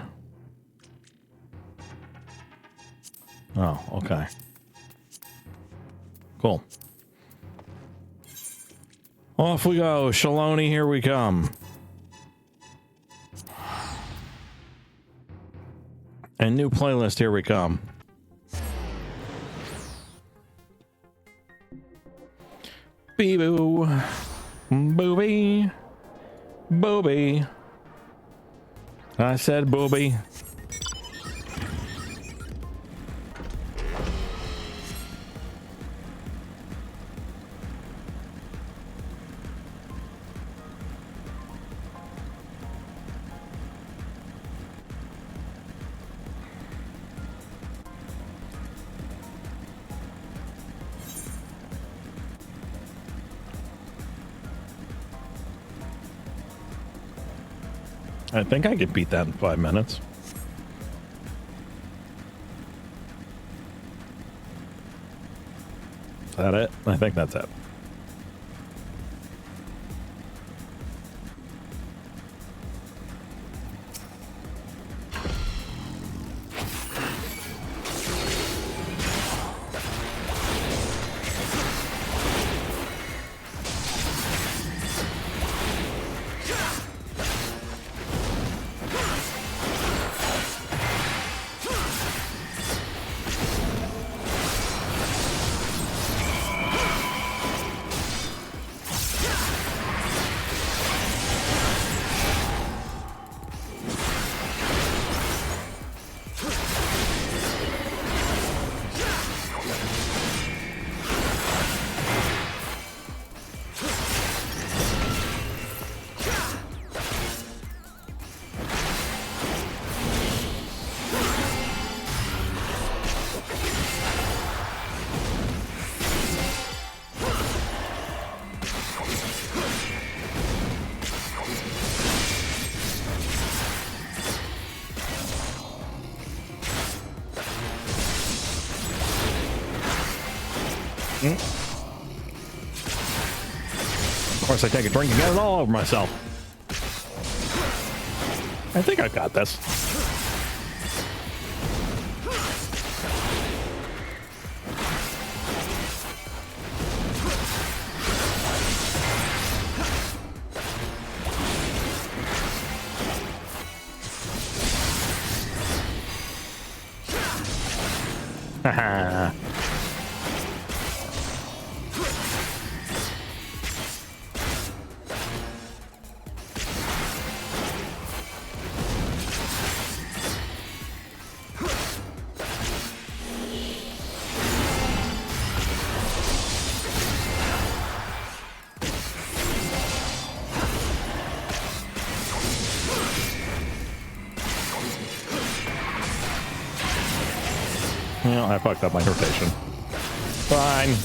Oh, okay. Cool. Off we go. Shaloni, here we come. And new playlist, here we come. Bee-boo. Booby. Booby. I said booby. I think I could beat that in 5 minutes. Is that it? I think that's it. Of course, I take a drink and get it all over myself. I think I got this. Haha. Well, I fucked up my rotation. Fine.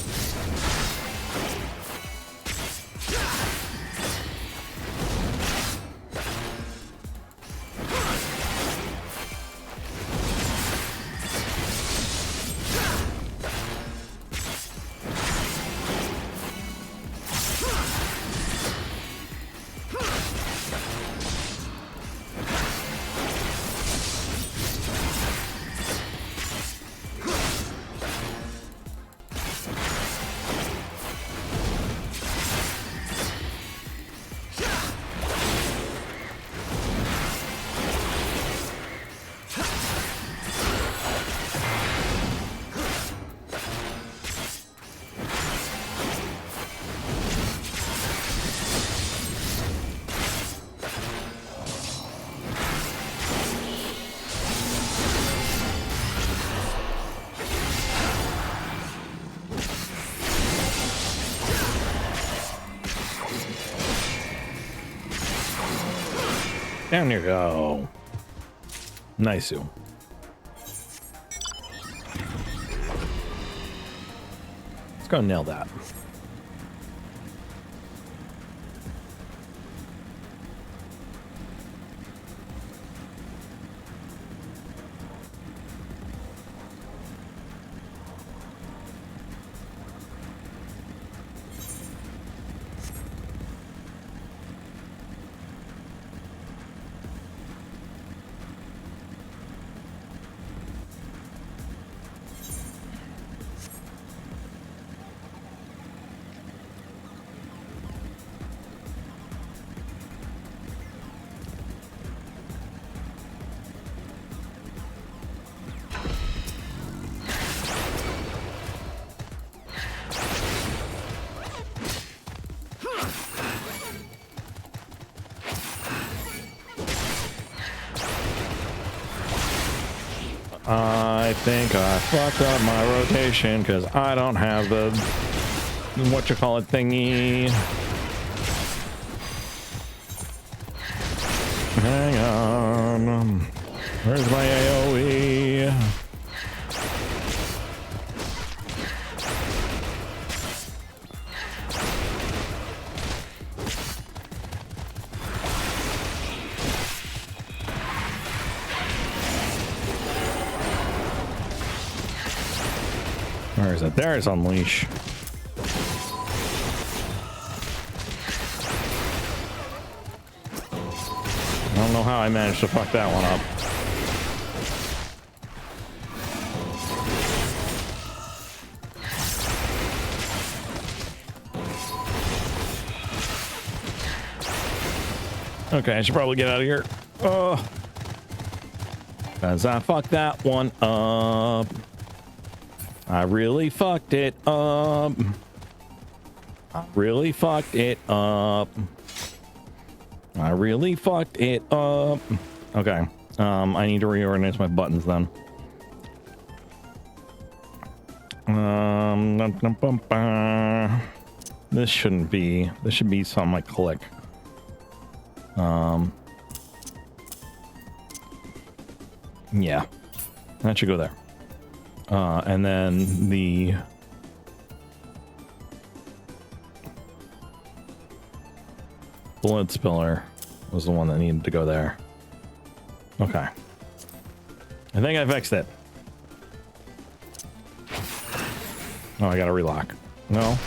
Down you go. Nice. Let's go nail that. I think I fucked up my rotation because I don't have the whatchamacallit thingy. Hang on. Where's my AoE? Where is it? There's Unleash. I don't know how I managed to fuck that one up. Okay, I should probably get out of here. Oh, because I fucked that one up. I really fucked it up. I really fucked it up. I really fucked it up. Okay. I need to reorganize my buttons then. This shouldn't be. This should be something like click. Yeah. That should go there. And then the blood spiller was the one that needed to go there. Okay. I think I fixed it. Oh, I gotta relock. No.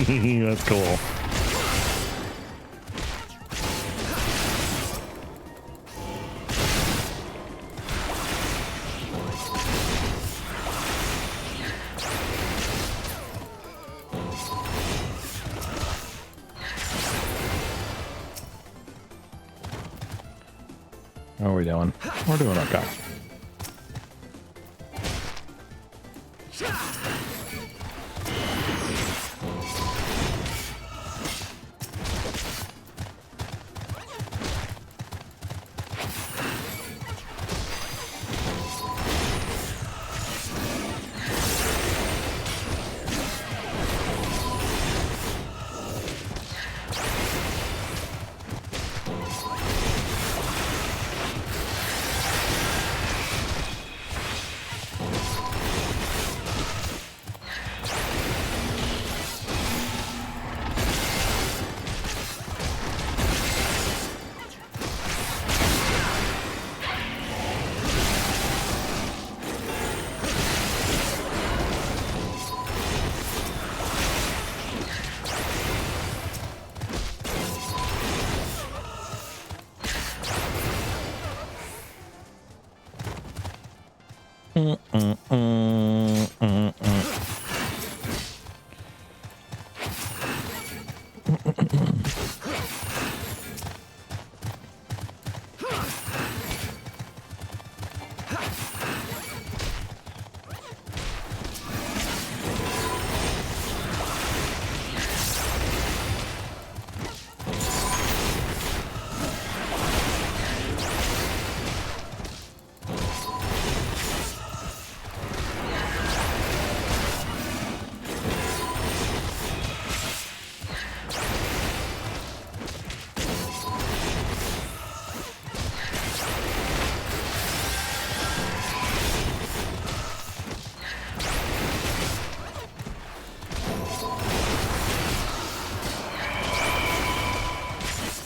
That's cool. How are we doing? We're doing okay.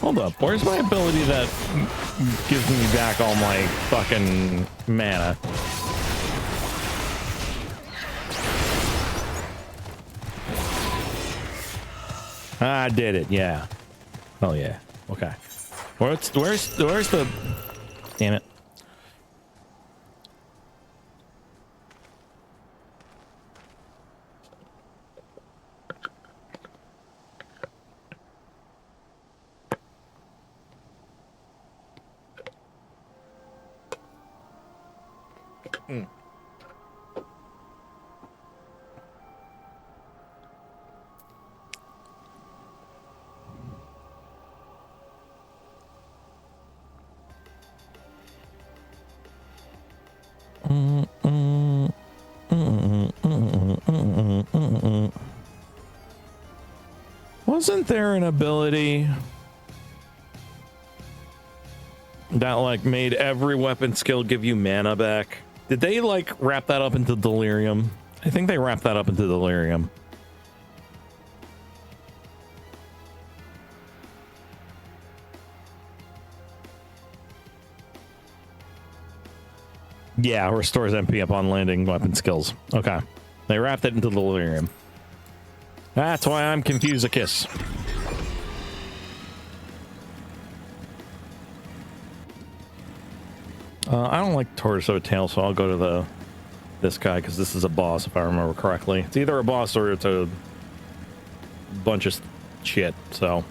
Hold up, where's my ability that gives me back all my fucking mana? I did it, yeah. Oh yeah, okay. Where's the... Damn it. Wasn't there an ability that like made every weapon skill give you mana back? Did they like wrap that up into Delirium? I think they wrapped that up into Delirium. Yeah, restores MP upon landing weapon skills. Okay. They wrapped it into Delirium. That's why I'm confused a kiss. I don't like Torso Tail, so I'll go to this guy because this is a boss, if I remember correctly. It's either a boss or it's a bunch of shit, so...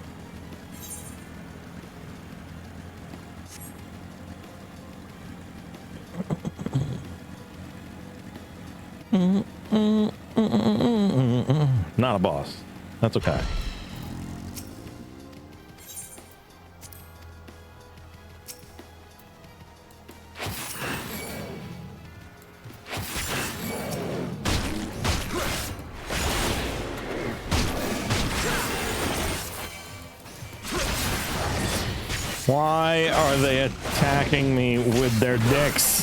Not a boss. That's okay. Why are they attacking me with their dicks?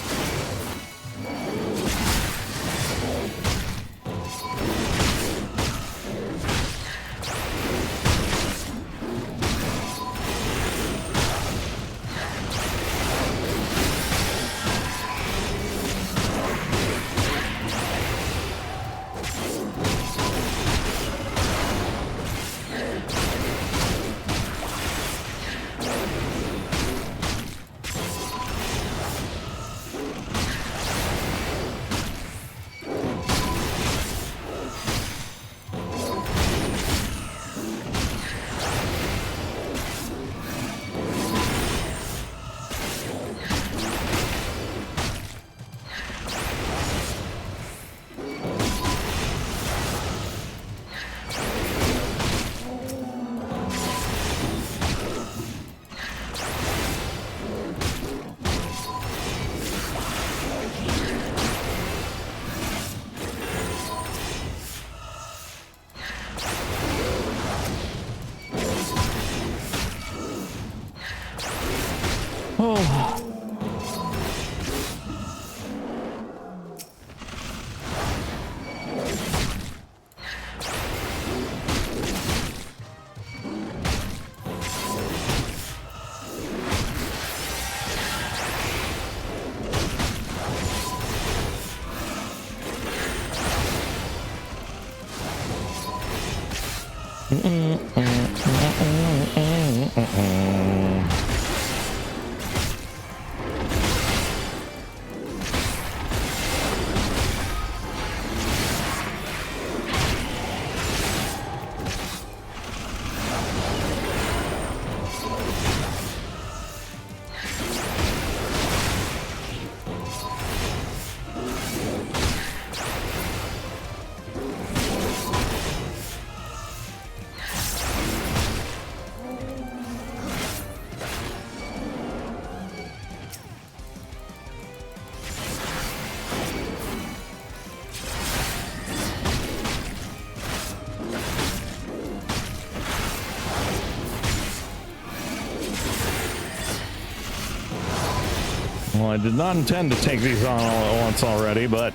Well, I did not intend to take these on all at once already, but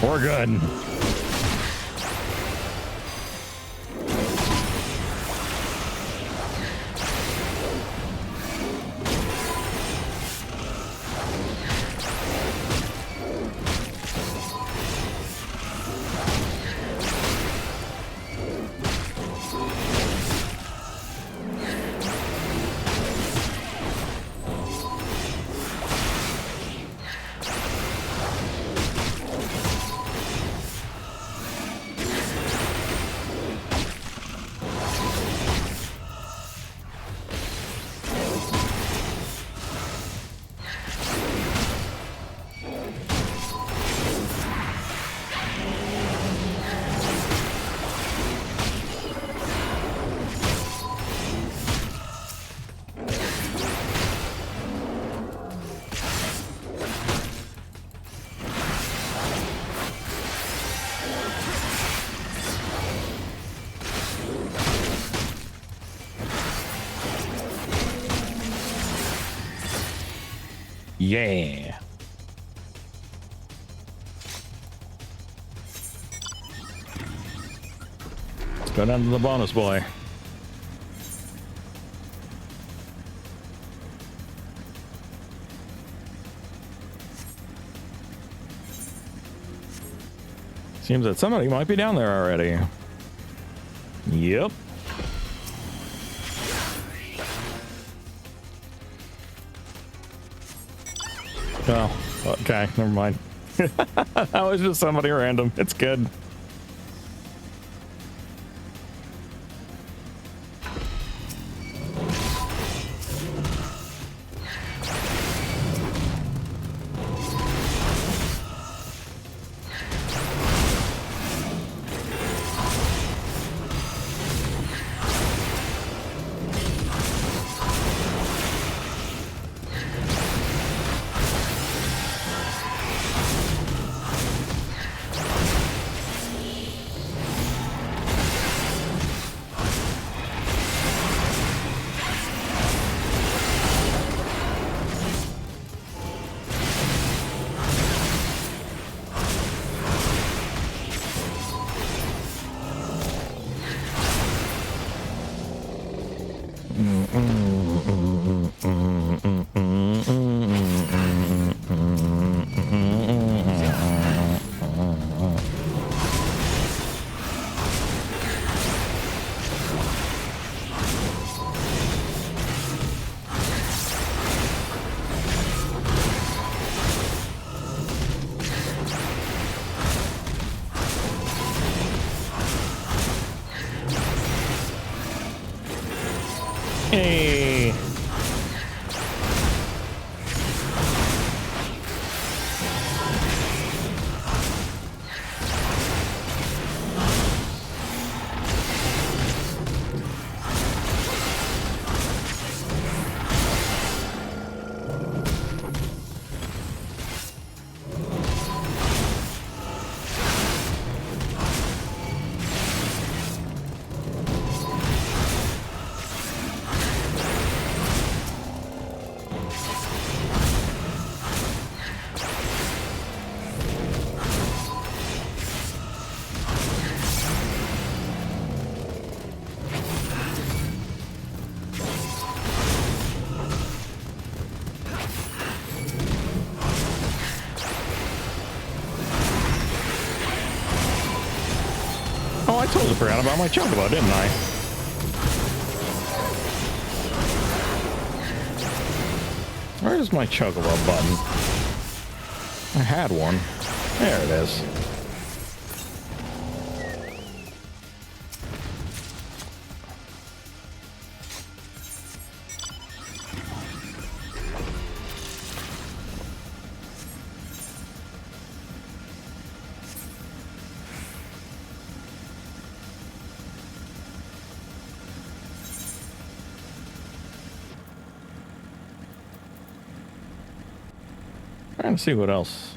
we're good. Yeah. Let's go down to the bonus boy. Seems that somebody might be down there already. Yep. Oh, okay, never mind. That was just somebody random. It's good. Hey. Oh, I totally forgot about my chocobo, didn't I? Where's my chocobo button? I had one. There it is. Trying to see what else.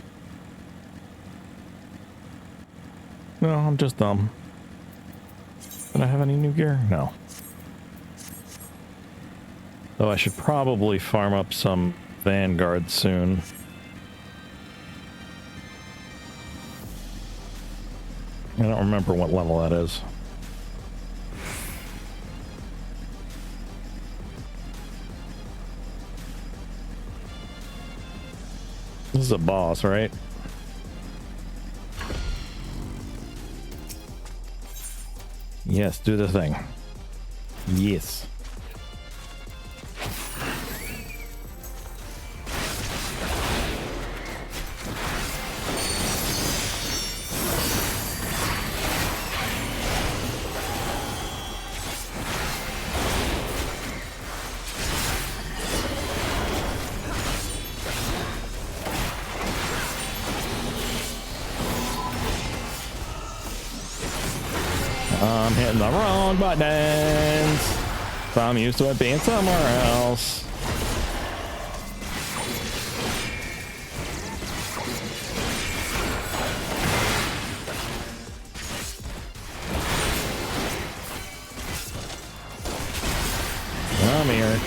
No, I'm just dumb. Did I have any new gear? No. Though I should probably farm up some Vanguard soon. I don't remember what level that is. This is a boss, right? Yes, do the thing. Yes. I'm hitting the wrong buttons, so I'm used to it being somewhere else. I'm here.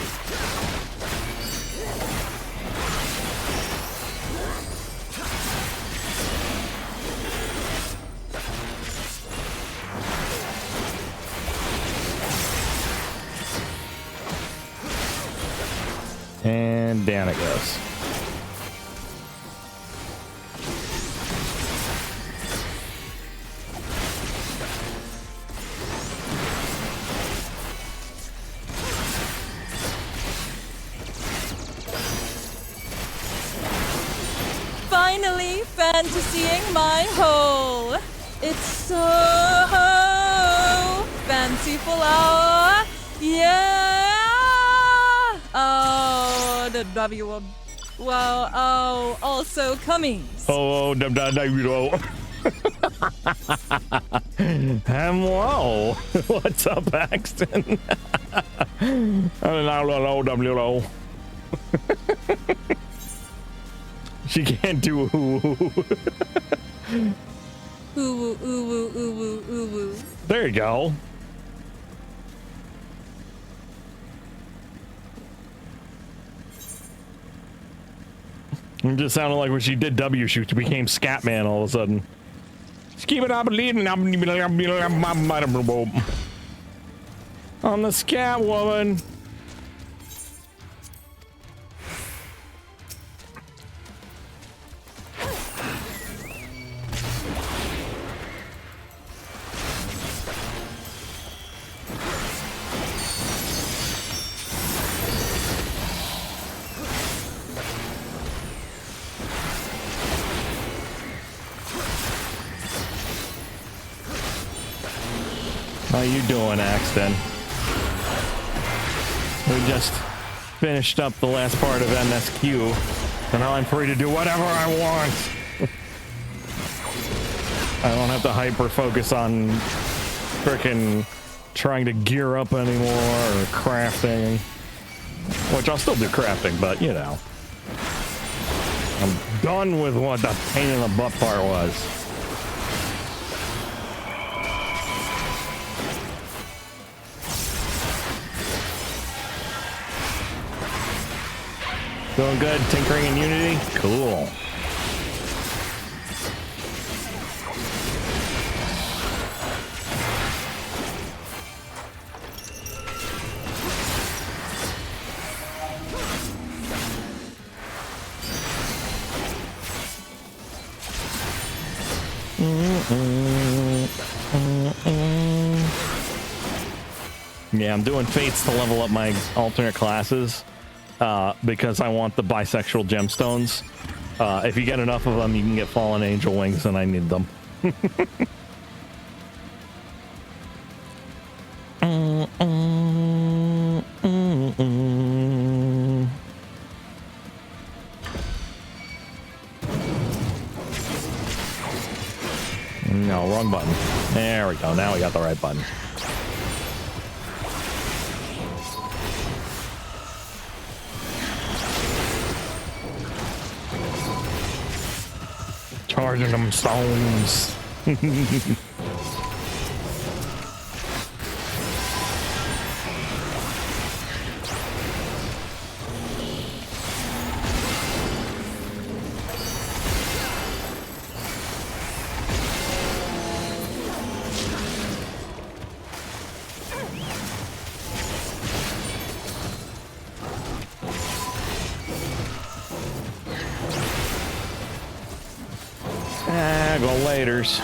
And down it goes. Finally fantasying my hole. It's so fanciful. Yeah. Oh, the W. Wow. Oh, also coming. Oh, hello. What's up, Axton? Hello. She can't do ooh. Ooh. There you go. It just sounded like when she did W shoot, she became Scatman all of a sudden. Keep it up, leading up on the Scat Woman. How you doing, Axton? We just finished up the last part of MSQ, and now I'm free to do whatever I want. I don't have to hyper focus on frickin' trying to gear up anymore or crafting, which I'll still do crafting, but you know, I'm done with what the pain in the butt part was. Doing good, tinkering in Unity? Cool. Yeah, I'm doing fates to level up my alternate classes. Because I want the bisexual gemstones. If you get enough of them, you can get fallen angel wings, and I need them. No, wrong button. There we go. Now we got the right button. Charging them stones. Regulators.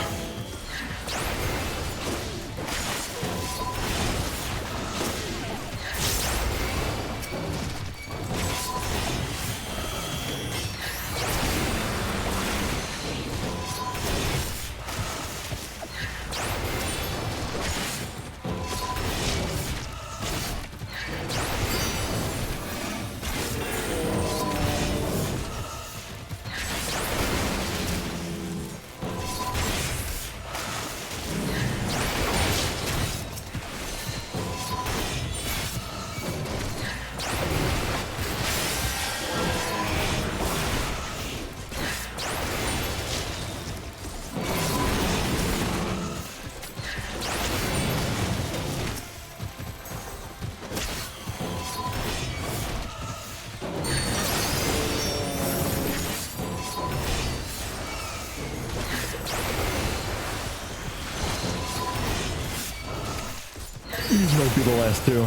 These might be the last two.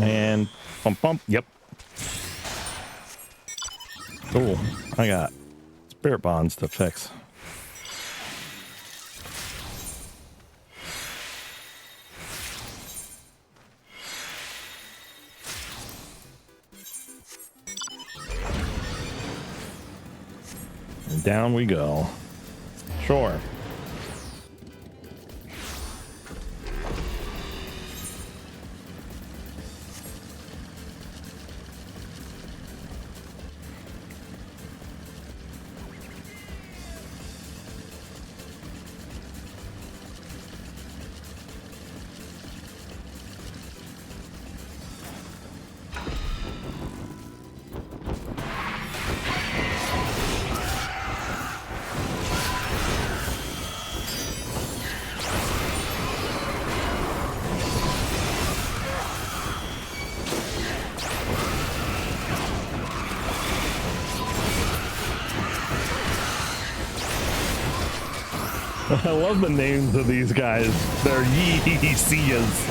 And bump bump. Yep. Cool. I got spirit bonds to fix. And down we go. Sure. I love the names of these guys. They're Yeeseas.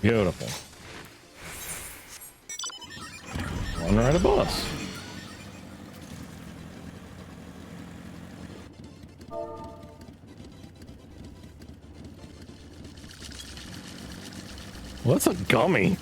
Beautiful. One right above us. What's a gummy?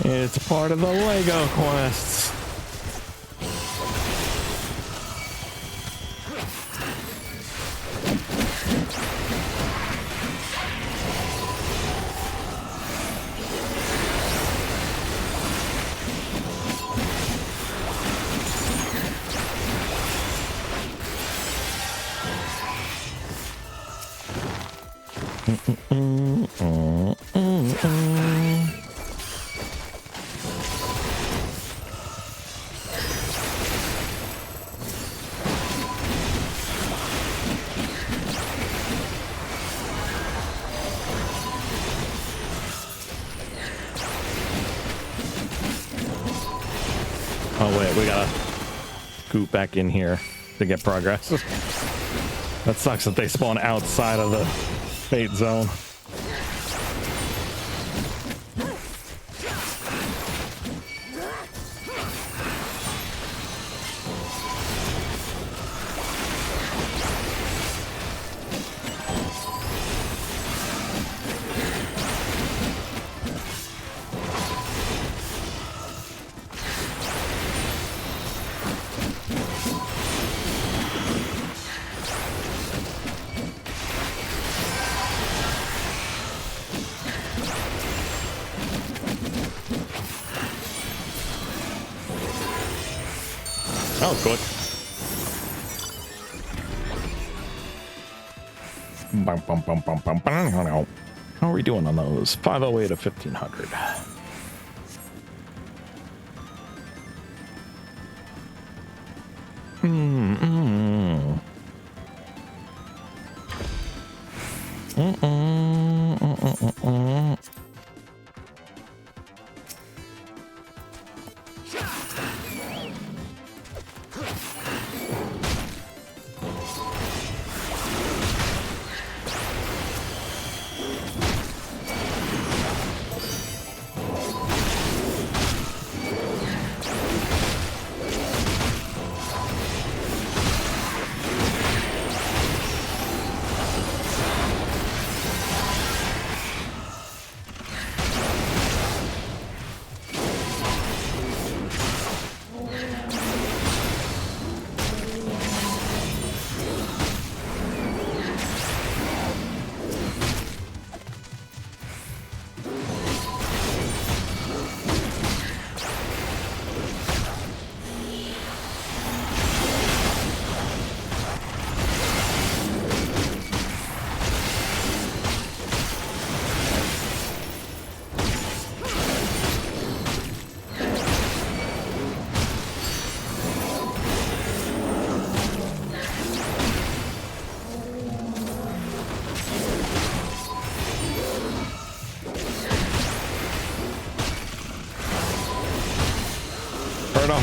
It's part of the Lego quests. right, we gotta scoot back in here to get progress. That sucks that they spawn outside of the fate zone. Oh, good. How are we doing on those? 508 to 1500.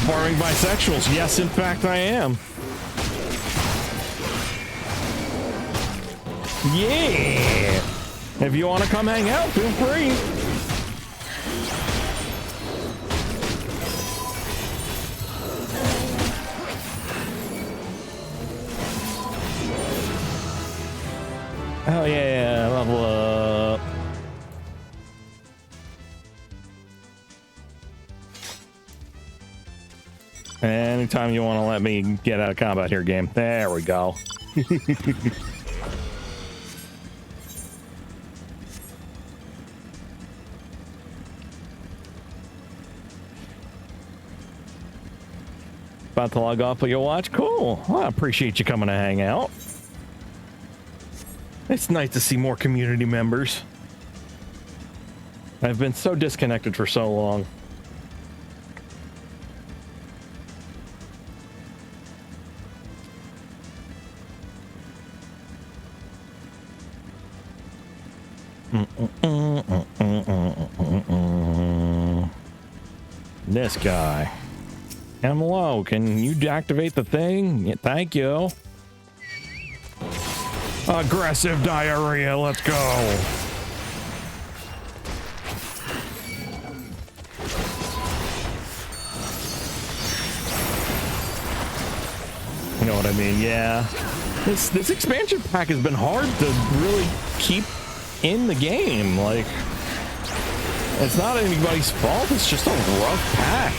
Farming bisexuals. Yes, in fact, I am. Yeah. If you want to come hang out, feel free. Oh yeah, level up. Anytime you want to let me get out of combat here, game. There we go. About to log off, but you'll watch? Cool. Well, I appreciate you coming to hang out. It's nice to see more community members. I've been so disconnected for so long. This guy. Hello, can you deactivate the thing? Yeah, thank you. Aggressive diarrhea, let's go. You know what I mean? Yeah. This expansion pack has been hard to really keep in the game. Like, it's not anybody's fault, it's just a rough pack.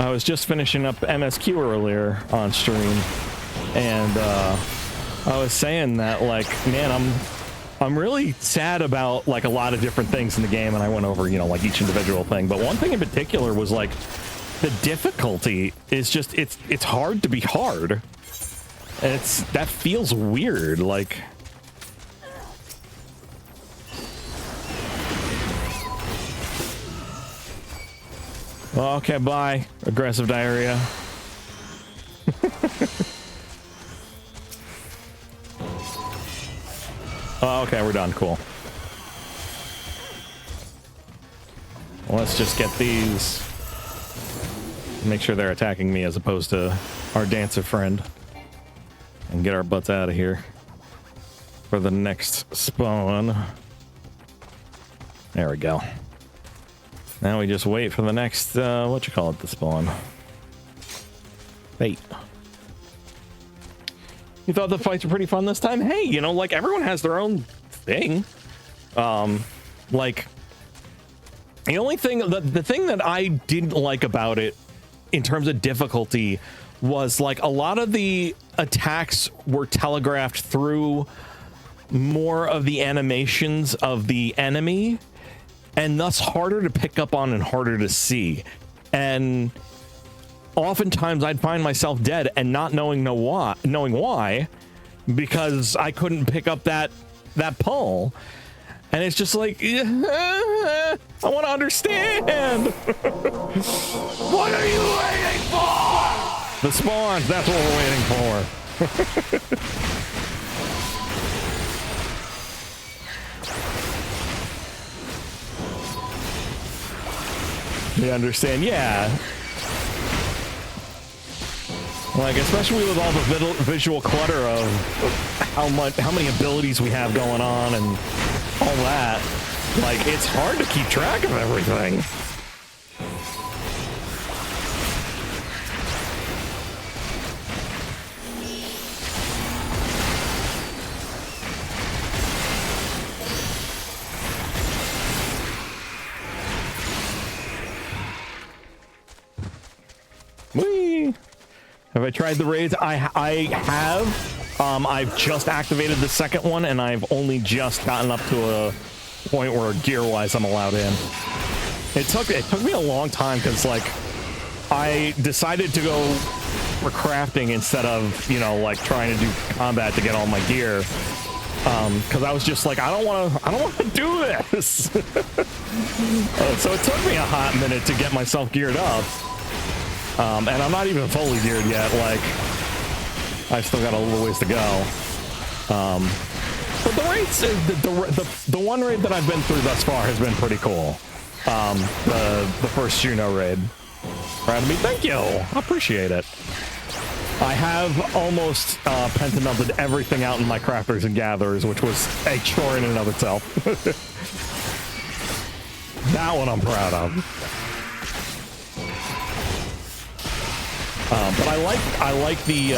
I was just finishing up MSQ earlier on stream, and I was saying that, like, man, I'm really sad about, like, a lot of different things in the game, and I went over, you know, like, each individual thing, but one thing in particular was, like, the difficulty is just it's hard to be hard. And that feels weird, like. Okay, bye. Aggressive diarrhea. Oh, okay, we're done. Cool. Well, let's just get these. Make sure they're attacking me as opposed to our dancer friend. And get our butts out of here for the next spawn. There we go. Now we just wait for the next, the spawn. Fate. You thought the fights were pretty fun this time? Hey, you know, like, everyone has their own thing. Like, the only thing, the thing that I didn't like about it in terms of difficulty was, like, a lot of the attacks were telegraphed through more of the animations of the enemy, and thus harder to pick up on and harder to see. And oftentimes I'd find myself dead and not knowing why, because I couldn't pick up that pull. And it's just like, I want to understand. What are you waiting for? The spawns, that's what we're waiting for. You understand? Yeah. Like, especially with all the visual clutter of how many abilities we have going on and all that. Like, it's hard to keep track of everything. Whee! Have I tried the raids? I have. I've just activated the second one, and I've only just gotten up to a point where gear-wise I'm allowed in. It took me a long time because, like, I decided to go for crafting instead of, you know, like, trying to do combat to get all my gear. Because I was just like, I don't want to do this. So it took me a hot minute to get myself geared up. And I'm not even fully geared yet. Like, I've still got a little ways to go. But the raids, the one raid that I've been through thus far has been pretty cool. The first Juno raid. Proud of me. Thank you. I appreciate it. I have almost pentamelted everything out in my crafters and gatherers, which was a chore in and of itself. That one I'm proud of. But I like the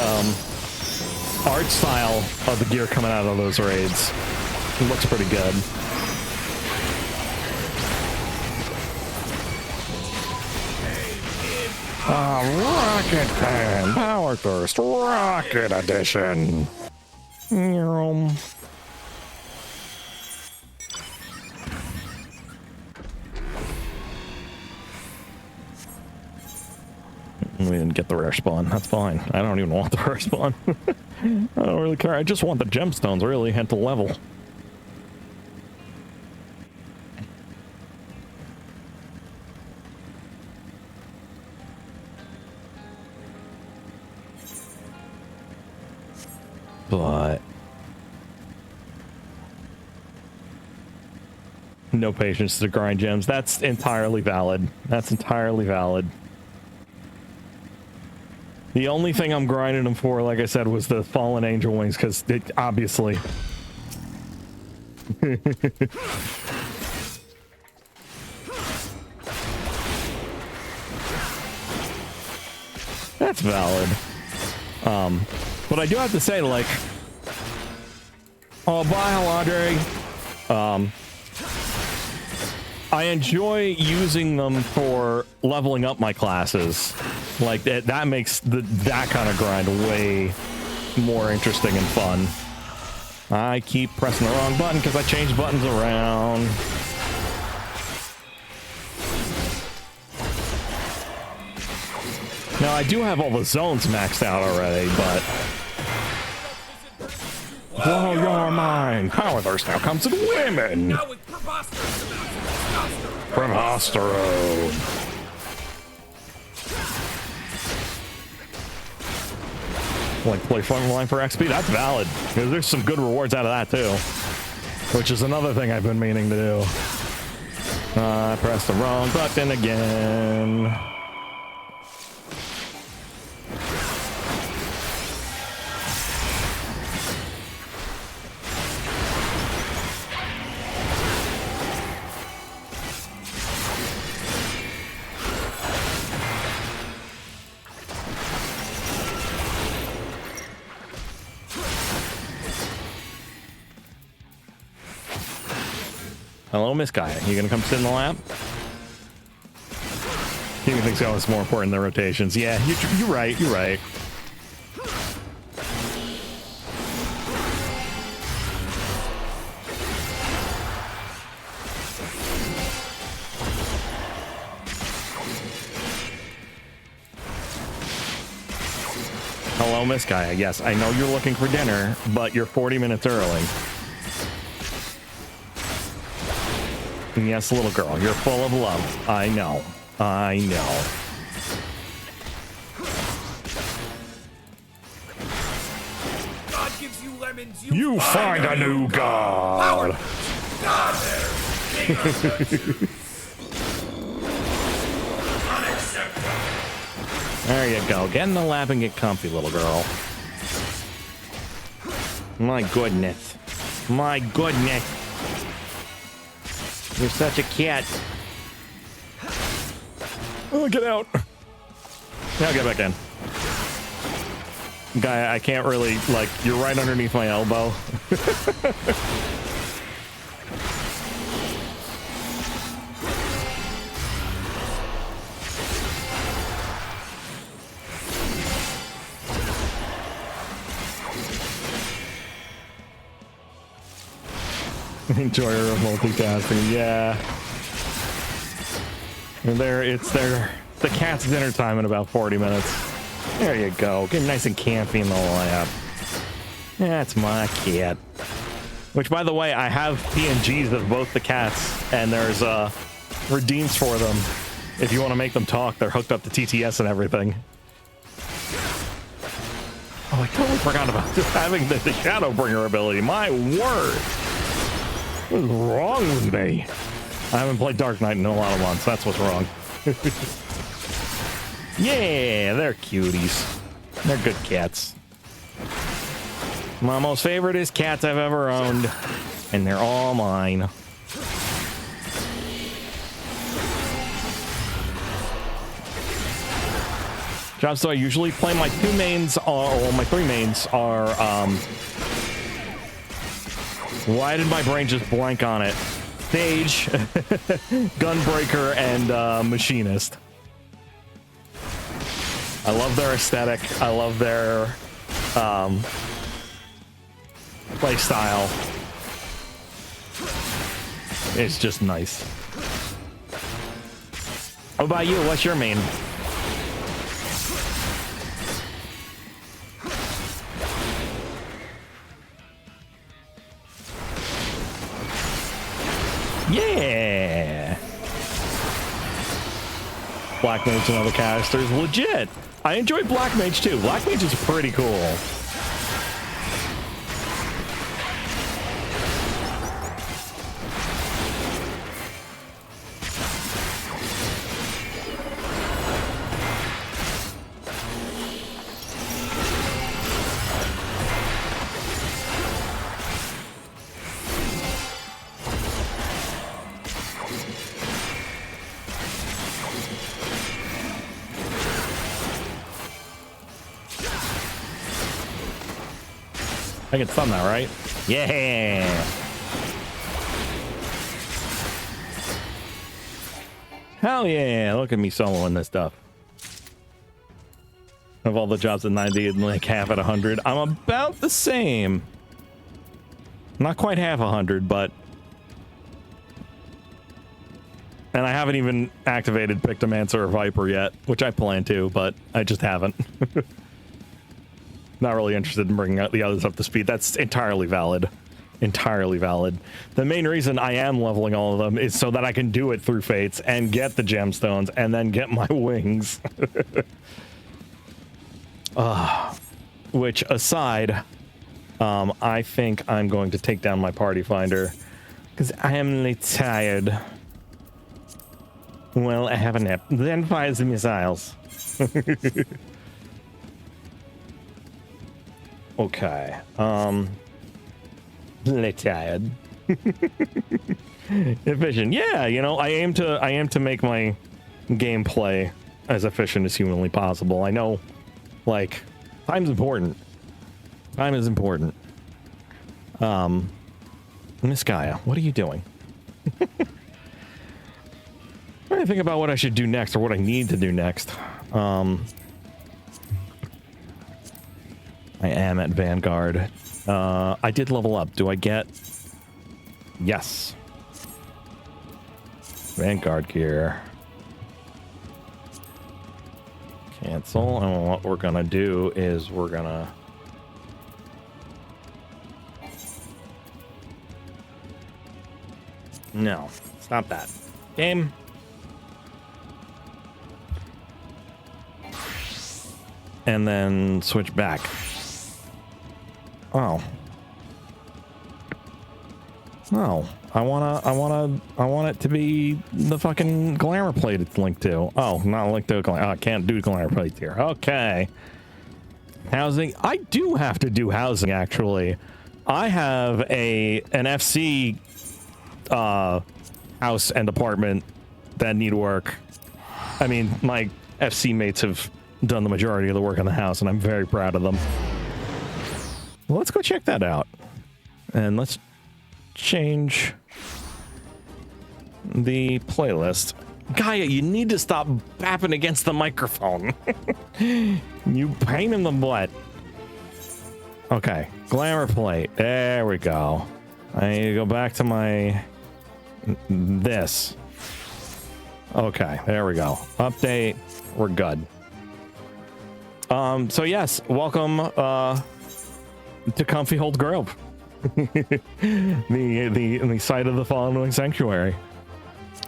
art style of the gear coming out of those raids. It looks pretty good. Rocket Pan, Power Thirst, Rocket Edition. We didn't get the rare spawn. That's fine. I don't even want the rare spawn. I don't really care. I just want the gemstones, really, at the level. But no patience to grind gems. That's entirely valid. That's entirely valid. The only thing I'm grinding them for, like I said, was the fallen angel wings, because it obviously. That's valid. But I do have to say, like, oh, bye, Haladre. I enjoy using them for leveling up my classes. Like, that makes that kind of grind way more interesting and fun. I keep pressing the wrong button because I change buttons around. Now, I do have all the zones maxed out already, but... Blow your mind! Power thirst now comes in women! Now with preposterous amounts of testosterone. Preposterone! Like, play frontline for XP? That's valid. There's some good rewards out of that, too. Which is another thing I've been meaning to do. I pressed the wrong button again. Hello, Miss Gaia. You gonna come sit in the lab? He thinks that was more important than rotations. Yeah, you're right. You're right. Hello, Miss Gaia. Yes, I know you're looking for dinner, but you're 40 minutes early. Yes, little girl, you're full of love. I know. I know. God gives you lemons, you find a new god. God there. King of the Jews. Unacceptable. There you go. Get in the lab and get comfy, little girl. My goodness. My goodness. You're such a cat. Oh, get out. Now get back in. Guy, I can't really, like, you're right underneath my elbow. Enjoyer of multitasking, yeah. And it's the cat's dinner time in about 40 minutes. There you go. Get nice and campy in the lab. That's my cat. Which, by the way, I have PNGs of both the cats, and there's redeems for them. If you want to make them talk, they're hooked up to TTS and everything. Oh, I totally forgot about just having the Shadowbringer ability. My word! What is wrong with me? I haven't played Dark Knight in a lot of months. That's what's wrong. Yeah, they're cuties. They're good cats. My most favorite is cats I've ever owned, and they're all mine. Job, so I usually play my two mains, or my three mains are, why did my brain just blank on it? Sage, Gunbreaker, and Machinist. I love their aesthetic. I love their play style. It's just nice. What about you? What's your main? Yeah! Black Mage and other casters. Legit! I enjoy Black Mage too. Black Mage is pretty cool. I can stun that, right? Yeah! Hell yeah! Look at me soloing this stuff. Of all the jobs at 90 and like half at 100, I'm about the same. Not quite half 100, but And I haven't even activated Pictomancer or Viper yet, which I plan to, but I just haven't. Not really interested in bringing the others up to speed. That's entirely valid. Entirely valid. The main reason I am leveling all of them is so that I can do it through Fates and get the gemstones and then get my wings. Which aside, I think I'm going to take down my party finder because I am really tired. Well, I have a nap. Then fires the missiles. Okay. Really tired. Efficient. Yeah, you know, I aim to make my gameplay as efficient as humanly possible. I know, like, time's important. Time is important. Miss Gaia, what are you doing? I'm trying to think about what I should do next, or what I need to do next. I am at Vanguard. I did level up. Do I get... Yes. Vanguard gear. Cancel. And what we're gonna do is we're gonna... No. Stop that. Game. And then switch back. Oh. No. I want it to be the fucking glamour plate it's linked to. Oh, not linked to a glamour. Oh, I can't do glamour plates here. Okay. Housing. I do have to do housing, actually. I have an FC house and apartment that need work. I mean, my FC mates have done the majority of the work on the house, and I'm very proud of them. Well, let's go check that out. And let's change the playlist. Gaia, you need to stop bapping against the microphone. You pain in the butt. Okay, glamour plate. There we go. I need to go back to my... this. Okay, there we go. Update. We're good. So yes, welcome to Comfy Hold Grove. the site of the Fallen Sanctuary.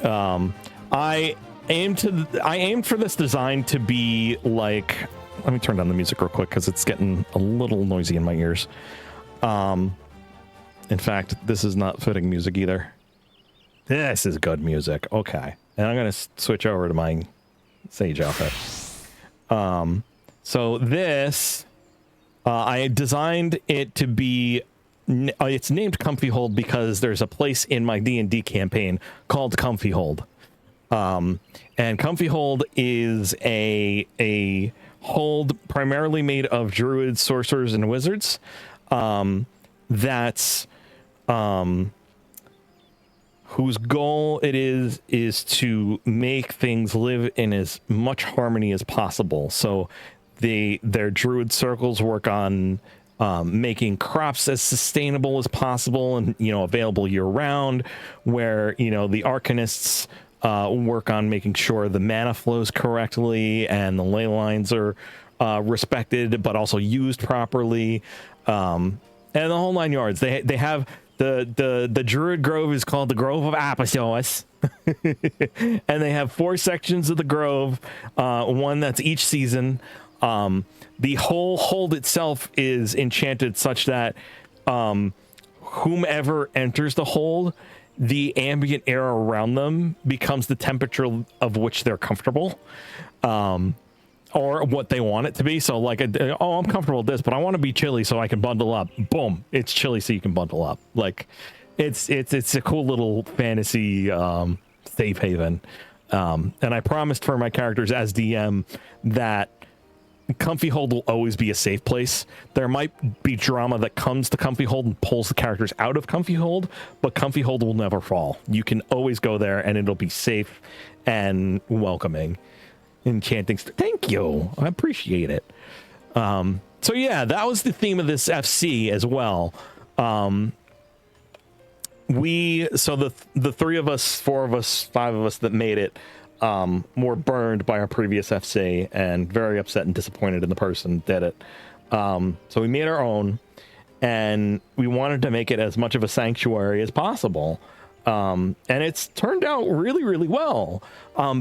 I aimed for this design to be like, let me turn down the music real quick because it's getting a little noisy in my ears. In fact, this is not fitting music either. This is good music. Okay. And I'm going to switch over to my Sage outfit. So this, I designed it to be, it's named Comfy Hold because there's a place in my D&D campaign called Comfy Hold. And Comfy Hold is a hold primarily made of druids, sorcerers, and wizards. That's whose goal it is to make things live in as much harmony as possible. So their druid circles work on making crops as sustainable as possible and, you know, available year round, where, you know, the arcanists work on making sure the mana flows correctly and the ley lines are respected but also used properly, and the whole nine yards. They have the druid grove is called the Grove of Apophis. And they have 4 sections of the grove, one that's each season. The whole hold itself is enchanted such that whomever enters the hold, the ambient air around them becomes the temperature of which they're comfortable, or what they want it to be. So like, oh, I'm comfortable with this, but I want to be chilly so I can bundle up. Boom, it's chilly so you can bundle up. Like, it's a cool little fantasy safe haven. And I promised for my characters as DM that Comfy Hold will always be a safe place. There might be drama that comes to Comfy Hold and pulls the characters out of Comfy Hold, but Comfy Hold will never fall. You can always go there and it'll be safe and welcoming. Enchanting. Thank you. I appreciate it. So yeah, that was the theme of this FC as well. so the three of us, four of us, five of us that made it were burned by our previous FC and very upset and disappointed in the person that did it. So we made our own, and we wanted to make it as much of a sanctuary as possible. And it's turned out really, really well.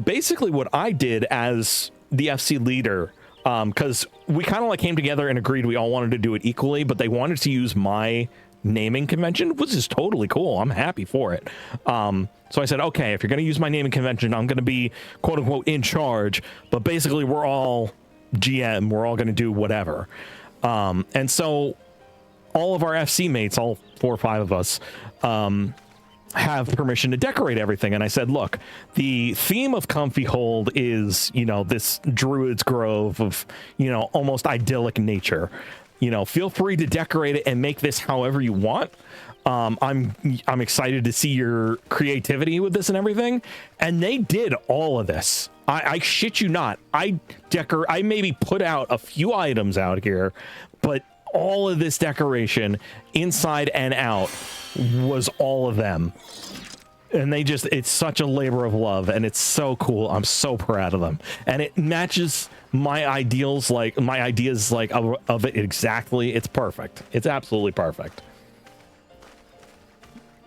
Basically what I did as the FC leader, because we kind of like came together and agreed we all wanted to do it equally, but they wanted to use my naming convention, which is totally cool. I'm happy for it. So I said, okay, if you're going to use my naming convention, I'm going to be quote unquote in charge, but basically we're all GM. We're all going to do whatever. And so all of our FC mates, all 4 or 5 of us, have permission to decorate everything. And I said, look, the theme of Comfy Hold is, you know, this Druid's Grove of, you know, almost idyllic nature. You know, feel free to decorate it and make this however you want. I'm excited to see your creativity with this and everything. And they did all of this. I shit you not. I maybe put out a few items out here, but all of this decoration inside and out was all of them. And it's such a labor of love, and it's so cool. I'm so proud of them. And it matches my ideas like of it exactly. It's perfect. It's absolutely perfect.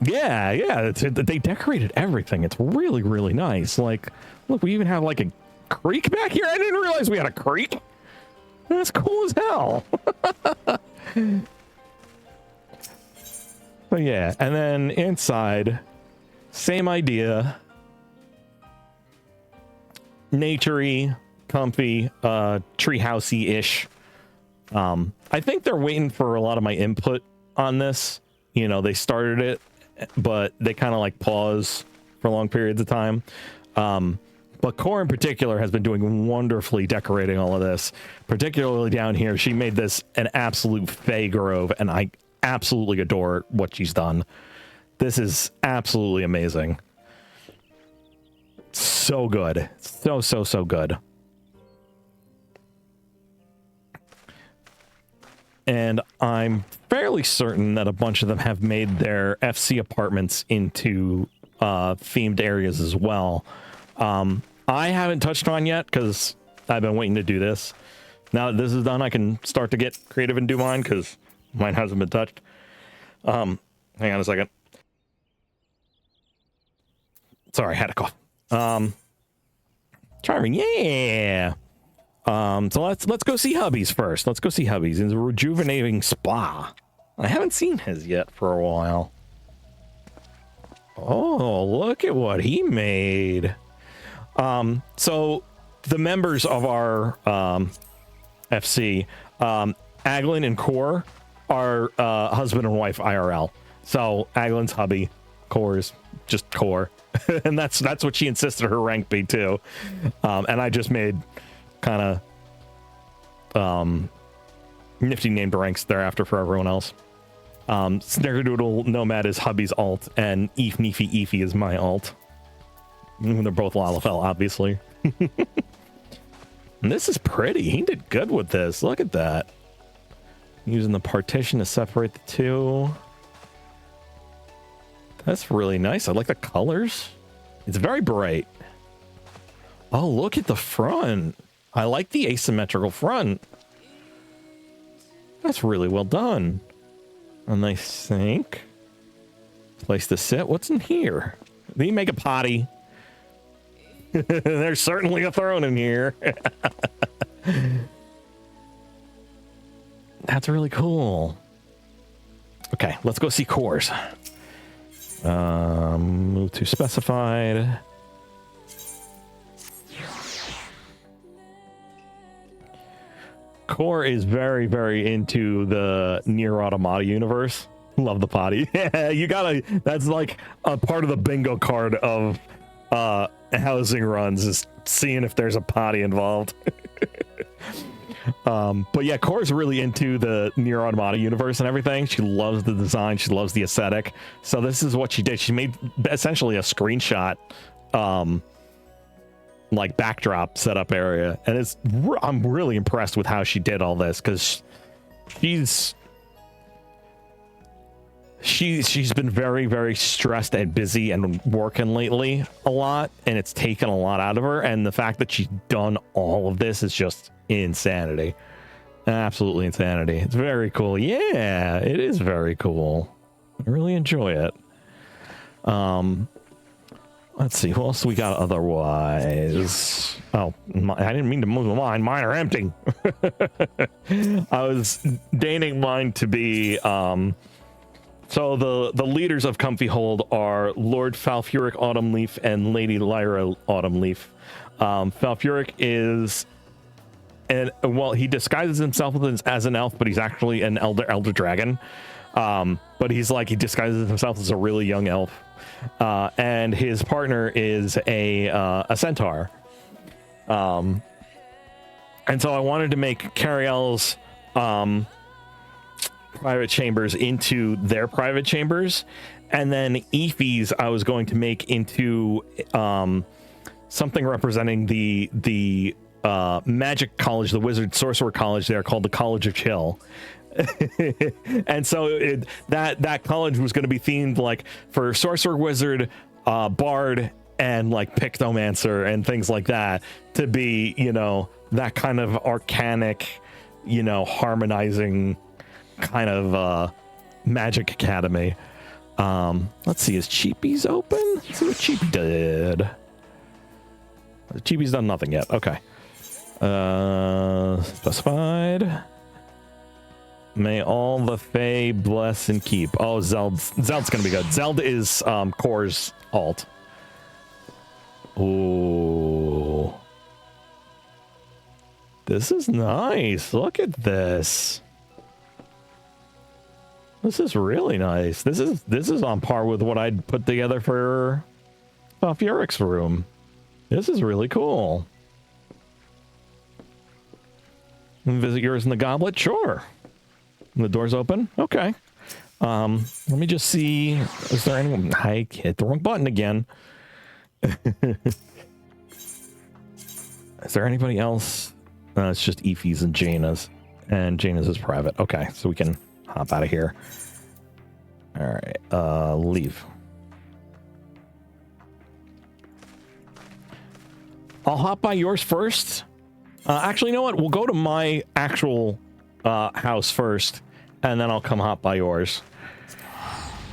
Yeah, they decorated everything. It's really, really nice. Like, look, we even have like a creek back here. I didn't realize we had a creek. That's cool as hell. So yeah, and then inside, same idea. Naturey, comfy, treehousey-ish. I think they're waiting for a lot of my input on this. You know, they started it, but they kind of like pause for long periods of time. But Core in particular has been doing wonderfully decorating all of this, particularly down here. She made this an absolute Fey Grove, and I absolutely adore what she's done. This is absolutely amazing. So good. So good. And I'm fairly certain that a bunch of them have made their FC apartments into themed areas as well. I haven't touched on yet because I've been waiting to do this. Now that this is done, I can start to get creative and do mine because mine hasn't been touched. Hang on a second. Sorry, I had a cough. Charming, yeah. So let's go see Hubby's first. Let's go see Hubby's in the rejuvenating spa. I haven't seen his yet for a while. Oh, look at what he made. So the members of our FC, Aglin and Core, are husband and wife IRL. So Aglin's hubby, Core's just Core. And that's what she insisted her rank be too. And I just made kind of nifty named ranks thereafter for everyone else. Snickerdoodle Nomad is hubby's alt, and Eef Neefy Eefy is my alt. They're both Lalafell, obviously. And this is pretty. He did good with this. Look at that. Using the partition to separate the two. That's really nice. I like the colors. It's very bright. Oh, look at the front. I like the asymmetrical front. That's really well done. A nice sink. Place to sit. What's in here? Did he make a potty? There's certainly a throne in here. That's really cool. Okay, let's go see Cores. Move to specified. Core is very, very into the Nier Automata universe. Love the potty. Yeah, you gotta. That's like a part of the bingo card of housing runs, is seeing if there's a potty involved. But yeah, Core's really into the Nier Automata universe and everything. She loves the design. She loves the aesthetic. So this is what she did. She made essentially a screenshot, like backdrop setup area. And I'm really impressed with how she did all this, because she's been very, very stressed and busy and working lately a lot, and it's taken a lot out of her. And the fact that she's done all of this is just insanity. Absolutely insanity. It's very cool. Yeah, it is very cool. I really enjoy it. Let's see, who else we got otherwise? Oh, I didn't mean to move mine. Mine are empty. I was deigning mine to be, so the leaders of Comfy Hold are Lord Falfuric Autumnleaf and Lady Lyra Autumnleaf. Falfuric is, and well, he disguises himself as an elf, but he's actually an elder dragon. But he disguises himself as a really young elf. And his partner is a centaur. And so I wanted to make Cariel's private chambers into their private chambers, and then Efi's I was going to make into something representing the magic college, the wizard sorcerer college there, called the College of Chill. And so that college was going to be themed like for sorcerer, wizard, bard, and like pictomancer and things like that, to be, you know, that kind of arcanic, you know, harmonizing kind of magic academy. Let's see, is Cheapy's open? Let's see what Cheapy did. Cheapy's done nothing yet. Okay. Specified. May all the Fae bless and keep. Oh, Zeld's gonna be good. Zeld is Core's alt. Ooh. This is nice. Look at this. This is really nice. This is on par with what I'd put together for Furic's room. This is really cool. Visit yours in the goblet? Sure. The door's open? Okay. Let me just see. Is there anyone? I hit the wrong button again. Is there anybody else? It's just Efi's and Jaina's. And Jaina's is private. Okay, so we can hop out of here. All right. Leave. I'll hop by yours first. Actually, you know what? We'll go to my actual house first, and then I'll come hop by yours.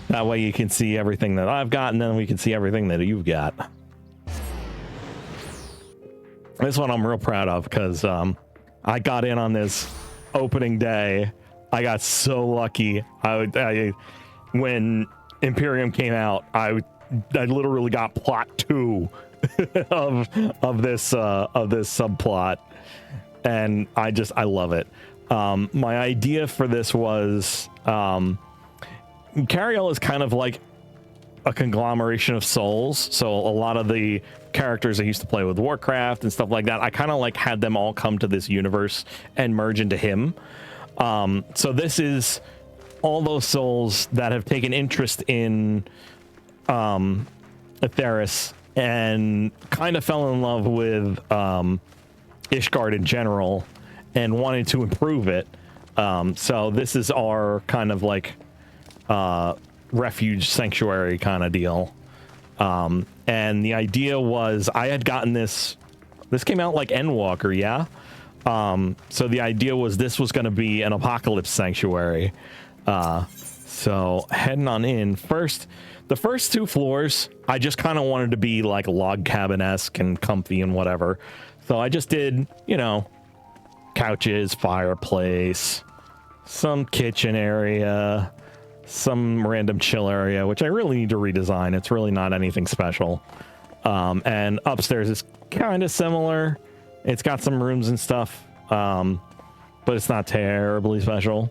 That way you can see everything that I've got, and then we can see everything that you've got. This one I'm real proud of, because I got in on this opening day. I got so lucky. When Imperium came out, I literally got plot 2 of this subplot, and I love it. My idea for this was Cariel is kind of like a conglomeration of souls, so a lot of the characters I used to play with Warcraft and stuff like that, I kind of like had them all come to this universe and merge into him. So this is all those souls that have taken interest in Atheris and kind of fell in love with Ishgard in general and wanted to improve it. So this is our kind of like refuge sanctuary kind of deal. And the idea was I had gotten this came out like Endwalker, yeah? So the idea was this was going to be an apocalypse sanctuary. So heading on in first, the first 2 floors, I just kind of wanted to be like log cabin-esque and comfy and whatever. So I just did, you know, couches, fireplace, some kitchen area, some random chill area, which I really need to redesign. It's really not anything special. And upstairs is kind of similar. It's got some rooms and stuff, but it's not terribly special.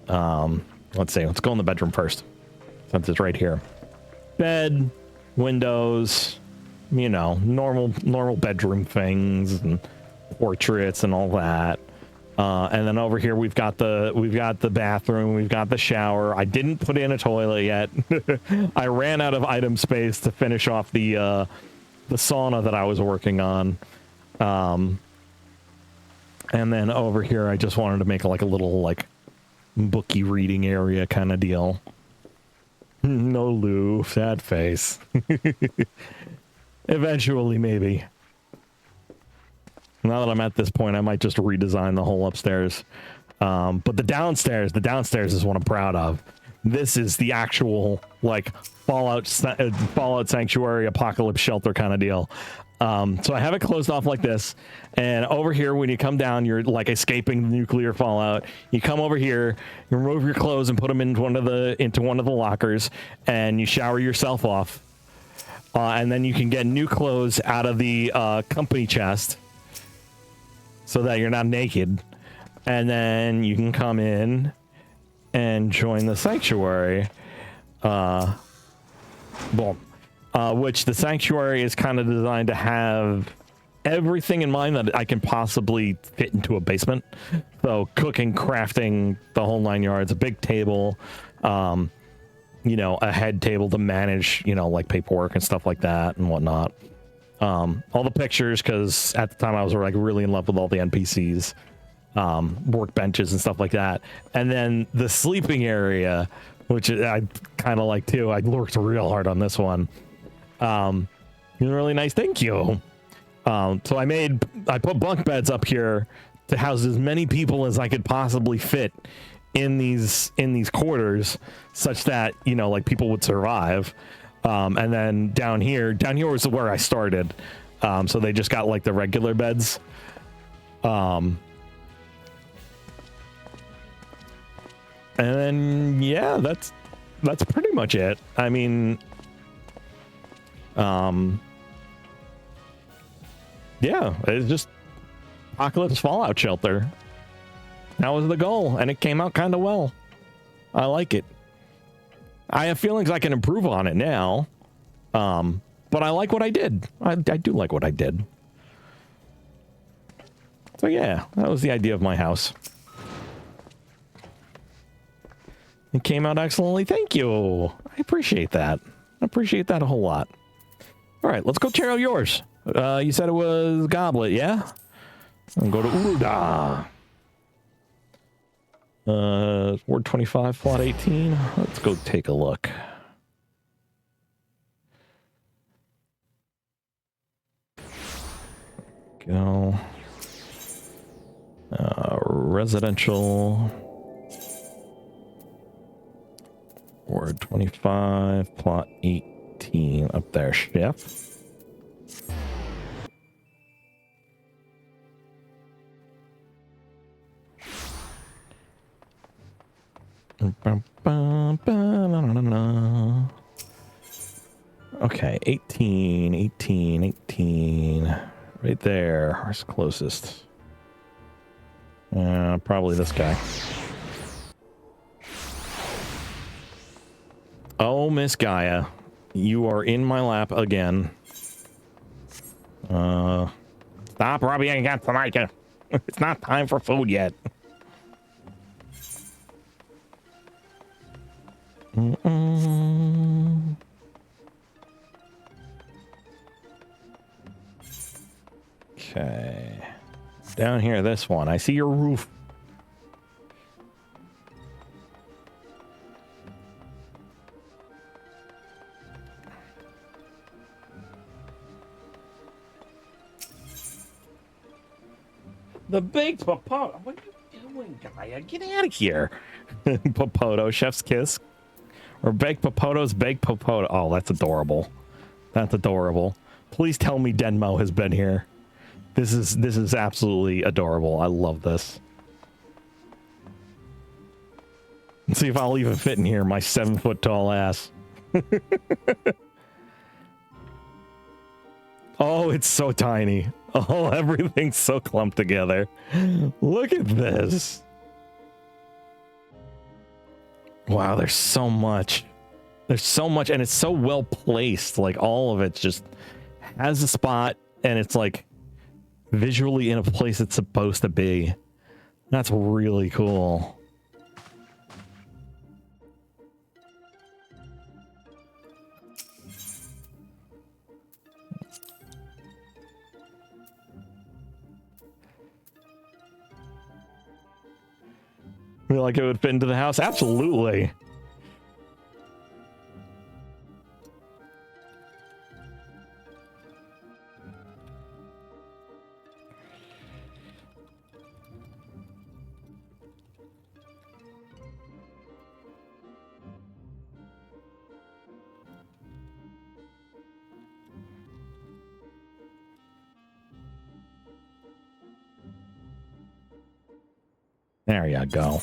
Let's see. Let's go in the bedroom first, since it's right here. Bed, windows, you know, normal bedroom things and portraits and all that. And then over here we've got the bathroom, we've got the shower. I didn't put in a toilet yet. I ran out of item space to finish off the sauna that I was working on. And then over here I just wanted to make like a little like booky reading area kind of deal. No, Lou. Sad face. Eventually, maybe. Now that I'm at this point, I might just redesign the whole upstairs. But the downstairs is what I'm proud of. This is the actual, like, Fallout Sanctuary Apocalypse Shelter kind of deal. So I have it closed off like this, and over here, when you come down, you're like escaping the nuclear fallout. You come over here, you remove your clothes and put them into one of the lockers, and you shower yourself off. And then you can get new clothes out of the company chest, so that you're not naked. And then you can come in and join the sanctuary. Which the sanctuary is kind of designed to have everything in mind that I can possibly fit into a basement. So cooking, crafting, the whole 9 yards, a big table, you know, a head table to manage, you know, like paperwork and stuff like that and whatnot. All the pictures, because at the time I was like really in love with all the NPCs, workbenches and stuff like that. And then the sleeping area, which I kind of like too. I worked real hard on this one. Really nice, thank you. So I put bunk beds up here to house as many people as I could possibly fit in these quarters, such that, you know, like people would survive. And then down here was where I started. So they just got like the regular beds. And then yeah, that's pretty much it. I mean, yeah, it's just Apocalypse Fallout Shelter. That was the goal, and it came out kind of well. I like it. I have feelings I can improve on it now, but I like what I did. I do like what I did. So yeah, that was the idea of my house. It came out excellently. Thank you. I appreciate that. I appreciate that a whole lot. All right, let's go check out yours. You said it was Goblet, yeah? And go to Uruda. Ward 25, plot 18. Let's go take a look. Go. Residential. Ward 25, plot 18. Up there, chef. Okay, 18. Right there. Where's closest? Probably this guy. Oh, Miss Gaia. You are in my lap again. Stop rubbing against the mic. It's not time for food yet. Okay. Down here, this one. I see your roof. The baked popoto. What are you doing, Gaia? Get out of here. Popoto, chef's kiss. Or baked popotos, baked popoto. Oh, that's adorable. That's adorable. Please tell me Denmo has been here. This is absolutely adorable. I love this. Let's see if I'll even fit in here, my 7-foot tall ass. Oh, it's so tiny. Oh, everything's so clumped together. Look at this. Wow, there's so much. There's so much, and it's so well placed. Like, all of it just has a spot, and it's like visually in a place it's supposed to be. That's really cool. Feel like it would fit into the house? Absolutely. There you go.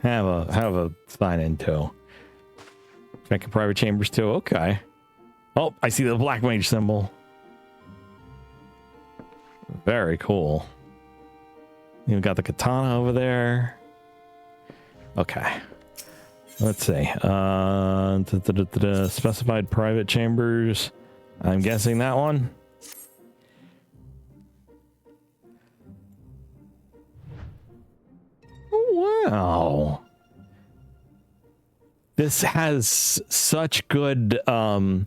Have a sign in too. Checking private chambers too. Okay. Oh, I see the black mage symbol. Very cool. You've got the katana over there. Okay. Let's see. Specified private chambers. I'm guessing that one. Wow. This has such good New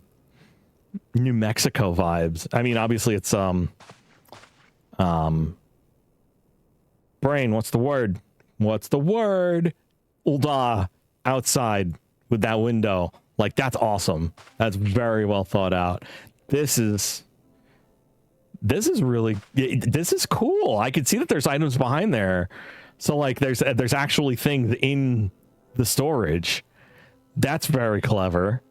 Mexico vibes. I mean, obviously it's brain, what's the word? What's the word? Ulda outside with that window. Like, that's awesome. That's very well thought out. This is really, this is cool. I can see that there's items behind there. So like there's actually things in the storage. That's very clever.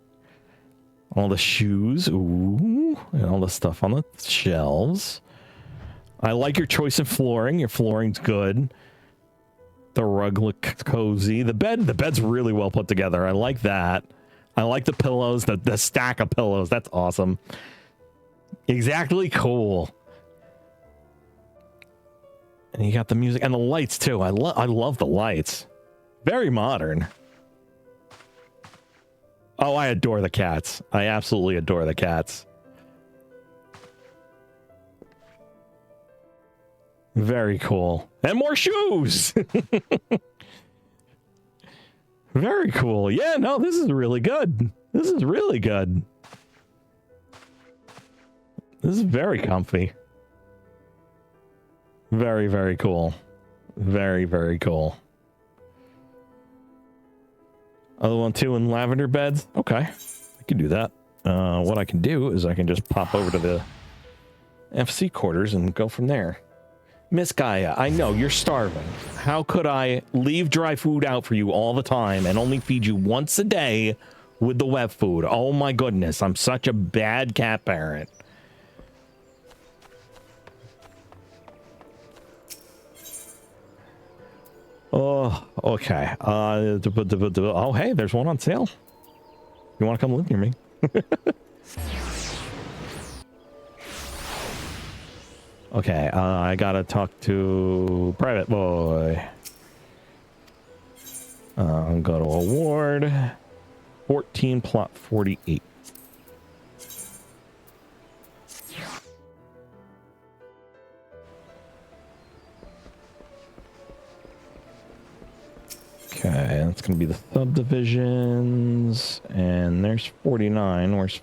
All the shoes, ooh, and all the stuff on the shelves. I like your choice of flooring. Your flooring's good. The rug looks cozy. The bed's really well put together. I like that. I like the pillows, the stack of pillows. That's awesome. Exactly, cool. And you got the music and the lights too. I love the lights. Very modern. Oh, I adore the cats. I absolutely adore the cats. Very cool. And more shoes. Very cool. Yeah, no, this is really good. This is really good. This is very comfy. Very, very cool. Very, very cool. Other one too in lavender beds. Okay, I can do that. What I can do is I can just pop over to the FC quarters and go from there. Miss Gaia, I know you're starving. How could I leave dry food out for you all the time and only feed you once a day with the web food? Oh my goodness, I'm such a bad cat parent. Oh, okay. Oh, hey, there's one on sale. You want to come live near me? Okay, I gotta talk to Private Boy. Go to award. 14 plot 48. Okay, that's gonna be the subdivisions, and there's 49. There's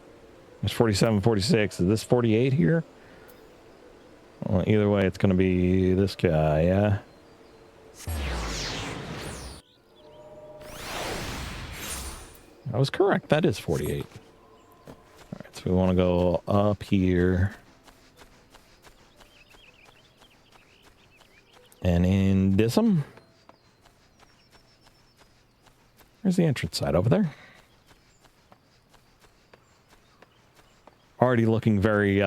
47, 46. Is this 48 here? Well, either way, it's gonna be this guy, yeah. I was correct. That is 48. All right, so we want to go up here. And in Dism. Where's the entrance side? Over there. Already looking very,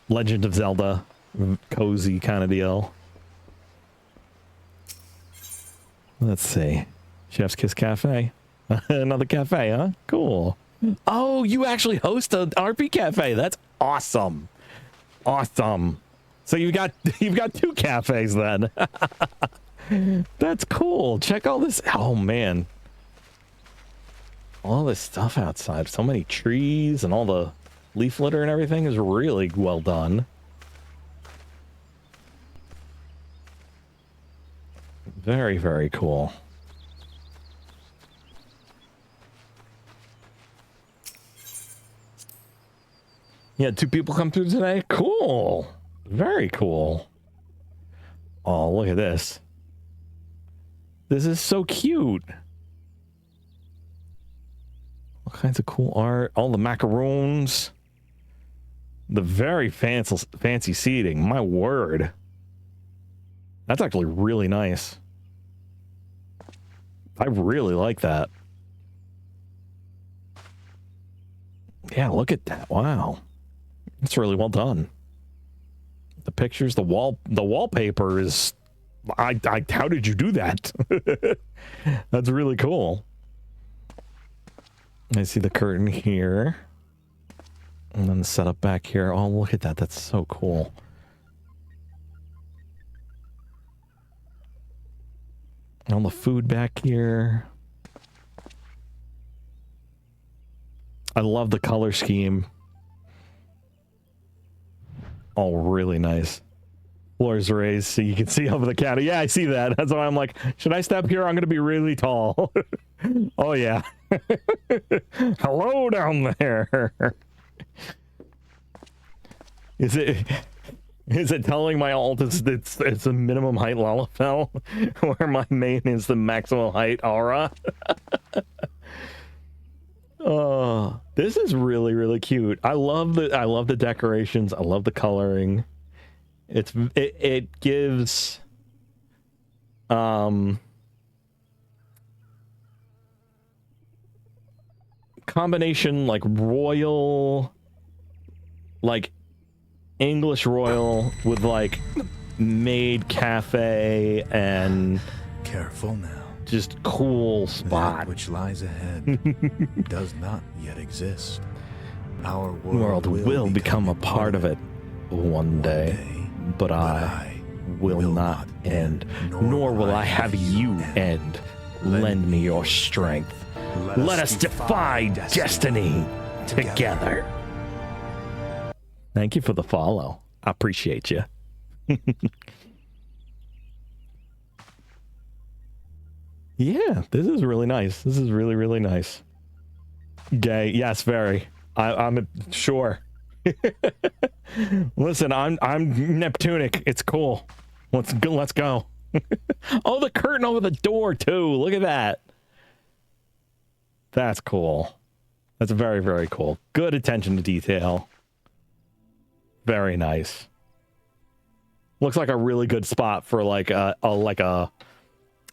Legend of Zelda, cozy kind of deal. Let's see. Chef's Kiss Cafe. Another cafe, huh? Cool. Oh, you actually host an RP cafe. That's awesome. Awesome. So you've got two cafes then. That's cool. Check all this. Oh man. All this stuff outside. So many trees and all the leaf litter and everything is really well done. Very, very cool. Yeah, 2 people come through today. Cool. Very cool. Oh, look at this. This is so cute. All kinds of cool art. All the macaroons. The very fancy seating. My word. That's actually really nice. I really like that. Yeah, look at that. Wow. It's really well done. The pictures, the wallpaper is, how did you do that? That's really cool. I see the curtain here. And then the setup back here. Oh, look at that. That's so cool. All the food back here. I love the color scheme. Oh, really nice. Floors raised so you can see over the counter. Yeah, I see that. That's why I'm like, should I step here? I'm going to be really tall. Oh, yeah. Hello down there. Is it telling my alt it's a minimum height Lalafell, where my main is the maximum height Aura? Oh, this is really, really cute. I love the decorations. I love the coloring. It gives combination like royal, like English royal with like maid cafe and careful now. Just cool spot. That which lies ahead does not yet exist. Our world will become a part of it one day, but I will not end, nor will I have you end. Lend me your strength. Let us defy destiny together. Thank you for the follow. I appreciate you. Yeah, this is really nice. This is really, really nice. Gay. Yes, very. I'm sure. Listen, I'm Neptunic. It's cool. Let's go. Oh, the curtain over the door too. Look at that. That's cool. That's very, very cool. Good attention to detail. Very nice. Looks like a really good spot for like a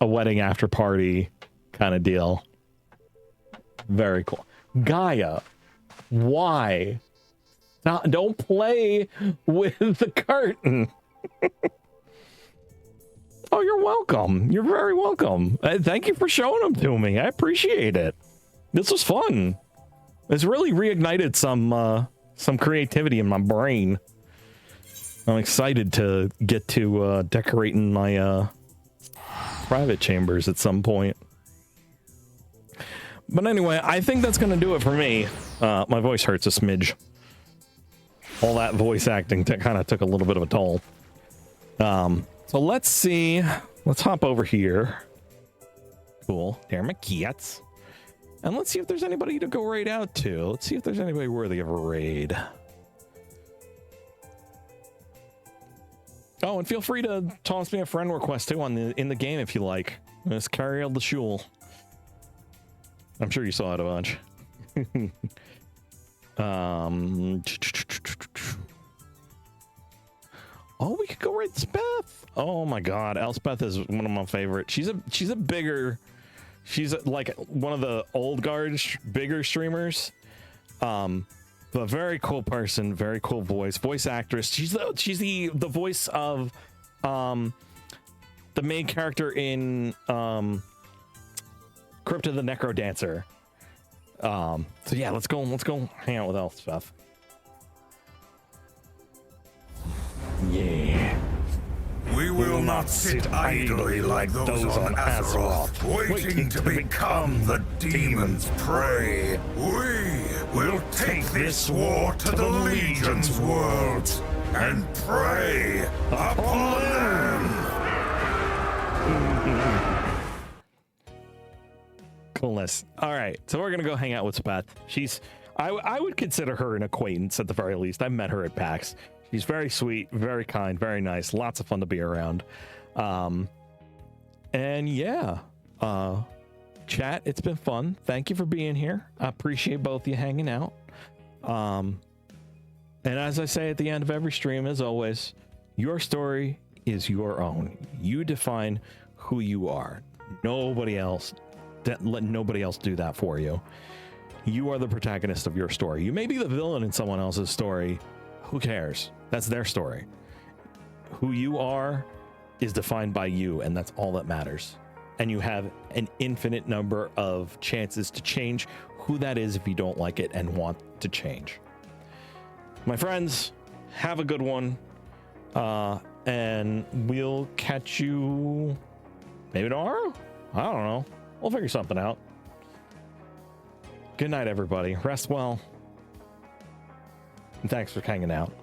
wedding after party kind of deal. Very cool. Gaia, why? Don't play with the curtain. Oh, you're welcome. You're very welcome. Thank you for showing them to me. I appreciate it. This was fun. It's really reignited some creativity in my brain. I'm excited to get to decorating my private chambers at some point. But anyway, I think that's going to do it for me. My voice hurts a smidge. All that voice acting kind of took a little bit of a toll. So let's see. Let's hop over here. Cool. There are my cats. And let's see if there's anybody to go raid out to. Let's see if there's anybody worthy of a raid. Oh, and feel free to toss me a friend request too in the game if you like. Just carry out the shul. I'm sure you saw it a bunch. Oh, we could go raid Speth. Oh my God, Elspeth is one of my favorites. She's like one of the old guard bigger streamers. But very cool person, very cool voice actress. She's the voice of the main character in Crypt of the Necro Dancer. So yeah, let's go hang out with Elspeth. Yeah. We will not sit idly like those on Azeroth, waiting to become the demon's prey. We will take this war to the Legion's worlds and prey upon them. Coolness. All right, so we're gonna go hang out with Speth. I would consider her an acquaintance at the very least. I met her at PAX. She's very sweet, very kind, very nice. Lots of fun to be around. And yeah, chat, it's been fun. Thank you for being here. I appreciate both of you hanging out. And as I say at the end of every stream, as always, your story is your own. You define who you are. Nobody else. Let nobody else do that for you. You are the protagonist of your story. You may be the villain in someone else's story. Who cares? That's their story. who you are is defined by you, and that's all that matters. And you have an infinite number of chances to change who that is if you don't like it and want to change. My friends, have a good one. And we'll catch you maybe tomorrow? I don't know. We'll figure something out. Good night, everybody. Rest well. And thanks for hanging out.